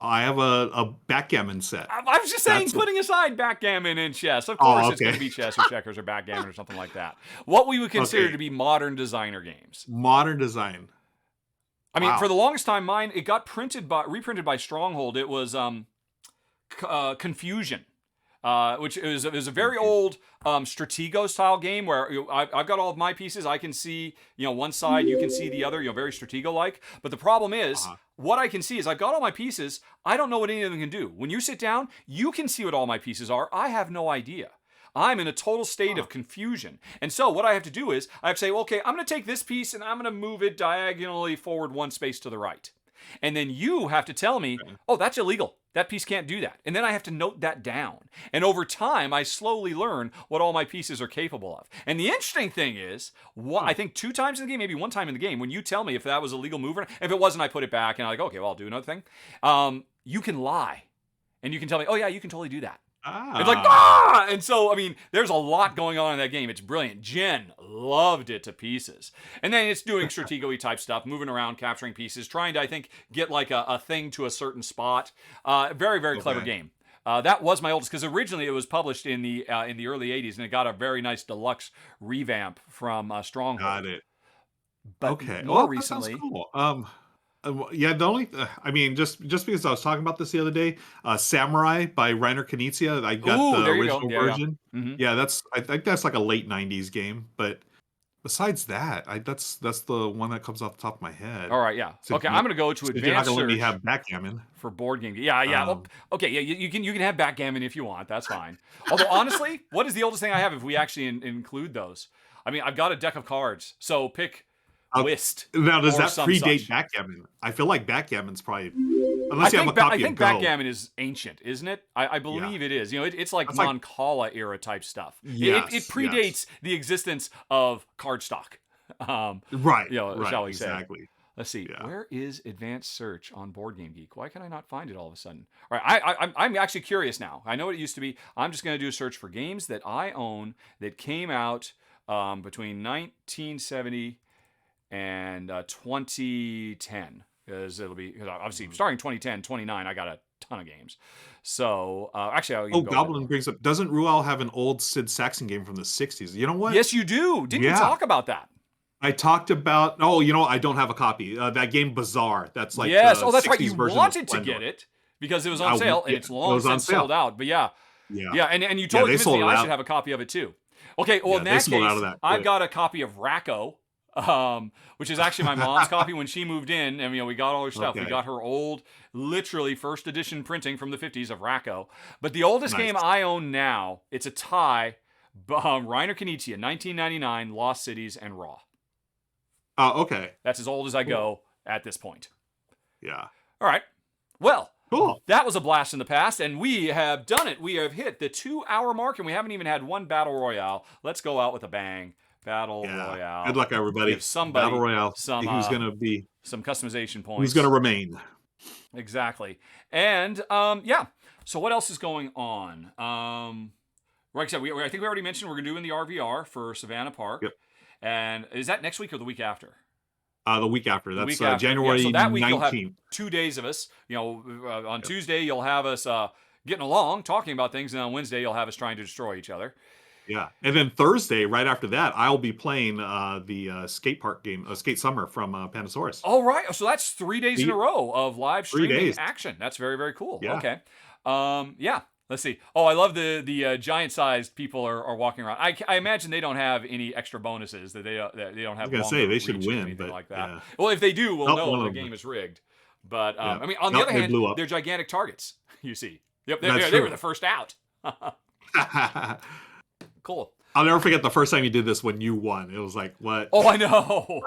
I have a backgammon set. I was just saying, putting aside backgammon and chess. Of course, it's going to be chess or checkers or backgammon or something like that. What we would consider to be modern designer games. Modern design. I mean, for the longest time, mine, it got reprinted by Stronghold. It was Confusion. which is a very old Stratego style game where I've got all of my pieces. I can see one side, you can see the other. Very Stratego like. But the problem is, what I can see is I've got all my pieces. I don't know what any of them can do. When you sit down, you can see what all my pieces are. I have no idea. I'm in a total state of confusion. And so what I have to do is I have to say, okay, I'm going to take this piece and I'm going to move it diagonally forward one space to the right. And then you have to tell me, oh, that's illegal. That piece can't do that. And then I have to note that down. And over time, I slowly learn what all my pieces are capable of. And the interesting thing is, I think 2 times in the game, maybe 1 time in the game, when you tell me if that was a legal move or not, if it wasn't, I put it back and I'm like, okay, well, I'll do another thing. You can lie. And you can tell me, oh yeah, you can totally do that. It's like, and so, I mean, there's a lot going on in that game. It's brilliant. Jen loved it to pieces. And then it's doing Stratego-y type stuff, moving around, capturing pieces, trying to, I think, get like a thing to a certain spot. Very, very clever game. That was my oldest, because originally it was published in the early 80s, and it got a very nice deluxe revamp from Stronghold. Got it. But more recently... Cool. Yeah, the only, I mean, just because I was talking about this the other day, Samurai by Reiner Knizia, I got the original version. Yeah. Mm-hmm. Yeah, I think that's like a late 90s game, but besides that, that's the one that comes off the top of my head. All right, yeah. Okay, I'm going to go to advanced you're not gonna search. Let me have backgammon for board game. Yeah. Well, okay, yeah, you can have backgammon if you want. That's fine. Although honestly, what is the oldest thing I have if we actually include those? I mean, I've got a deck of cards, so pick Whist. Now, does that predate backgammon? I feel like backgammon's probably, unless you have a copy I think of Go. Backgammon is ancient, isn't it? I believe it is. It's like Mancala era type stuff. Yes, it predates the existence of cardstock. Right. Shall we exactly. say? Let's see. Yeah. Where is advanced search on Board Game Geek? Why can I not find it all of a sudden? All right, I'm actually curious now. I know what it used to be. I'm just going to do a search for games that I own that came out between 1970 and 2010, because obviously starting 2010, 29, I got a ton of games. So actually, Goblin brings up, doesn't Ruel have an old Sid Saxon game from the 60s? You know what? Yes, you do. Didn't you talk about that? I talked about, I don't have a copy. That game Bazaar. That's like that's right. You wanted to get it because it was on sale, and it's long since sold out. But yeah, and you totally convinced me I should have a copy of it too. Okay, well in that case, I've got a copy of Rahdo. Which is actually my mom's copy when she moved in, and we got all her stuff. We got her old, literally first edition printing from the 50s of Rahdo. But the oldest game I own now, it's a tie, Reiner Knizia, 1999, Lost Cities and Raw. Okay. That's as old as I go at this point. Yeah. All right. Well, cool. That was a blast in the past, and we have done it. We have hit the 2-hour mark, and we haven't even had one battle royale. Let's go out with a bang. Battle Royale. Good luck, everybody. Give somebody Battle Royale. Some, who's going to be some customization points. Who's going to remain? Exactly. And so what else is going on? Like I said, I think we already mentioned we're going to do in the RVR for Savannah Park. Yep. And is that next week or the week after? The week after. That's January 19th. So that week 19th. You'll have 2 days of us. On Tuesday you'll have us getting along, talking about things, and on Wednesday you'll have us trying to destroy each other. Yeah, and then Thursday, right after that, I'll be playing the skate park game, Skate Summer from Panasaurus. Oh, right. So that's 3 days in a row of live streaming action. That's very, very cool. Yeah. Okay. Let's see. Oh, I love the giant-sized people are walking around. I imagine they don't have any extra bonuses that they don't have. I was gonna say they should win, but like that. Yeah. Well, if they do, we'll know the game is rigged. But I mean, on the other hand, they're gigantic targets. You see. Yep. They were the first out. Cool. I'll never forget the first time you did this when you won. It was like, what? Oh, I know.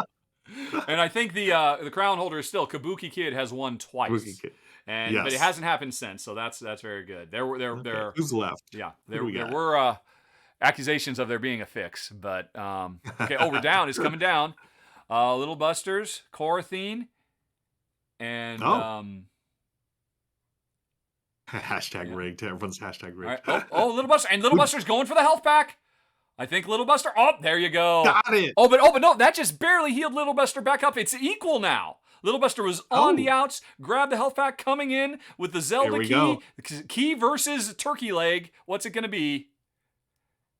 And I think the crown holder is still Kabuki Kid has won twice. Kabuki Kid. But it hasn't happened since, so that's very good. There who's left? Yeah, there were accusations of there being a fix, but okay. We're down. It's coming down. Little Busters, Corathene, and hashtag rigged. Everyone's hashtag rigged. Right. Little Buster, and Little Buster's going for the health pack. I think Little Buster. Oh, there you go. Got it. Oh, but no, that just barely healed Little Buster back up. It's equal now. Little Buster was on the outs, grabbed the health pack, coming in with the Zelda key. Key versus turkey leg. What's it going to be?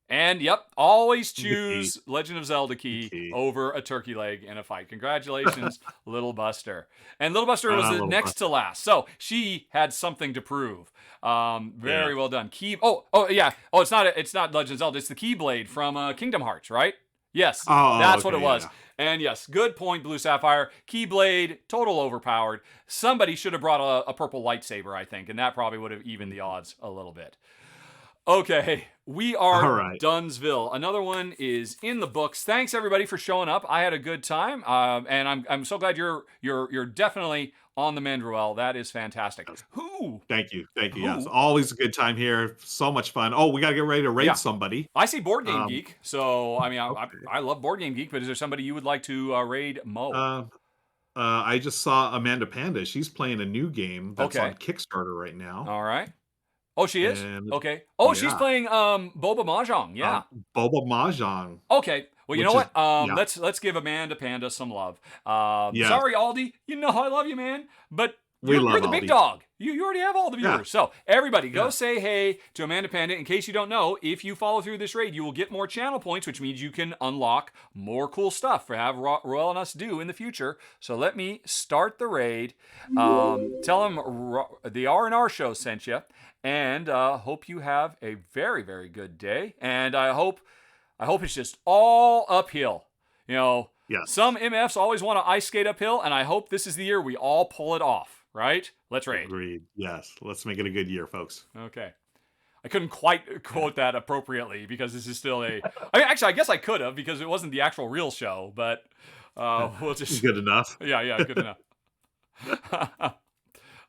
And yep, always The choose Legend of Zelda key key. over a turkey leg in a fight. Congratulations, Little Buster. And Little Buster was the Little next to last, so she had something to prove. Very well done. Key. Oh yeah. Oh, it's not Legend of Zelda. It's the Keyblade from Kingdom Hearts, right? Yes, that's what it was. Yeah. And yes, good point, Blue Sapphire. Keyblade, total overpowered. Somebody should have brought a purple lightsaber, I think, and that probably would have evened the odds a little bit. Okay, we are Dunsville. Another one is in the books. Thanks everybody for showing up. I had a good time, and I'm so glad you're definitely on the Mandruel. That is fantastic. Who? Thank you. Yes, always a good time here. So much fun. Oh, we got to get ready to raid somebody. I see Board Game Geek. So I mean, I love Board Game Geek, but is there somebody you would like to raid Mo? I just saw Amanda Panda. She's playing a new game that's on Kickstarter right now. All right. Oh, she is? Okay. Oh, she's playing Boba Mahjong. Yeah. Boba Mahjong. Okay. Well, you know what? Let's give Amanda Panda some love. Sorry, Aldi. You know I love you, man. But you're the big dog. You already have all the viewers. Yeah. So everybody, go say hey to Amanda Panda. In case you don't know, if you follow through this raid, you will get more channel points, which means you can unlock more cool stuff for have Royal and us do in the future. So let me start the raid. Tell them the R&R Show sent you. And hope you have a very, very good day. And I hope it's just all uphill. You know, some MFs always want to ice skate uphill, and I hope this is the year we all pull it off, right? Let's raid. Agreed. Yes. Let's make it a good year, folks. Okay. I couldn't quite quote that appropriately because this is still I mean, actually, I guess I could have because it wasn't the actual real show, but we'll just... Good enough. Yeah, good enough.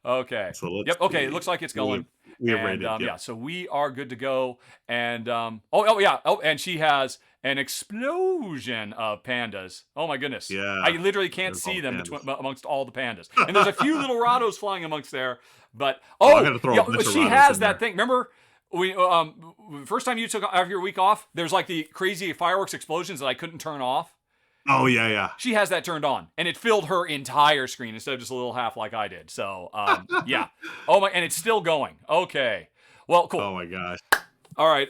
Okay. So let's okay, it looks like it's going. We have raided, so we are good to go. And and she has an explosion of pandas. Oh my goodness! Yeah, I literally can't see them amongst all the pandas. And there's a few little Rahdos flying amongst there. But I'm gonna throw she has that thing. Remember, we first time you took after your week off, there's like the crazy fireworks explosions that I couldn't turn off. Oh, yeah. She has that turned on, and it filled her entire screen instead of just a little half like I did. So, yeah. Oh, my, and it's still going. Okay. Well, cool. Oh, my gosh. All right.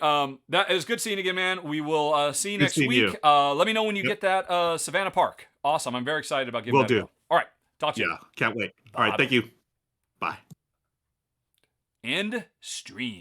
That is good seeing you again, man. We will see you next week. Let me know when you get that Savannah Park. Awesome. I'm very excited about getting that. Will do. All right. Talk to you. Yeah. Can't wait. All right. Thank you. Bye. End stream.